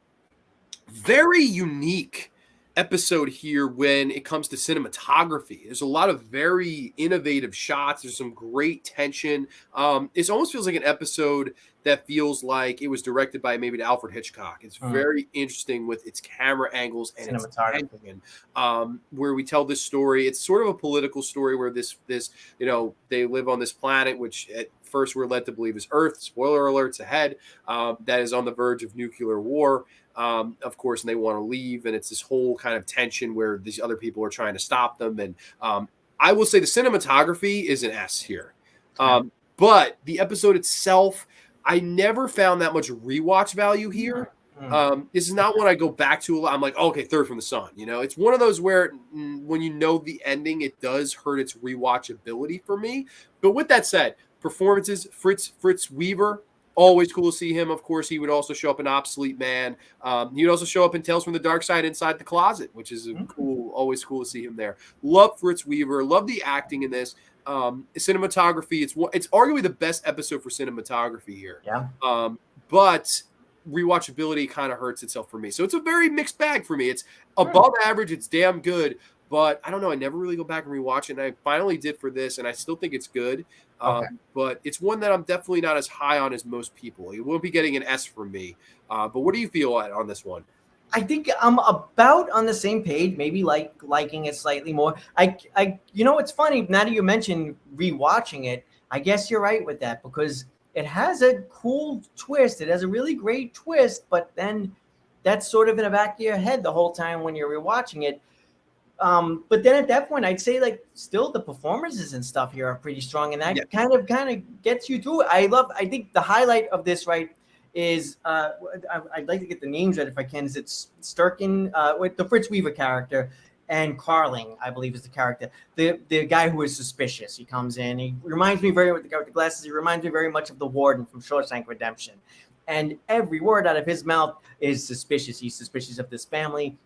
Very unique episode here when it comes to cinematography. There's a lot of very innovative shots. There's some great tension. It almost feels like an episode that feels like it was directed by maybe Alfred Hitchcock. It's very interesting with its camera angles and its tension, where we tell this story. It's sort of a political story where this they live on this planet, which at first we're led to believe is Earth. Spoiler alerts ahead. That is on the verge of nuclear war. Of course, and they want to leave, and it's this whole kind of tension where these other people are trying to stop them. And I will say the cinematography is an S here. But the episode itself, I never found that much rewatch value here. This is not one I go back to a lot. I'm like, okay, Third from the Sun. It's one of those where when the ending, it does hurt its rewatchability for me. But with that said, performances, Fritz Weaver, always cool to see him. Of course, he would also show up in Obsolete Man. He would also show up in Tales from the Dark Side Inside the Closet, which is always cool to see him there. Love Fritz Weaver. Love the acting in this. Cinematography, it's arguably the best episode for cinematography here. Yeah. But rewatchability kind of hurts itself for me. So it's a very mixed bag for me. It's above average. It's damn good. But I don't know. I never really go back and rewatch it. And I finally did for this, and I still think it's good. But it's one that I'm definitely not as high on as most people. It won't be getting an S from me. But what do you feel on this one? I think I'm about on the same page, maybe liking it slightly more. It's funny, now that you mentioned rewatching it, I guess you're right with that, because it has a cool twist. It has a really great twist, but then that's sort of in the back of your head the whole time when you're rewatching it. But then at that point, I'd say still the performances and stuff here are pretty strong, and that kind of gets you through it. I think the highlight of this, right, is I'd like to get the names right if I can. Is it Sturkin with the Fritz Weaver character, and Carling, I believe, is the character. The guy who is suspicious. He comes in. He reminds me with the guy with the glasses. He reminds me very much of the Warden from Shawshank Redemption, and every word out of his mouth is suspicious. He's suspicious of this family.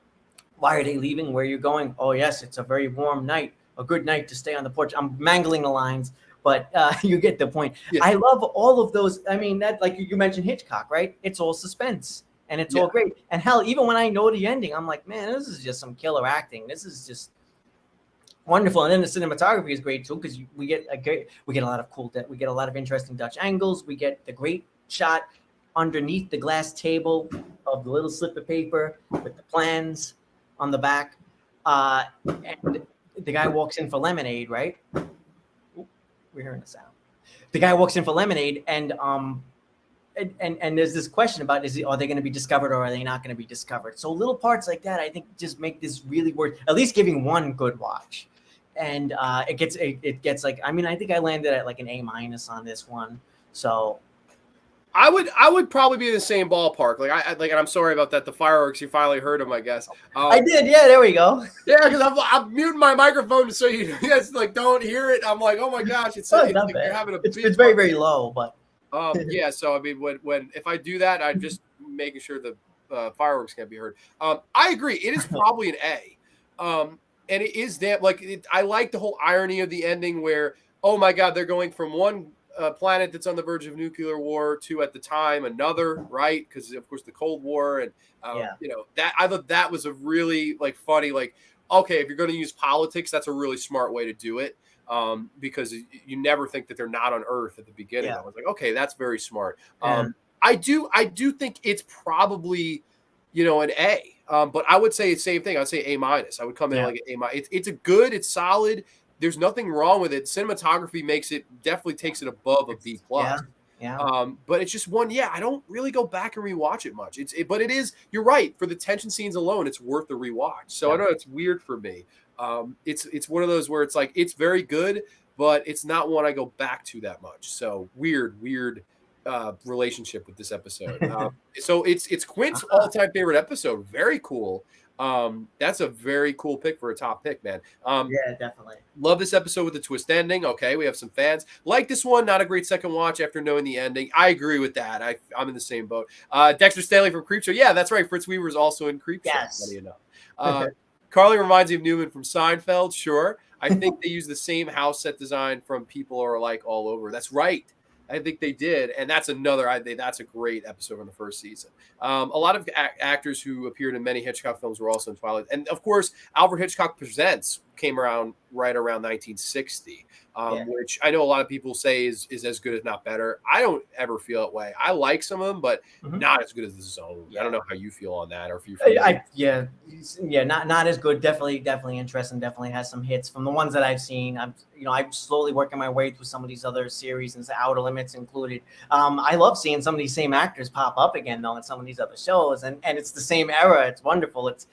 Why are they leaving? Where are you going? Oh, yes, it's a very warm night. A good night to stay on the porch. I'm mangling the lines, but you get the point. Yeah. I love all of those. I mean, that, like you mentioned Hitchcock, right? It's all suspense, and it's all great. And hell, even when I know the ending, I'm like, man, this is just some killer acting. This is just wonderful. And then the cinematography is great too, because we get a lot of interesting Dutch angles. We get the great shot underneath the glass table of the little slip of paper with the plans on the back, and the guy walks in for lemonade, right? Ooh, we're hearing the sound. The guy walks in for lemonade, and there's this question about are they going to be discovered or are they not going to be discovered? So little parts like that, I think, just make this really worth at least giving one good watch. And it gets like, I mean, I think I landed at like an A- on this one. So I would probably be in the same ballpark. And I'm sorry about that. The fireworks, you finally heard them, I guess. I did. Yeah, there we go. Yeah, because I'm muting my microphone so you guys don't hear it. I'm like, oh my gosh, it's like you're having a. It's very, very low, but. Yeah. So I mean, when if I do that, I'm just making sure the fireworks can't be heard. I agree. It is probably an A. And it is that I like the whole irony of the ending where, oh my God, they're going from one planet that's on the verge of nuclear war to at the time another, right? Because of course the Cold War and that I thought that was a really funny okay, if you're going to use politics, that's a really smart way to do it, because you never think that they're not on Earth at the beginning. I was like, okay, that's very smart. I do think it's probably an A, but I would say the same thing. I'd say A-. I would come in like an A-. It's a good, it's solid. There's nothing wrong with it. Cinematography definitely takes it above a B+. But it's just one. I don't really go back and rewatch it much. But it is. You're right. For the tension scenes alone, it's worth the rewatch. So I know it's weird for me. It's one of those where it's like it's very good, but it's not one I go back to that much. So weird relationship with this episode. So it's Quint's all-time favorite episode. Very cool. That's a very cool pick for a top pick, man. Yeah, definitely. Love this episode with the twist ending. Okay, we have some fans like this one. Not a great second watch after knowing the ending. I agree with that. I'm in the same boat. Dexter Stanley from Creepshow. Yeah, that's right. Fritz Weaver is also in Creepshow. Yes. Funny enough. Carly reminds me of Newman from Seinfeld. Sure. I think they use the same house set design from People Are Alike All Over. That's right. I think they did, and that's that's a great episode from the first season. A lot of actors who appeared in many Hitchcock films were also in Twilight, and of course, Alfred Hitchcock Presents came around right around 1960, which I know a lot of people say is as good, if not better. I don't ever feel that way. I like some of them, but not as good as The Zone. Yeah. I don't know how you feel on that, or if you feel not as good. Definitely interesting. Definitely has some hits from the ones that I've seen. I'm slowly working my way through some of these other series, and Outer Limits included. I love seeing some of these same actors pop up again though in some of these other shows, and it's the same era. It's wonderful. It's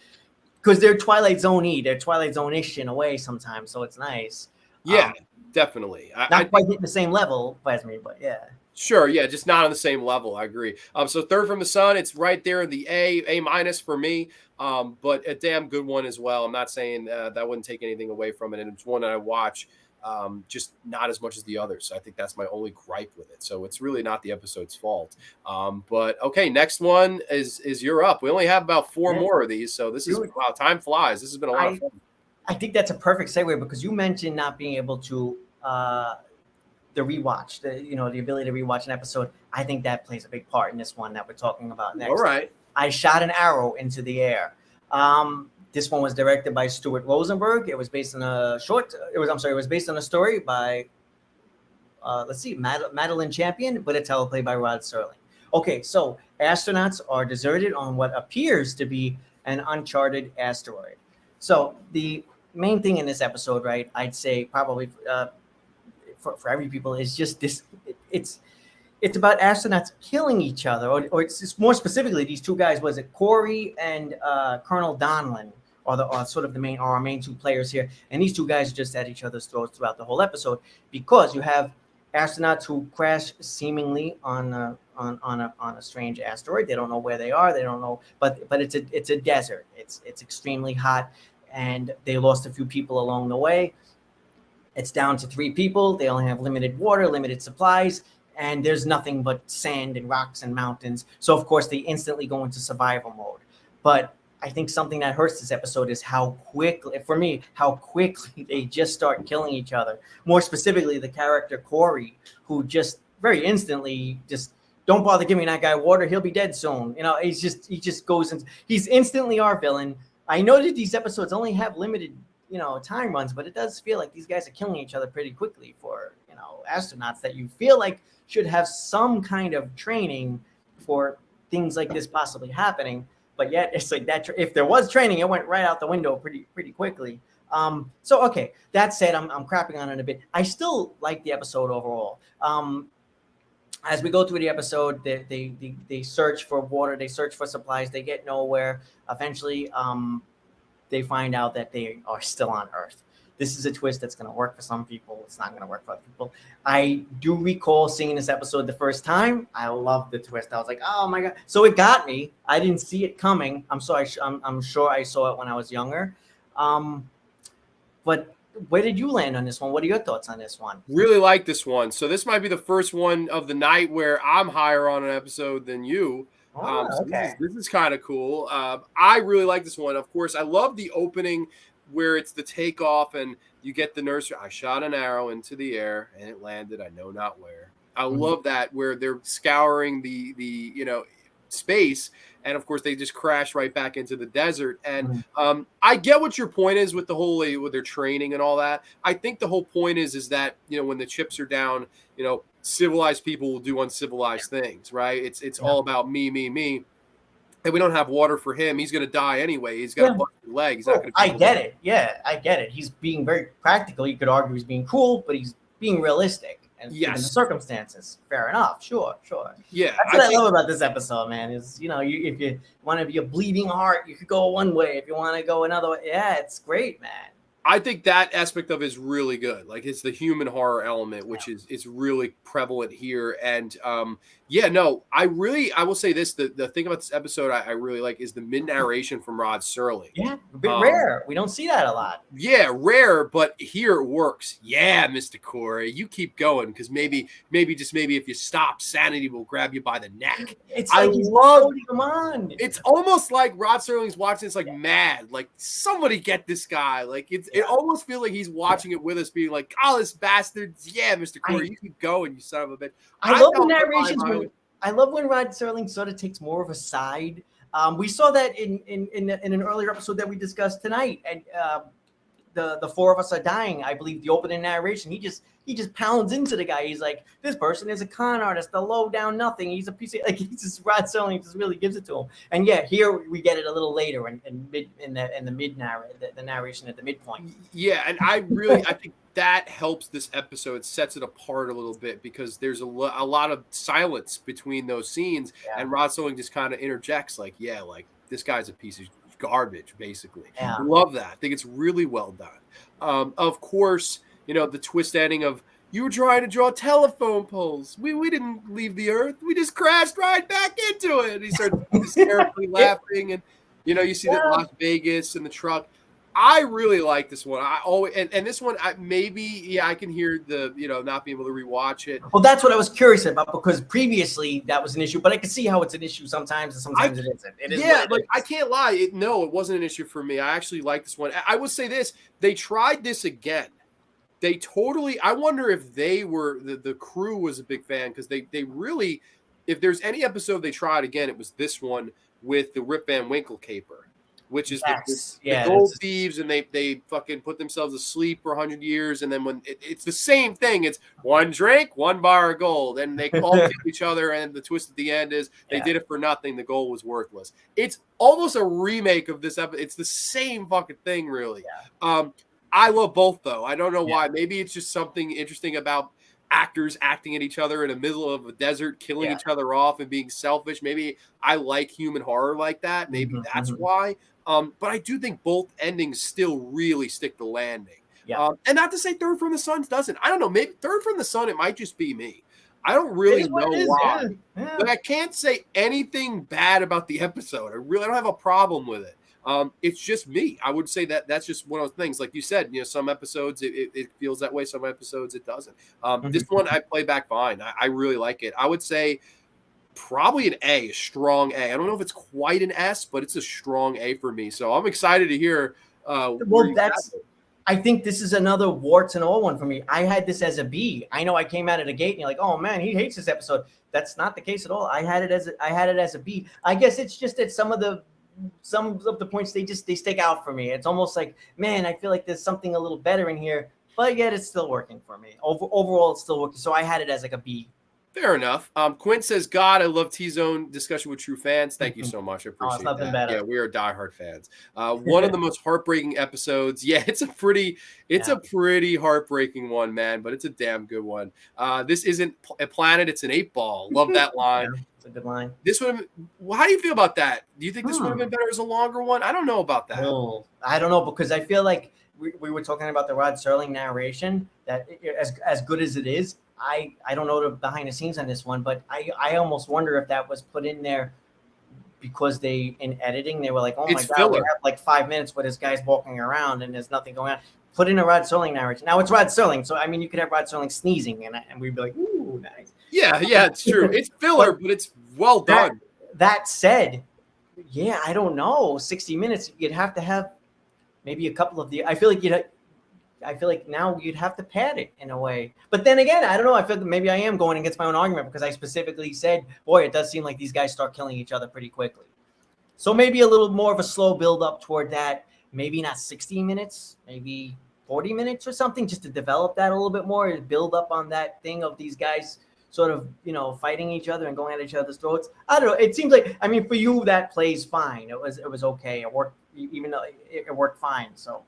because they're Twilight Zone-y, they're Twilight Zone-ish in a way sometimes, so it's nice. Yeah, definitely. Not quite hitting the same level as me, but yeah. Sure, yeah, just not on the same level. I agree. So Third from the Sun, it's right there in the A minus for me, but a damn good one as well. I'm not saying that wouldn't take anything away from it, and it's one that I watch just not as much as the others. So I think that's my only gripe with it. So it's really not the episode's fault. But okay, next one is You're Up. We only have about four more of these, so this is wow, time flies. This has been a lot of fun. I think that's a perfect segue because you mentioned not being able to the rewatch, the ability to rewatch an episode. I think that plays a big part in this one that we're talking about next. All right. I shot an arrow into the air. This one was directed by Stuart Rosenberg. It was based on a it was based on a story by Madeline Champion, but a teleplay by Rod Serling. Okay, so astronauts are deserted on what appears to be an uncharted asteroid. So the main thing in this episode, right, I'd say probably for every people is just this. It's about astronauts killing each other, or it's more specifically these two guys. Was it Corey and Colonel Donlin, are sort of our main two players here? And these two guys are just at each other's throats throughout the whole episode because you have astronauts who crash seemingly on a strange asteroid. They don't know where they are. They don't know, but it's a desert. It's extremely hot, and they lost a few people along the way. It's down to 3 people. They only have limited water, limited supplies, and there's nothing but sand and rocks and mountains. So, of course, they instantly go into survival mode. But I think something that hurts this episode is how quickly they just start killing each other. More specifically, the character Corey, who just very instantly just, don't bother giving that guy water. He'll be dead soon. He just goes and he's instantly our villain. I know that these episodes only have limited time runs, but it does feel like these guys are killing each other pretty quickly for astronauts that you feel like should have some kind of training for things like this possibly happening, but yet it's like that if there was training, it went right out the window pretty quickly. So okay, that said, I'm crapping on it a bit. I still like the episode overall. As we go through the episode, they search for water, they search for supplies, they get nowhere. Eventually they find out that they are still on Earth. This is a twist that's going to work for some people. It's not going to work for other people. I do recall seeing this episode the first time. I loved the twist. I was like, oh my God. So it got me. I didn't see it coming. I'm sure I saw it when I was younger. But where did you land on this one? What are your thoughts on this one? Really like this one. So this might be the first one of the night where I'm higher on an episode than you. Okay. So this is kind of cool. I really like this one. Of course, I love the opening where it's the takeoff and you get the nurse. I shot an arrow into the air and it landed. I know not where. I love that where they're scouring the space, and of course they just crash right back into the desert. And I get what your point is with the whole with their training and all that. I think the whole point is that when the chips are down, civilized people will do uncivilized things, right? It's all about me. And we don't have water for him. He's going to die anyway. He's got a busted leg. He's not going to. I get it. Yeah, I get it. He's being very practical. You could argue he's being cruel, but he's being realistic. And given the circumstances, fair enough. Sure. Yeah, that's what I love about this episode, man. Is if you want to be a bleeding heart, you could go one way. If you want to go another way, yeah, it's great, man. I think that aspect of it is really good. Like it's the human horror element, which is really prevalent here. And yeah, no, I will say this: the thing about this episode I really like is the mid narration from Rod Serling. Yeah, a bit rare. We don't see that a lot. Yeah, rare, but here it works. Yeah, Mr. Corey, you keep going because maybe if you stop, sanity will grab you by the neck. It's like he's holding him on. It's almost like Rod Serling's watching this mad. Like somebody get this guy. Like it almost feels like he's watching it with us, being like, "Oh, this bastard! Yeah, Mr. Corey, you keep going, you son of a bitch." I love the narrations. I love when Rod Serling sort of takes more of a side. We saw that in an earlier episode that we discussed tonight, and the four of us are dying. I believe the opening narration. He just pounds into the guy. He's like, "This person is a con artist, a low down nothing. He's a piece of like." He's just Rod Serling just really gives it to him. And yeah, here we get it a little later in the mid the narration at the midpoint. Yeah, and I think that helps this episode, sets it apart a little bit because there's a lot of silence between those scenes, and Rod Serling just kind of interjects like, "Yeah, like this guy's a piece of garbage," basically. Yeah. Love that. I think it's really well done. Of course, the twist ending of you were trying to draw telephone poles. We didn't leave the earth. We just crashed right back into it. And he started hysterically laughing, and you see that Las Vegas and the truck. I really like this one. I always and this one I can hear the not being able to rewatch it. Well, that's what I was curious about because previously that was an issue, but I can see how it's an issue sometimes and sometimes it isn't. It is. Yeah, like I can't lie. It wasn't an issue for me. I actually like this one. I would say this: they tried this again. They totally. I wonder if they were the crew was a big fan because they really, if there's any episode they tried again, it was this one with the Rip Van Winkle caper. Which is the gold thieves, and they fucking put themselves asleep for 100 years, and then when it's the same thing, it's one drink, one bar of gold, and they all kill each other, and the twist at the end is they did it for nothing. The gold was worthless. It's almost a remake of this episode. It's the same fucking thing, really. Yeah. I love both though. I don't know why. Maybe it's just something interesting about actors acting at each other in the middle of a desert, killing each other off and being selfish. Maybe I like human horror like that. Maybe that's why. But I do think both endings still really stick the landing. Yeah. And not to say Third from the Sun doesn't. I don't know. Maybe Third from the Sun, it might just be me. I don't really know why. Yeah. But I can't say anything bad about the episode. I don't have a problem with it. It's just me. I would say that's just one of those things. Like you said, some episodes it feels that way. Some episodes it doesn't. This one I play back fine. I really like it. I would say probably an A, a strong A. I don't know if it's quite an S, but it's a strong A for me. So I'm excited to hear. I think this is another warts and all one for me. I had this as a B. I know I came out of the gate and you're like, oh man, he hates this episode. That's not the case at all. I had it as a B. I guess it's just that some of the points they stick out for me. It's almost like, man, I feel like there's something a little better in here, but yet it's still working for me. Overall, it's still working. So I had it as like a B. Fair enough. Quinn says, God, I love T-Zone discussion with true fans. Thank you so much. I appreciate that. Better. Yeah, we are diehard fans. One of the most heartbreaking episodes. Yeah, it's a pretty heartbreaking one, man, but it's a damn good one. This isn't a planet, it's an 8-ball. Love that line. Yeah, it's a good line. This would how do you feel about that? Do you think this would have been better as a longer one? I don't know about that. No, I don't know, because I feel like we were talking about the Rod Serling narration, that as good as it is, I don't know the behind the scenes on this one, but I almost wonder if that was put in there because in editing, they were like, oh my God, we have like 5 minutes where this guy's walking around and there's nothing going on. Put in a Rod Serling narration. Now it's Rod Serling, so I mean, you could have Rod Serling sneezing and we'd be like, ooh, nice. Yeah, it's true. It's filler, but it's well done. That said, yeah, I don't know. 60 minutes, you'd have to have maybe a couple of I feel like now you'd have to pad it in a way. But then again, I don't know. I feel like maybe I am going against my own argument because I specifically said, boy, it does seem like these guys start killing each other pretty quickly. So maybe a little more of a slow build up toward that. Maybe not 60 minutes, maybe 40 minutes or something, just to develop that a little bit more, build up on that thing of these guys sort of, fighting each other and going at each other's throats. I don't know. It seems like, I mean, for you, that plays fine. It was okay. It worked, even though it worked fine. So.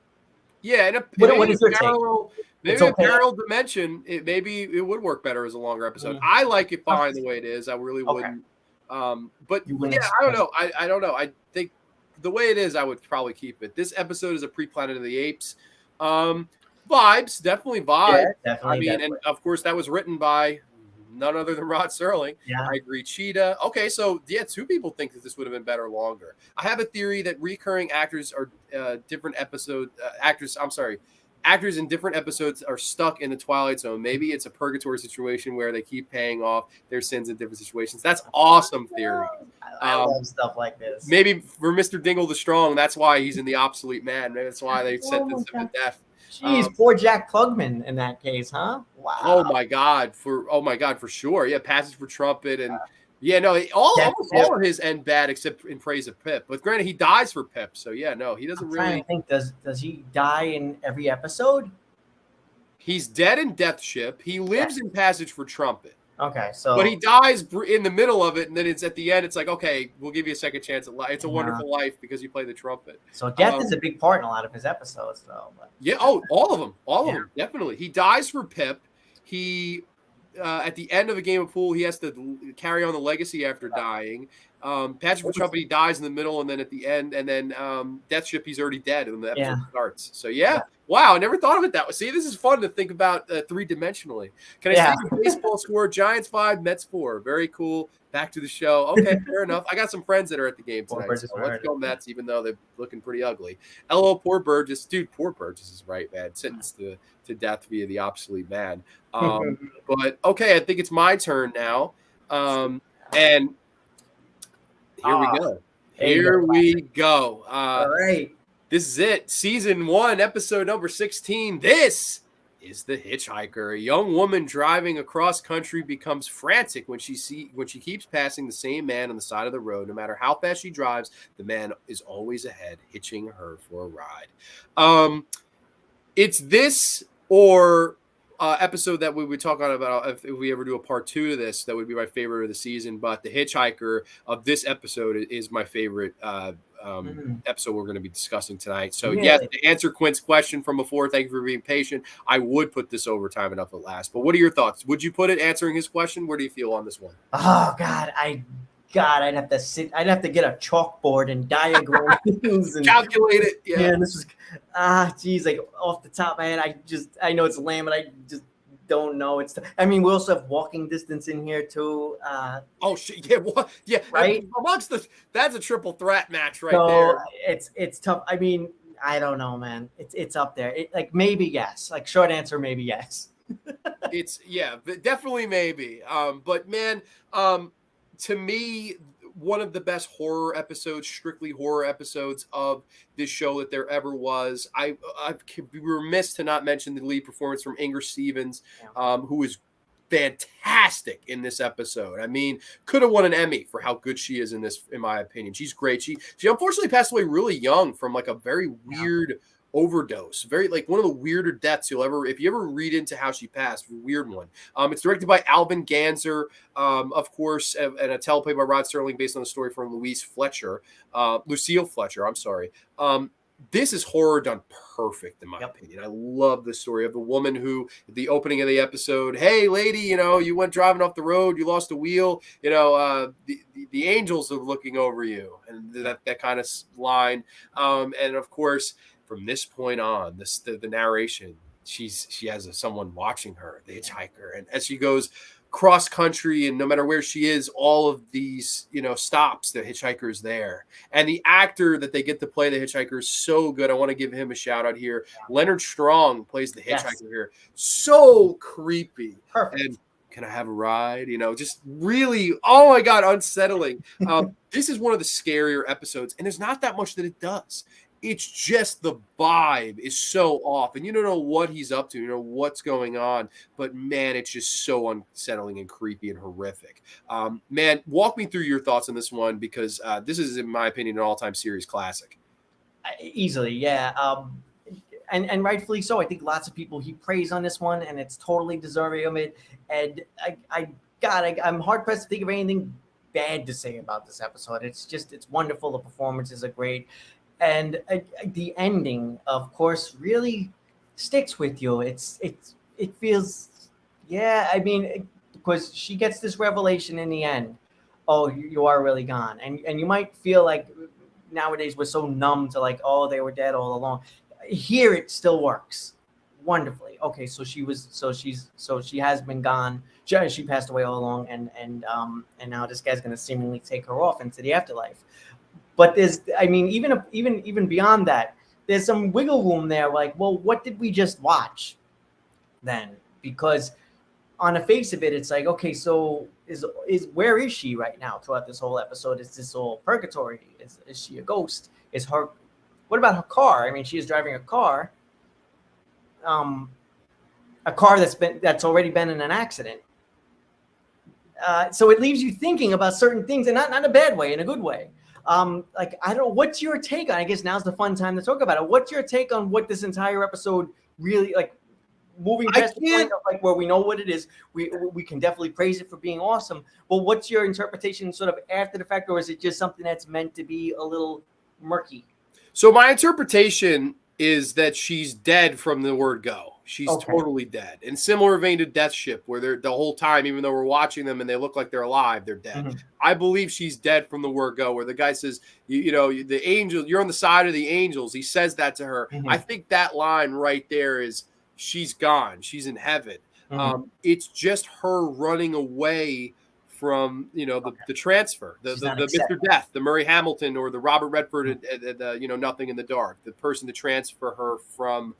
Yeah, and what is your parallel, maybe a parallel dimension, it would work better as a longer episode. Mm-hmm. I like it fine the way it is. I really wouldn't. But yeah, I don't know. I don't know. I think the way it is, I would probably keep it. This episode is a pre-Planet of the Apes. Vibes, definitely Yeah, vibes. I definitely, mean, and definitely. of course, that was written by none other than Rod Serling. Yeah. I agree. Cheetah. Okay, so yeah, two people think that this would have been better longer. I have a theory that recurring actors are different episode actors. I'm sorry, actors in different episodes are stuck in the Twilight Zone. Maybe it's a purgatory situation where they keep paying off their sins in different situations. That's awesome theory. I love stuff like this. Maybe for Mr. Dingle the Strong, that's why he's in the obsolete man. Maybe that's why they Oh my sentenced him God. to death. Jeez, poor Jack Klugman in that case, huh? Oh Wow. my God, for sure. Yeah, Passage for Trumpet and yeah, no, almost Pip. all of his end bad except in praise of Pip. But granted, he dies for Pip, so yeah, no, he doesn't I'm trying really. to think. Does he die in every episode? He's dead in Death Ship. He lives in Passage for Trumpet, Okay, but so he dies in the middle of it, and then it's at the end. It's like, okay, we'll give you a second chance at life. It's a wonderful life because you play the trumpet. so death is a big part in a lot of his episodes, though. But. Yeah. Oh, all of them, definitely. He dies for Pip. He at the end of a game of pool, he has to carry on the legacy after dying. Patrick for Trumpet, he dies in the middle, and then at the end, and then Death Ship, he's already dead when the episode starts. So yeah. Wow, I never thought of it that way. See, this is fun to think about three-dimensionally. Can I say the baseball score? Giants 5, Mets 4. Very cool. Back to the show. Okay, fair enough. I got some friends that are at the game tonight. So let's go Mets, even though they're looking pretty ugly. LO, poor Burgess. Dude, poor Burgess is right, man. Sentenced to death via the obsolete man. But okay, I think it's my turn now. And here we go. Here we go. All right. This is it. Season 1, episode number 16. This is The Hitchhiker. A young woman driving across country becomes frantic when she keeps passing the same man on the side of the road. No matter how fast she drives, the man is always ahead, hitching her for a ride. It's this or episode that we would talk about if we ever do a part 2 to this. That would be my favorite of the season. But The Hitchhiker of this episode is my favorite episode we're going to be discussing tonight. So yes, to answer Quint's question from before, thank you for being patient. I would put this overtime enough at last. But what are your thoughts? Would you put it answering his question? Where do you feel on this one? Oh God, I'd have to sit. I'd have to get a chalkboard and diagram things and calculate it. Yeah, this is geez, like off the top, man. I know it's lame, but I just don't know. I mean, we also have walking distance in here too. Oh shit, yeah, what? Yeah, right. That's a triple threat match right there. So it's tough. I mean, I don't know, man. It's up there. Like maybe yes. Like short answer, maybe yes. It's definitely maybe. But man, to me, one of the best horror episodes, strictly horror episodes of this show that there ever was. I'd be remiss to not mention the lead performance from Inger Stevens, who is fantastic in this episode. I mean, could have won an Emmy for how good she is in this, in my opinion. She's great. She unfortunately passed away really young from like a very weird overdose, very like one of the weirder deaths if you ever read into how she passed. Weird one. It's directed by Albin Ganzer, of course, and a teleplay by Rod Serling based on the story from Lucille Fletcher. I'm sorry. This is horror done perfect, in my opinion. I love the story of the woman who, at the opening of the episode, hey, lady, you went driving off the road, you lost a wheel, the angels are looking over you, and that kind of line. And of course, from this point on, the narration, she has someone watching her, the hitchhiker, and as she goes cross country, and no matter where she is, all of these stops, the hitchhiker's there, and the actor that they get to play the hitchhiker is so good. I want to give him a shout out here. Leonard Strong plays the hitchhiker here, so creepy. Perfect. And can I have a ride? Just really, oh my God, unsettling. This is one of the scarier episodes, and there's not that much that it does. It's just the vibe is so off, and you don't know what he's up to, what's going on, but man, it's just so unsettling and creepy and horrific. Man, walk me through your thoughts on this one, because this is, in my opinion, an all-time series classic. Easily, yeah. And rightfully so. I think lots of people heap praise on this one, and it's totally deserving of it. And I'm hard pressed to think of anything bad to say about this episode. It's wonderful. The performances are great. And the ending, of course, really sticks with you. It feels, I mean, because she gets this revelation in the end. Oh, you are really gone. And you might feel like nowadays we're so numb to like, oh, they were dead all along. here it still works wonderfully. Okay, so she has been gone. She passed away all along, and now this guy's going to seemingly take her off into the afterlife. But even beyond that, there's some wiggle room there. Like, well, what did we just watch then? Because on the face of it, it's like, okay, so is where is she right now throughout this whole episode? Is this all purgatory? Is she a ghost? What about her car? I mean, she is driving a car. A car that's already been in an accident. So it leaves you thinking about certain things, and not in a bad way, in a good way. Like, I don't know, what's your take on, I guess now's the fun time to talk about it. What's your take on what this entire episode really, like, moving past the point of, like, where we know what it is, we can definitely praise it for being awesome. But what's your interpretation sort of after the fact, or is it just something that's meant to be a little murky? So my interpretation is that she's dead from the word go. She's totally dead. In similar vein to Death Ship, where they're the whole time, even though we're watching them and they look like they're alive, they're dead. Mm-hmm. I believe she's dead from the word go, where the guy says, the angel, you're on the side of the angels. He says that to her. Mm-hmm. I think that line right there is she's gone. She's in heaven. Mm-hmm. It's just her running away from the transfer, the Mr. Death, the Murray Hamilton, or the Robert Redford, Nothing in the Dark, the person to transfer her from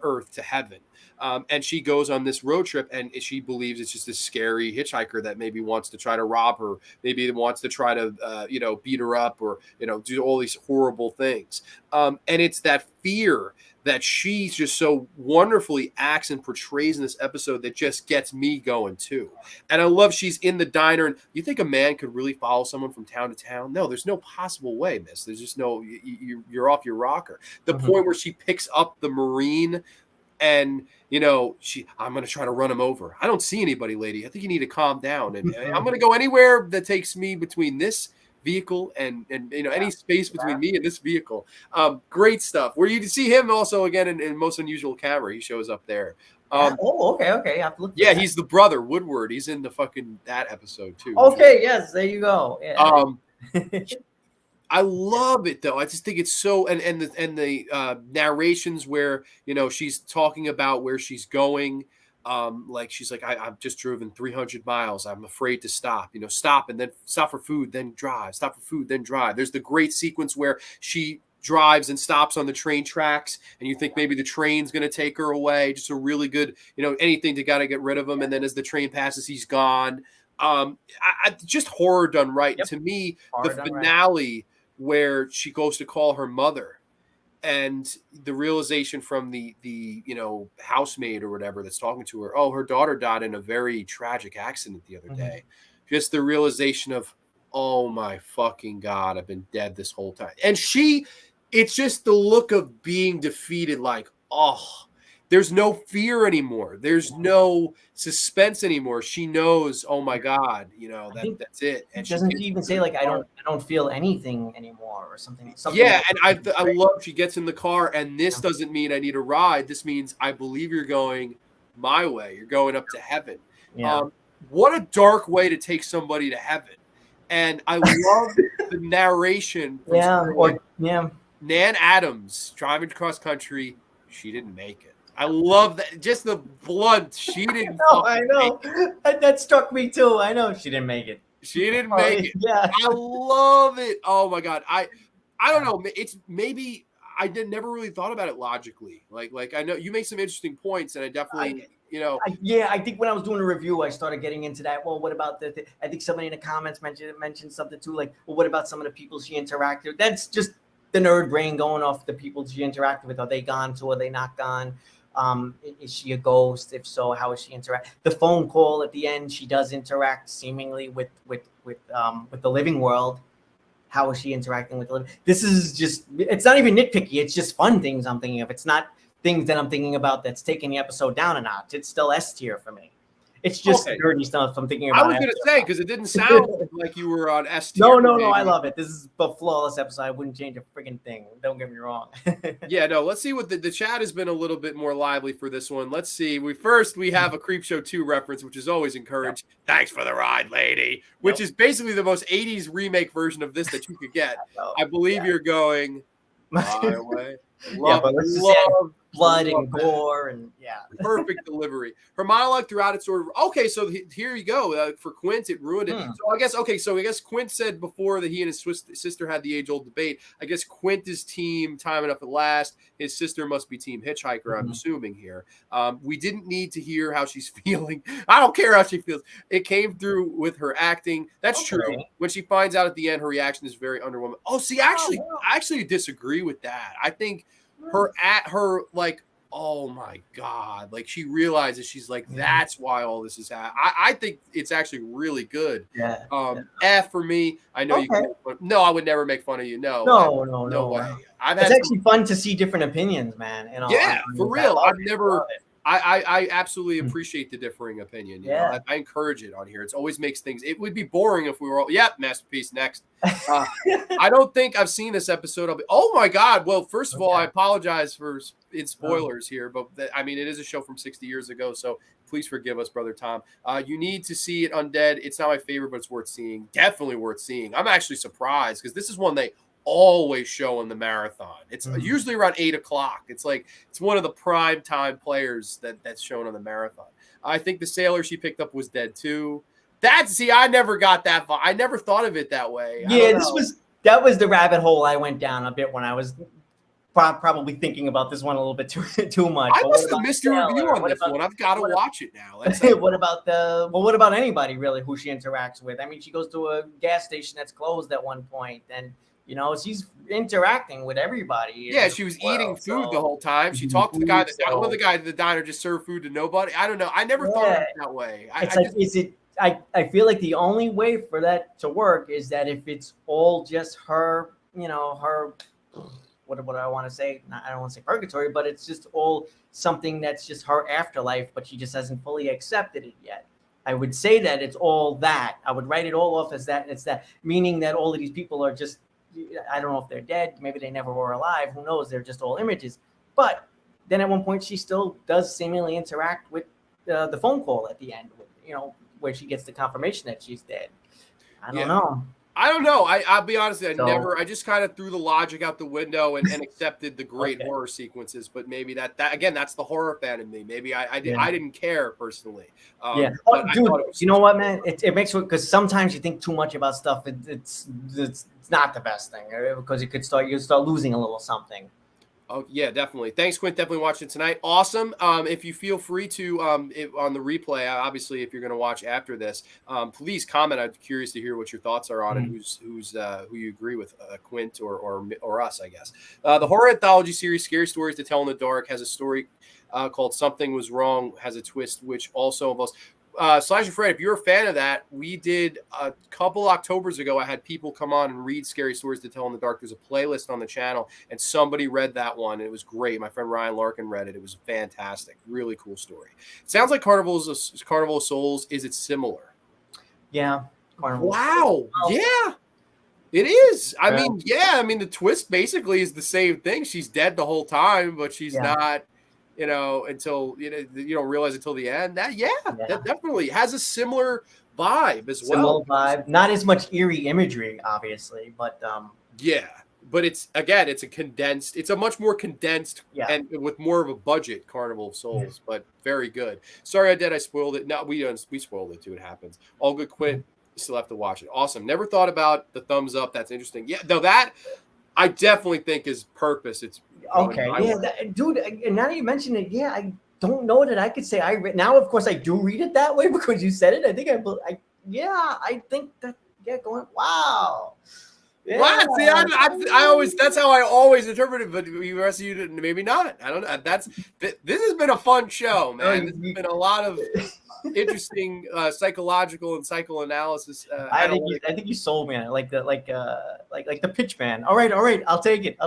Earth to heaven, and she goes on this road trip, and she believes it's just this scary hitchhiker that maybe wants to try to rob her, maybe wants to try to beat her up, or do all these horrible things, and it's that fear that she just so wonderfully acts and portrays in this episode that just gets me going too. And I love she's in the diner, and you think a man could really follow someone from town to town? No, there's no possible way, miss. There's just no, you're off your rocker. The point where she picks up the Marine and, I'm going to try to run him over. I don't see anybody, lady. I think you need to calm down. And I'm going to go anywhere that takes me between this vehicle and any space between me and this vehicle. Great stuff. Where you see him also again in Most Unusual Camera. He shows up there. Okay. I have to look. Yeah, he's the brother Woodward. He's in that episode too. Okay, yes, there you go. Yeah. I love it though. I just think it's so, and the narrations where she's talking about where she's going. Like she's like, I've just driven 300 miles. I'm afraid to stop, stop and then stop for food, then drive, stop for food, then drive. There's the great sequence where she drives and stops on the train tracks, and you think maybe the train's going to take her away. Just a really good, anything to got to get rid of him. And then as the train passes, he's gone. Just horror done right. Yep. To me, horror the finale right. Where she goes to call her mother, and the realization from the housemaid or whatever that's talking to her, oh, her daughter died in a very tragic accident the other day. Just the realization of, oh my fucking God, I've been dead this whole time. And it's just the look of being defeated, like, oh, there's no fear anymore. There's no suspense anymore. She knows, oh my God, that's it. And doesn't she even say like, I don't feel anything anymore or something? Yeah, and I love she gets in the car, and this doesn't mean I need a ride. This means I believe you're going my way. You're going up to heaven. Yeah. What a dark way to take somebody to heaven. And I love the narration. Nan Adams driving cross country. She didn't make it. I love that. Just the blunt. She didn't. I know. That struck me too. I know she didn't make it. She didn't make it. Yeah. I love it. Oh my God. I don't know. It's maybe I never really thought about it logically. Like I know you make some interesting points, and I definitely. I think when I was doing a review, I started getting into that. Well, what about I think somebody in the comments mentioned something too, like, well, what about some of the people she interacted with? That's just the nerd brain going off the people she interacted with. Are they gone too? Are they not gone? Is she a ghost? If so, how is she interact? The phone call at the end, she does interact seemingly with the living world. How is she interacting with the living? This is just, it's not even nitpicky. It's just fun things I'm thinking of. It's not things that I'm thinking about that's taking the episode down a notch. It's still S tier for me. It's just nerdy stuff I'm thinking about. I was going to say, because it didn't sound like you were on S tier. No, I love it. This is a flawless episode. I wouldn't change a friggin' thing. Don't get me wrong. Yeah, no, let's see what the chat has been a little bit more lively for this one. Let's see. We have a Creepshow 2 reference, which is always encouraged. Yep. Thanks for the ride, lady. Which is basically the most 80s remake version of this that you could get. I believe you're going my way. Yeah, but let's just say blood and gore and perfect delivery. Her monologue throughout it sort of okay. So here you go for Quint. It ruined it. So I guess Quint said before that he and his sister had the age-old debate. I guess Quint is team Time Enough at Last. His sister must be team Hitchhiker. I'm assuming here. We didn't need to hear how she's feeling. I don't care how she feels. It came through with her acting. That's true. When she finds out at the end, her reaction is very underwhelming. Oh, see, I actually disagree with that. I think her like, oh my God, like she realizes she's like, that's why all this is happening. I think it's actually really good. F for me. I know you can, no, I would never make fun of you. No way. It's actually fun to see different opinions, man. For real. I absolutely appreciate the differing opinion. You know, I encourage it on here. It always makes things. It would be boring if we were all. Masterpiece next. I don't think I've seen this episode. Oh my God! Well, first of all, I apologize for spoilers here, but I mean it is a show from 60 years ago, so please forgive us, brother Tom. You need to see it, Undead. It's not my favorite, but it's worth seeing. Definitely worth seeing. I'm actually surprised because this is one they always show in the marathon. It's usually around 8 o'clock. It's like it's one of the prime time players that's shown on the marathon. I think the sailor she picked up was dead too. I never got that far. I never thought of it that way. That was the rabbit hole I went down a bit when I was probably thinking about this one a little bit too much. I must have missed your review on this one. I've got to watch it now. What about anybody really who she interacts with? I mean, she goes to a gas station that's closed at one point, and you know, she's interacting with everybody. Yeah, she was eating food the whole time. She talked to the guy. The guy at the diner just served food to nobody. I don't know. I never thought of it that way. I feel like the only way for that to work is that if it's all just her, you know, her. What do I want to say? I don't want to say purgatory, but it's just all something that's just her afterlife, but she just hasn't fully accepted it yet. I would say that it's all that. I would write it all off as that. And it's that, meaning that all of these people are just. I don't know if they're dead. Maybe they never were alive. Who knows? They're just all images. But then at one point, she still does seemingly interact with the phone call at the end, you know, where she gets the confirmation that she's dead. I don't know. I'll be honest. I just kind of threw the logic out the window and accepted the great horror sequences. But maybe that again, that's the horror fan in me. Maybe I didn't care personally. Dude, you know what, man? It makes it because sometimes you think too much about stuff. It's not the best thing because you start losing a little something. Oh yeah, definitely. Thanks, Quint. Definitely watching tonight. Awesome. If you feel free to on the replay, obviously, if you're going to watch after this, please comment. I'm curious to hear what your thoughts are on it. Who you agree with, Quint or us, I guess. The horror anthology series, Scary Stories to Tell in the Dark, has a story called Something Was Wrong. Has a twist which also involves. Slash and Fred, if you're a fan of that, we did a couple Octobers ago. I had people come on and read Scary Stories to Tell in the Dark. There's a playlist on the channel, and somebody read that one. And it was great. My friend Ryan Larkin read it. It was fantastic. Really cool story. It sounds like Carnival of Souls. Is it similar? Yeah. Carnival. Wow. Yeah. It is. I mean, the twist basically is the same thing. She's dead the whole time, but she's not. You know, until you don't realize until the end. That definitely has a similar vibe as well. Similar vibe, not as much eerie imagery, obviously, but but it's a much more condensed and with more of a budget Carnival of Souls, but very good. Sorry, I spoiled it. No, we spoiled it too. It happens. All good. Quit. You still have to watch it. Awesome. Never thought about the thumbs up. That's interesting. Yeah, though that I definitely think is purpose. It's okay. Dude. And now that you mention it, I don't know that I could say I read. Now, of course, I do read it that way because you said it. I think I think that. Yeah, going. Wow. Yeah. Wow. See, I always that's how I always interpret it, but the rest of you didn't. Maybe not. I don't know. This has been a fun show, man. There's been a lot of interesting psychological and psychoanalysis. I think you sold me on it, like the pitch man. All right, I'll take it.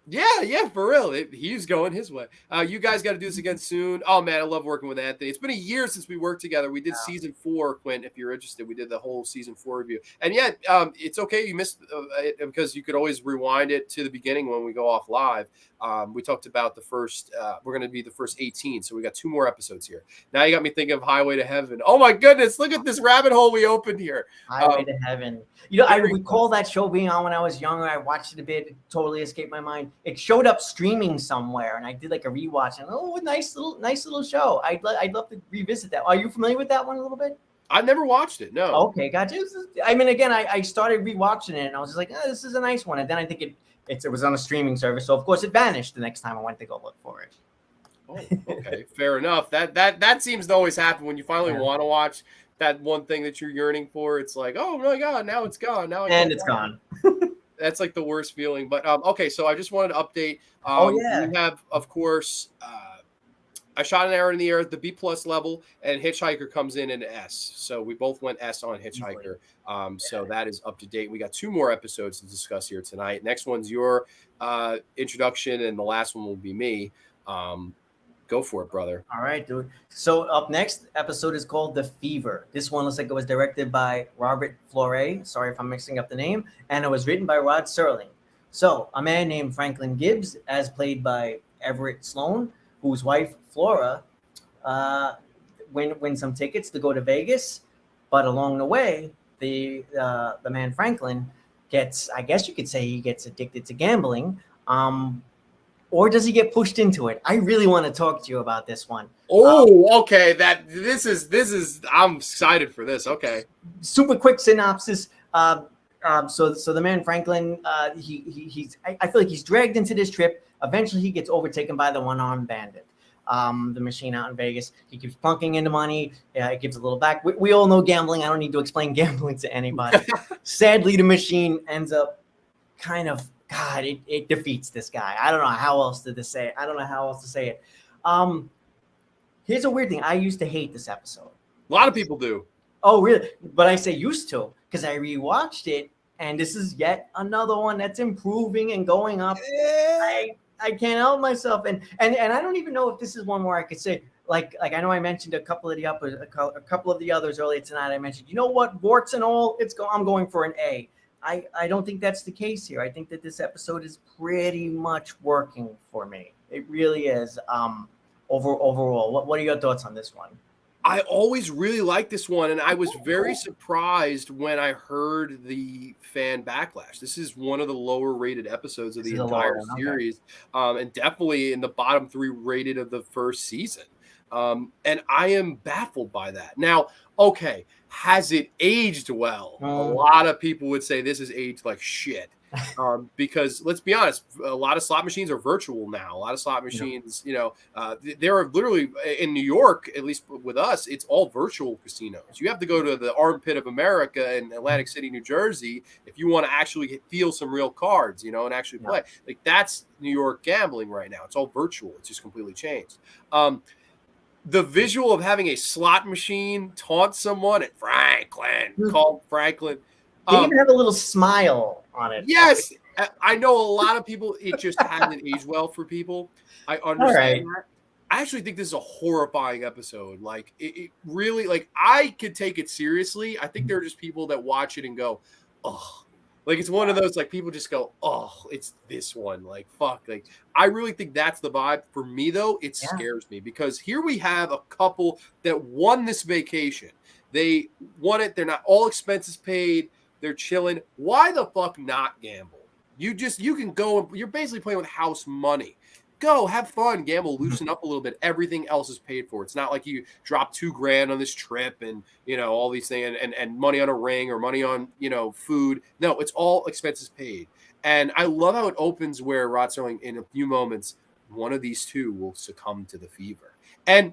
Yeah, for real. He's going his way. You guys got to do this again soon. Oh, man, I love working with Anthony. It's been a year since we worked together. We did season 4, Quint, if you're interested. We did the whole season 4 review. And yet, it's okay you missed it because you could always rewind it to the beginning when we go off live. We talked about the first, we're going to be the first 18. So we got 2 more episodes here. Now you got me thinking of Highway to Heaven. Oh, my goodness. Look at this rabbit hole we opened here. Highway to Heaven. You know, I recall that show being on when I was younger. I watched it a bit. It totally escaped my mind. it showed up streaming somewhere, and I did like a rewatch, and nice little show. I'd love to revisit that. Are you familiar with that one a little bit? I've never watched it. No. Okay, gotcha. I mean, again, I started rewatching it, and I was just like, this is a nice one. And then I think it was on a streaming service, so of course it vanished the next time I went to go look for it. Oh, okay, fair enough. That seems to always happen when you finally want to watch that one thing that you're yearning for. It's like, oh my god, now it's gone. Now it's gone. That's like the worst feeling. But okay, so I just wanted to update. We have, of course, I shot an arrow in the air at the B+ level, and Hitchhiker comes in an S. So we both went S on Hitchhiker. So that is up to date. We got 2 more episodes to discuss here tonight. Next one's your introduction, and the last one will be me. Go for it, brother. All right, dude. So up next episode is called The Fever. This one looks like it was directed by Robert Flore. Sorry if I'm mixing up the name. And it was written by Rod Serling. So a man named Franklin Gibbs, as played by Everett Sloan, whose wife Flora win some tickets to go to Vegas. But along the way, the man Franklin gets, I guess you could say, he gets addicted to gambling. Or does he get pushed into it? I really want to talk to you about this one. Oh, okay. This is. I'm excited for this. Okay. Super quick synopsis. So the man Franklin, he's. I feel like he's dragged into this trip. Eventually, he gets overtaken by the one-armed bandit. The machine out in Vegas. He keeps plunking into money. It gives a little back. We all know gambling. I don't need to explain gambling to anybody. Sadly, the machine ends up kind of. God, it defeats this guy. I don't know how else to say it. I don't know how else to say it. Here's a weird thing. I used to hate this episode. A lot of people do. Oh, really? But I say used to because I rewatched it, and this is yet another one that's improving and going up. I can't help myself, and I don't even know if this is one where I could say like I know I mentioned a couple of the others earlier tonight. I mentioned, you know what, warts and all, I'm going for an A. I don't think that's the case here. I think that this episode is pretty much working for me. It really is. Overall, what are your thoughts on this one? I always really liked this one, and I was very surprised when I heard the fan backlash. This is one of the lower rated episodes of the entire series, and definitely in the bottom 3 rated of the first season. And I am baffled by that. Now, okay, has it aged well? A lot of people would say this is aged like shit. Because let's be honest, a lot of slot machines are virtual now. A lot of slot machines, there are literally in New York, at least with us, it's all virtual casinos. You have to go to the armpit of America in Atlantic City, New Jersey, if you want to actually feel some real cards, and actually play. Like that's New York gambling right now. It's all virtual. It's just completely changed. The visual of having a slot machine taunt someone at called Franklin. They even have a little smile on it. Yes. I know a lot of people, it just hasn't aged well for people. I understand that. I actually think this is a horrifying episode. Like, it really, like, I could take it seriously. I think there are just people that watch it and go, oh. Like, it's one of those, like, people just go, oh, it's this one. Like, fuck. Like, I really think that's the vibe. For me, though, it scares me. Because here we have a couple that won this vacation. They won it. They're not all expenses paid. They're chilling. Why the fuck not gamble? You can go. You're basically playing with house money. Go have fun, gamble, loosen up a little bit. Everything else is paid for. It's not like you drop $2,000 on this trip and all these things and money on a ring or money on food. No, it's all expenses paid. And I love how it opens where Rod Serling, in a few moments, one of these two will succumb to the fever. And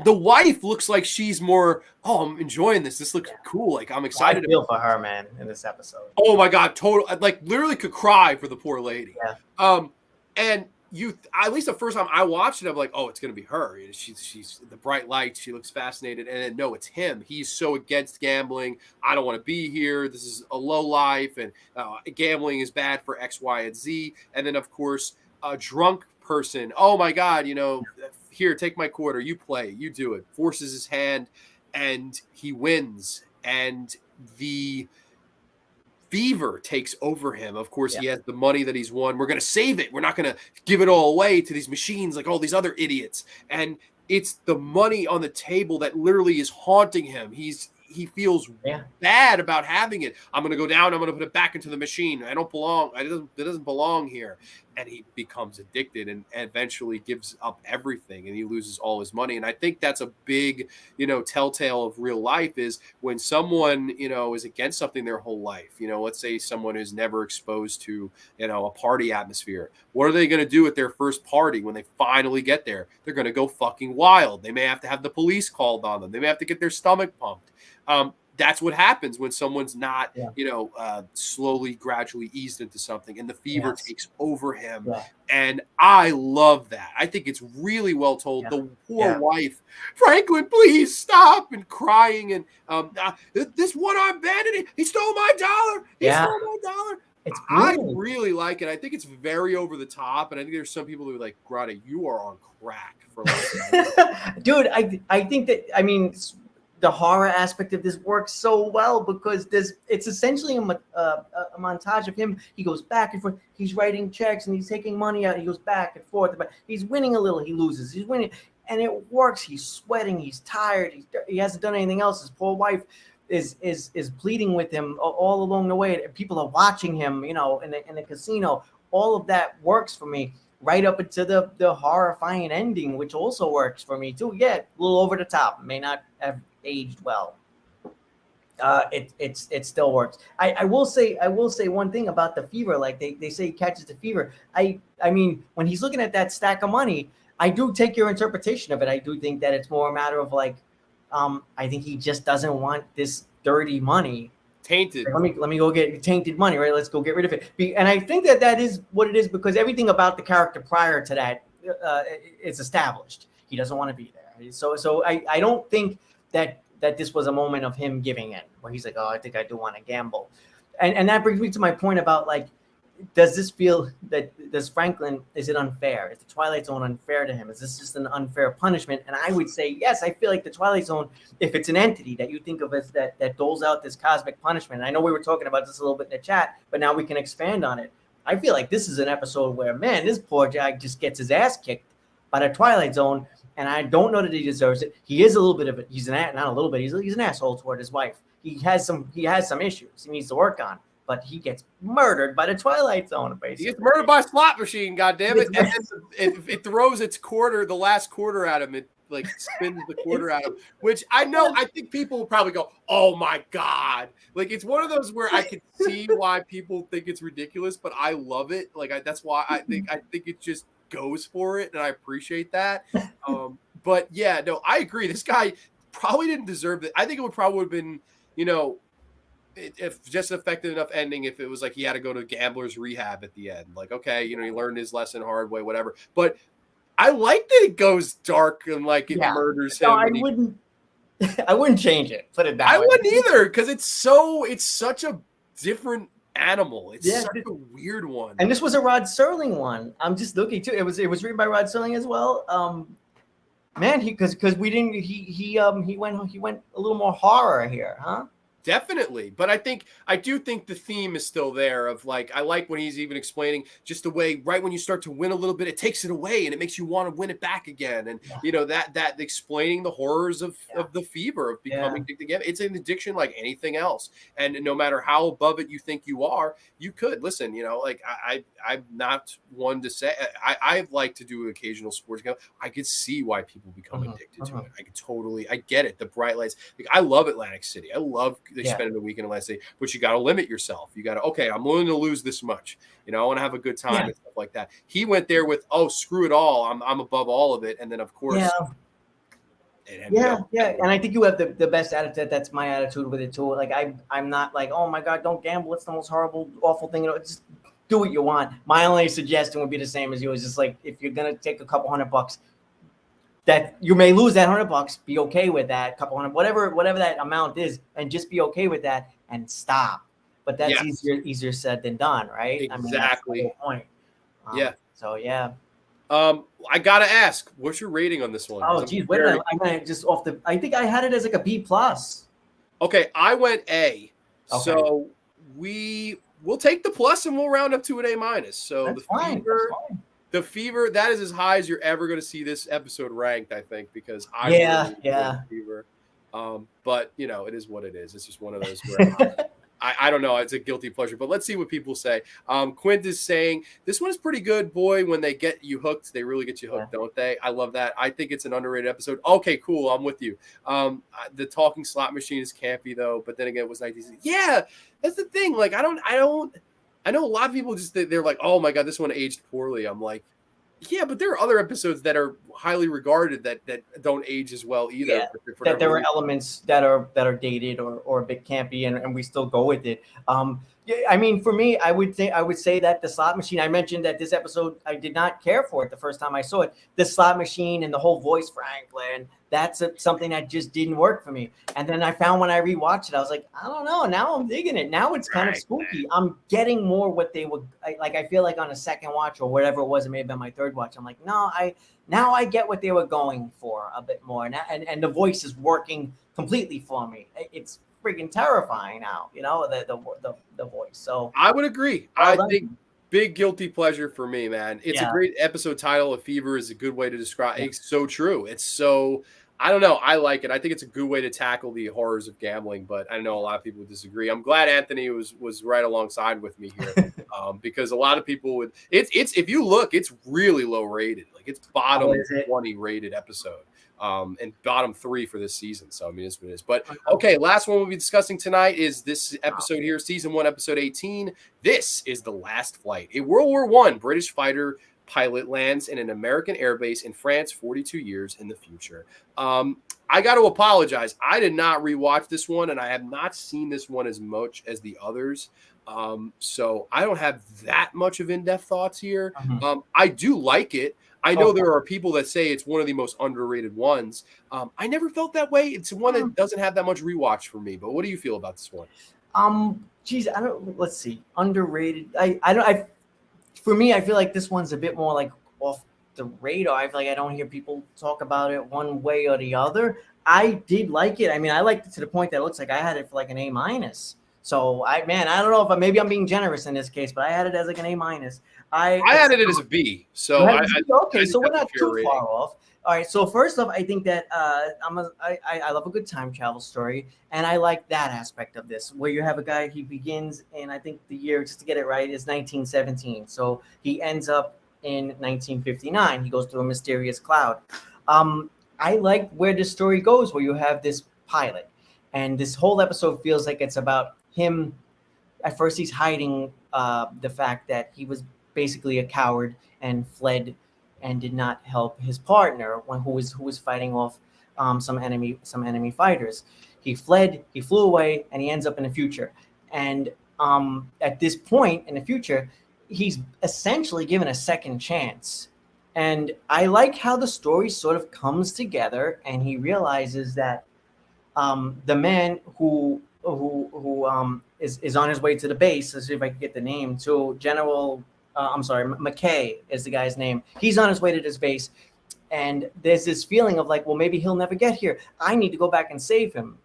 the wife looks like she's more, I'm enjoying this. This looks cool. Like, I'm excited. I feel for her, man, in this episode. Oh my God, total. Like, literally could cry for the poor lady. Yeah. And at least the first time I watched it, I'm like, oh, it's going to be her. She's the bright lights. She looks fascinated. And then, no, it's him. He's so against gambling. I don't want to be here. This is a low life. And gambling is bad for X, Y, and Z. And then, of course, a drunk person. Oh, my God, here, take my quarter. You play. You do it. Forces his hand, and he wins. And the fever takes over him. Of course, he has the money that he's won. We're going to save it. We're not going to give it all away to these machines like all these other idiots. And it's the money on the table that literally is haunting him. He feels bad about having it. I'm going to go down. I'm going to put it back into the machine. I don't belong. It doesn't belong here. and he becomes addicted and eventually gives up everything, and he loses all his money. And I think that's a big, telltale of real life, is when someone, is against something their whole life. Let's say someone who's never exposed to, a party atmosphere. What are they going to do at their first party when they finally get there? They're going to go fucking wild. They may have to have the police called on them. They may have to get their stomach pumped. That's what happens when someone's not, slowly, gradually eased into something, and the fever takes over him. Yeah. And I love that. I think it's really well told. Yeah. The poor wife, Franklin, please stop, and crying, and this one-armed bandit, he stole my dollar. He stole my dollar. I really like it. I think it's very over the top, and I think there's some people who are like, Grata, you are on crack for like dude. I think that, I mean, the horror aspect of this works so well, because it's essentially a montage of him. He goes back and forth. He's writing checks and he's taking money out. He goes back and forth. But he's winning a little. He loses. He's winning, and it works. He's sweating. He's tired. He hasn't done anything else. His poor wife is pleading with him all along the way. People are watching him, in the casino. All of that works for me, right up into the horrifying ending, which also works for me too. Yeah, a little over the top. May not have aged well. It still works. I will say one thing about the fever. Like they say he catches the fever. I mean, when he's looking at that stack of money, I do take your interpretation of it. I do think that it's more a matter of like, I think he just doesn't want this dirty money. Tainted. Like, let me go get tainted money, right? Let's go get rid of it. And I think that is what it is, because everything about the character prior to that is established. He doesn't want to be there. So I don't think that this was a moment of him giving in, where he's like, oh, I think I do want to gamble. And that brings me to my point about, like, does Franklin, is it unfair? Is the Twilight Zone unfair to him? Is this just an unfair punishment? And I would say, yes, I feel like the Twilight Zone, if it's an entity that you think of as that doles out this cosmic punishment, and I know we were talking about this a little bit in the chat, but now we can expand on it. I feel like this is an episode where, man, this poor guy just gets his ass kicked by the Twilight Zone, and I don't know that he deserves it. He is a little bit of he's an asshole toward his wife. He has some issues he needs to work on, but he gets murdered by the Twilight Zone, basically. He gets murdered by a slot machine, goddammit. And then it throws the last quarter at him. It like spins the quarter at him, which I think people will probably go, oh my God. Like, it's one of those where I can see why people think it's ridiculous, but I love it. Like, that's why I think it just goes for it, and I appreciate that. But yeah, no, I agree. This guy probably didn't deserve it. I think it would probably have been, if just an effective enough ending, if it was like he had to go to gambler's rehab at the end, like, okay, he learned his lesson hard way, whatever. But I like that it goes dark and like it murders him. No, I wouldn't change it. Put it that way. I wouldn't either, because it's such a different animal. It's such a weird one. And this was a Rod Serling one. I'm just looking too. It was written by Rod Serling as well. Man, because we didn't. He went a little more horror here, huh? Definitely. But I do think the theme is still there of like, I like when he's even explaining just the way, right when you start to win a little bit, it takes it away and it makes you want to win it back again. And, that explaining the horrors of the fever, of becoming addicted again. It's an addiction like anything else. And no matter how above it you think you are, you could. Listen, like I'm not one to say, I like to do occasional sports game. I could see why people become addicted to it. I get it. The bright lights. Like, I love Atlantic City. I love they spend a week in Atlantic City, but you got to limit yourself. You got to, okay, I'm willing to lose this much. I want to have a good time and stuff like that. He went there with, oh, screw it all. I'm above all of it. And then, of course, and I think you have the best attitude. That's my attitude with it too. Like, I'm not like, oh my God, don't gamble. It's the most horrible, awful thing. Just do what you want. My only suggestion would be the same as you. Is just like, if you're gonna take a couple $100, that you may lose that $100, be okay with that. Couple hundred, whatever that amount is, and just be okay with that and stop. But that's easier said than done, right? Exactly. I mean, that's the whole point. So yeah. I gotta ask, what's your rating on this one? Oh, geez, wait a minute. I'm gonna just off the. I think I had it as like a B+. Okay, I went A. Okay. So we'll take the plus and we'll round up to an A-. So that's fine. The fever, that is as high as you're ever going to see this episode ranked, I think, because I really Fever. But it is what it is. It's just one of those where I don't know. It's a guilty pleasure, but let's see what people say. Quint is saying this one is pretty good. Boy, when they get you hooked, they really get you hooked, don't they? I love that. I think it's an underrated episode. Okay, cool. I'm with you. The talking slot machine is campy though, but then again, it was 1960s. Yeah, that's the thing. Like, I know a lot of people just they're like, oh my god, this one aged poorly. I'm like, yeah, but there are other episodes that are highly regarded that don't age as well either. Yeah, that there were elements that are dated or a bit campy, and we still go with it. Yeah, I mean, for me, I would say that the slot machine. I mentioned that this episode I did not care for it the first time I saw it. The slot machine and the whole voice Franklin. That's something that just didn't work for me. And then I found when I rewatched it, I was like, I don't know. Now I'm digging it. Now it's kind of spooky. I'm getting more what they would like. I feel like on a second watch or whatever it was, it may have been my third watch. I'm like, no, now I get what they were going for a bit more. And the voice is working completely for me. It's freaking terrifying now, the voice. So I would agree. I think big guilty pleasure for me, man. It's a great episode title. A fever is a good way to describe it. It's so true. It's so, I don't know. I like it. I think it's a good way to tackle the horrors of gambling, but I know a lot of people would disagree. I'm glad Anthony was right alongside with me here, because a lot of people would. It's if you look, it's really low rated. Like it's bottom 20 rated episode, and bottom 3 for this season. So I mean, it's what it is. But okay, last one we'll be discussing tonight is this episode here, season 1, episode 18. This is The Last Flight. A World War I British fighter pilot lands in an American airbase in France 42 years in the future. I got to apologize. I did not rewatch this one, and I have not seen this one as much as the others. So I don't have that much of in-depth thoughts here. I do like it. I know there are people that say it's one of the most underrated ones. I never felt that way. It's one that doesn't have that much rewatch for me. But what do you feel about this one? Geez, I don't. Let's see. Underrated. For me, I feel like this one's a bit more like off the radar. I feel like I don't hear people talk about it one way or the other. I did like it. I mean, I liked it to the point that it looks like I had it for like an A-. So I don't know if maybe I'm being generous in this case, but I had it as like an A-. I had it as a B. So okay, so we're not too far off. All right, so first off, I think that I love a good time travel story, and I like that aspect of this, where you have a guy, he begins in, I think the year, just to get it right, is 1917. So he ends up in 1959. He goes through a mysterious cloud. I like where this story goes, where you have this pilot, and this whole episode feels like it's about him. At first, he's hiding the fact that he was basically a coward and fled and did not help his partner who was fighting off some enemy fighters. He fled, he flew away, and he ends up in the future. And at this point in the future, he's essentially given a second chance. And I like how the story sort of comes together, and he realizes that the man who is on his way to the base. Let's see if I can get the name. So General. McKay is the guy's name. He's on his way to this base, and there's this feeling of like, well, maybe he'll never get here. I need to go back and save him.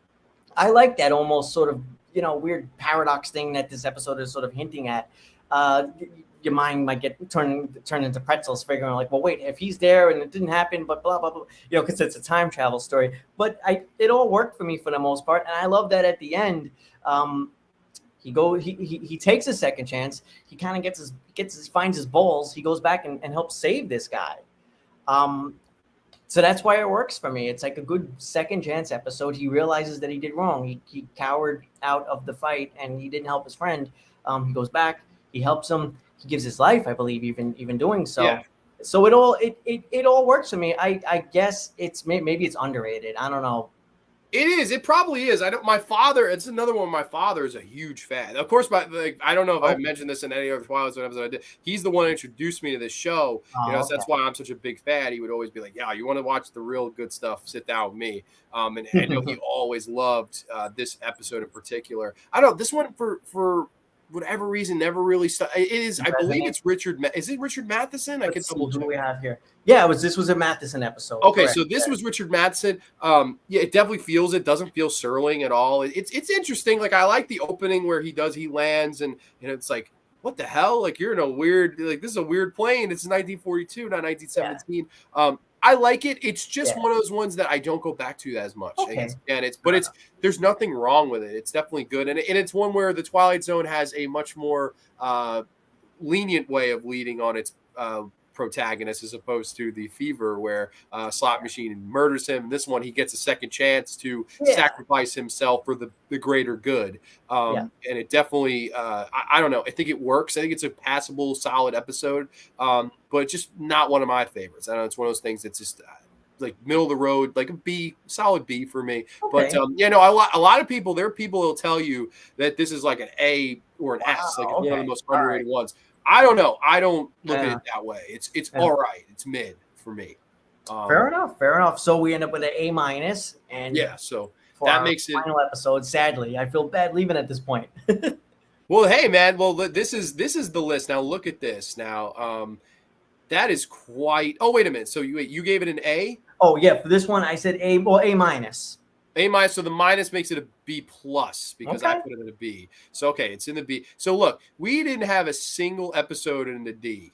I like that almost sort of, weird paradox thing that this episode is sort of hinting at. Your mind might get turned into pretzels, figuring like, well, wait, if he's there and it didn't happen, but blah, blah, blah, because it's a time travel story. But it all worked for me for the most part. And I love that at the end, he takes a second chance. He kind of finds his balls. He goes back and helps save this guy. So that's why it works for me. It's like a good second chance episode. He realizes that he did wrong. He cowered out of the fight and he didn't help his friend. He goes back. He helps him. He gives his life, I believe, even doing so. Yeah. So it all works for me. I guess maybe it's underrated. I don't know. It is. It probably is. My father. It's another one. My father is a huge fan. Of course, I don't know if I mentioned this in any other Twilight Zone episode I did. He's the one who introduced me to this show. So that's why I'm such a big fan. He would always be like, "Yeah, you want to watch the real good stuff? Sit down with me." And I know he always loved this episode in particular. I don't know, this one for whatever reason never really it is. I believe it's Richard. Is it Richard Matheson? I can double check. Who we have here. Yeah, this was a Matheson episode. Okay, correct. So this was Richard Matheson. Yeah, it definitely feels. It doesn't feel Serling at all. It's interesting. Like I like the opening where he lands and it's like, what the hell? Like you're in a weird. Like this is a weird plane. It's 1942, not 1917. Yeah. I like it. It's just Yeah. one of those ones that I don't go back to as much. Okay. And there's nothing wrong with it. It's definitely good. And it's one where the Twilight Zone has a much more lenient way of leading on its protagonist as opposed to the Fever where Slot Machine murders him. This one, he gets a second chance to sacrifice himself for the greater good. And it definitely, I don't know. I think it works. I think it's a passable, solid episode, but just not one of my favorites. I know it's one of those things that's just like middle of the road, like a B, solid B for me. Okay. But a lot of people, there are people who'll tell you that this is like an A or an S, like it's one of the most underrated ones. I don't know. I don't look at it that way. It's all right. It's mid for me. Fair enough. So we end up with an A-, and so for that our makes it final episode. Sadly, I feel bad leaving at this point. Well, hey man. Well, this is the list. Now look at this. Now, that is quite. Oh, wait a minute. So you gave it an A? Oh yeah, for this one I said A. Well, A-. A-. So the minus makes it a B+ because I put it in a B. So okay, it's in the B. So look, we didn't have a single episode in the D.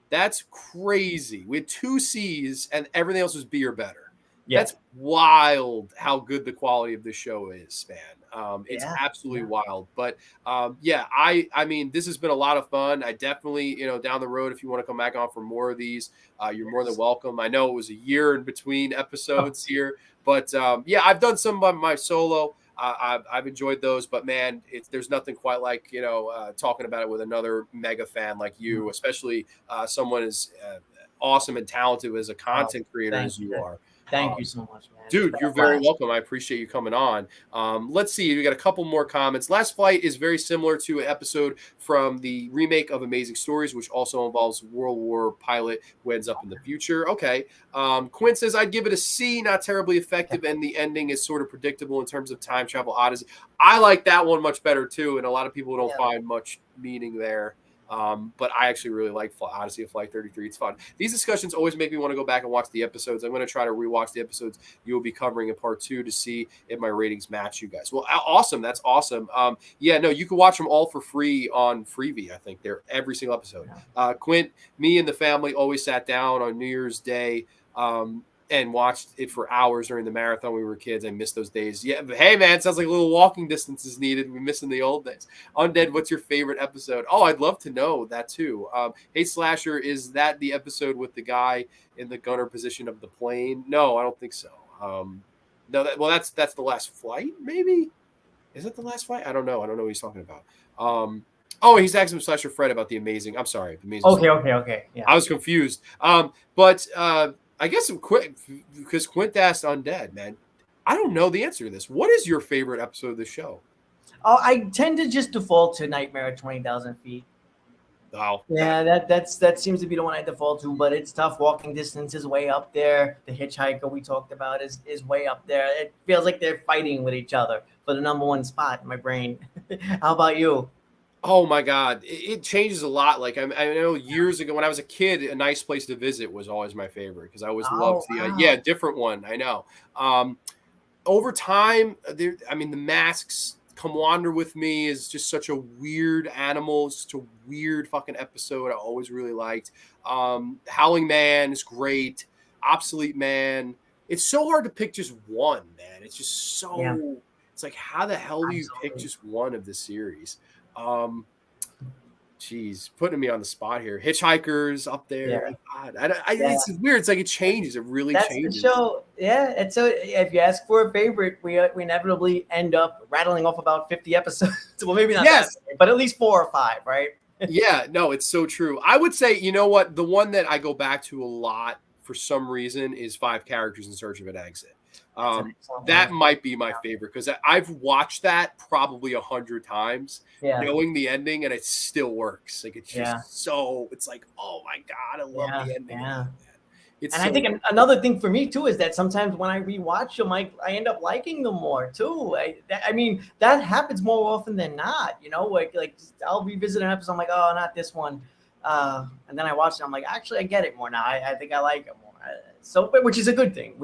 That's crazy. We had 2 C's and everything else was B or better. Yeah. That's wild how good the quality of this show is, man. It's absolutely wild. But I mean, this has been a lot of fun. I definitely, down the road, if you want to come back on for more of these, you're more than welcome. I know it was a year in between episodes here, but I've done some by my solo. I've enjoyed those, but man, there's nothing quite like talking about it with another mega fan like you, especially someone as awesome and talented as a content creator as you are. Thank you so much, man. Dude, you're very welcome. I appreciate you coming on. Let's see. We got a couple more comments. Last Flight is very similar to an episode from the remake of Amazing Stories, which also involves World War pilot who ends up in the future. Okay. Quinn says, I'd give it a C, not terribly effective, and the ending is sort of predictable in terms of time travel odyssey. I like that one much better, too, and a lot of people don't find much meaning there. But I actually really like Odyssey of Flight 33. It's fun. These discussions always make me want to go back and watch the episodes. I'm going to try to rewatch the episodes you will be covering in part 2 to see if my ratings match you guys. Well, awesome. That's awesome. You can watch them all for free on Freevee. I think they're every single episode. Quint, me and the family always sat down on New Year's Day and watched it for hours during the marathon when we were kids. I miss those days. Yeah, but hey, man, sounds like a little walking distance is needed. We're missing the old days. Undead, what's your favorite episode? Oh, I'd love to know that too. Hey, Slasher, is that the episode with the guy in the gunner position of the plane? No, I don't think so. No, that's the last flight, maybe? Is it the last flight? I don't know. I don't know what he's talking about. He's asking Slasher Fred about the Amazing. I'm sorry. The Amazing. Okay. Yeah. I was confused. I guess because Quint asked Undead, man. I don't know the answer to this. What is your favorite episode of the show? Oh, I tend to just default to Nightmare at 20,000 feet. Oh, yeah, that seems to be the one I default to, but it's tough. Walking distance is way up there. The hitchhiker we talked about is way up there. It feels like they're fighting with each other for the number 1 spot in my brain. How about you? Oh my God, it changes a lot. Like I know years ago when I was a kid, A Nice Place to Visit was always my favorite because I always loved the different one. I know. Over time, the masks Come Wander With Me is just such a weird animal. It's such a weird fucking episode. I always really liked. Howling Man is great. Obsolete Man. It's so hard to pick just one, man. It's just so. Yeah. It's like, how the hell do you pick just one of the series? Putting me on the spot here. Hitchhikers up there. Yeah. God, it's weird. It's like it changes. It really changes. That's the show. Yeah. And so if you ask for a favorite, we inevitably end up rattling off about 50 episodes. Well, maybe not that many, but at least 4 or 5, right? Yeah. No, it's so true. I would say, you know what? The one that I go back to a lot for some reason is 5 Characters in Search of an Exit. That might be my favorite because I've watched that probably 100 times, knowing the ending, and it still works. Like it's just it's like, oh my God, I love the ending. Yeah. I think another thing for me too is that sometimes when I rewatch them, I end up liking them more too. I mean, that happens more often than not. Like I'll revisit an episode, I'm like, oh, not this one, and then I watch it, I'm like, actually, I get it more now. I think I like it more. So, which is a good thing.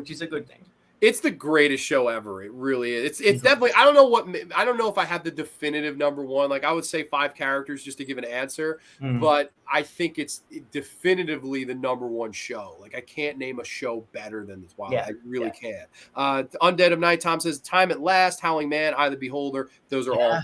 It's the greatest show ever. It really is. It's definitely. I don't know if I have the definitive number one. Like I would say 5 characters just to give an answer, but I think it's definitively the number one show. Like I can't name a show better than this. Wow, I really can't. Undead of Night. Tom says Time at Last, Howling Man, Eye of the Beholder. Those are all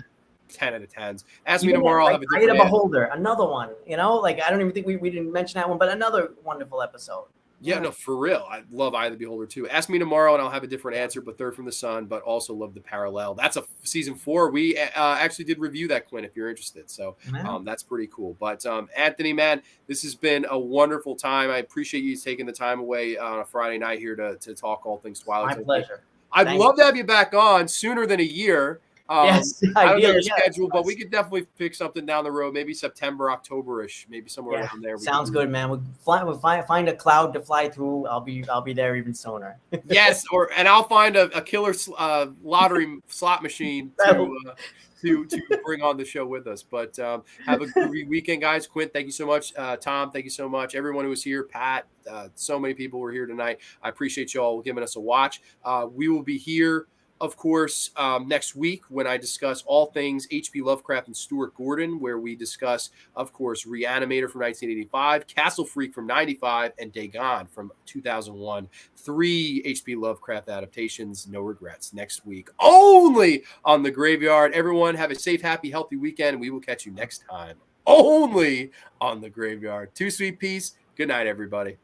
10 out of 10s. Ask me tomorrow. I'll have a different Eye of the Beholder, another one. You know, like I don't even think we didn't mention that one, but another wonderful episode. Yeah, no, for real. I love Eye of the Beholder too. Ask me tomorrow and I'll have a different answer, but Third from the Sun, but also love the parallel. That's a season 4. We actually did review that, Quinn, if you're interested. So that's pretty cool. But Anthony, man, this has been a wonderful time. I appreciate you taking the time away on a Friday night here to talk all things Twilight Zone. My pleasure. I'd love to have you back on sooner than a year. Yes, I don't know your schedule, but we could definitely pick something down the road, maybe September, October-ish, maybe somewhere around there. Sounds good, man. We'll find a cloud to fly through. I'll be there even sooner. Yes, and I'll find a killer lottery slot machine to bring on the show with us. But have a good weekend, guys. Quint, thank you so much. Tom, thank you so much. Everyone who was here, Pat, so many people were here tonight. I appreciate you all giving us a watch. We will be here, of course, next week when I discuss all things H.P. Lovecraft and Stuart Gordon, where we discuss, of course, Reanimator from 1985, Castle Freak from 95, and Dagon from 2001. 3 H.P. Lovecraft adaptations, no regrets, next week, only on The Graveyard. Everyone have a safe, happy, healthy weekend. We will catch you next time, only on The Graveyard. 2 Sweet Peace. Good night, everybody.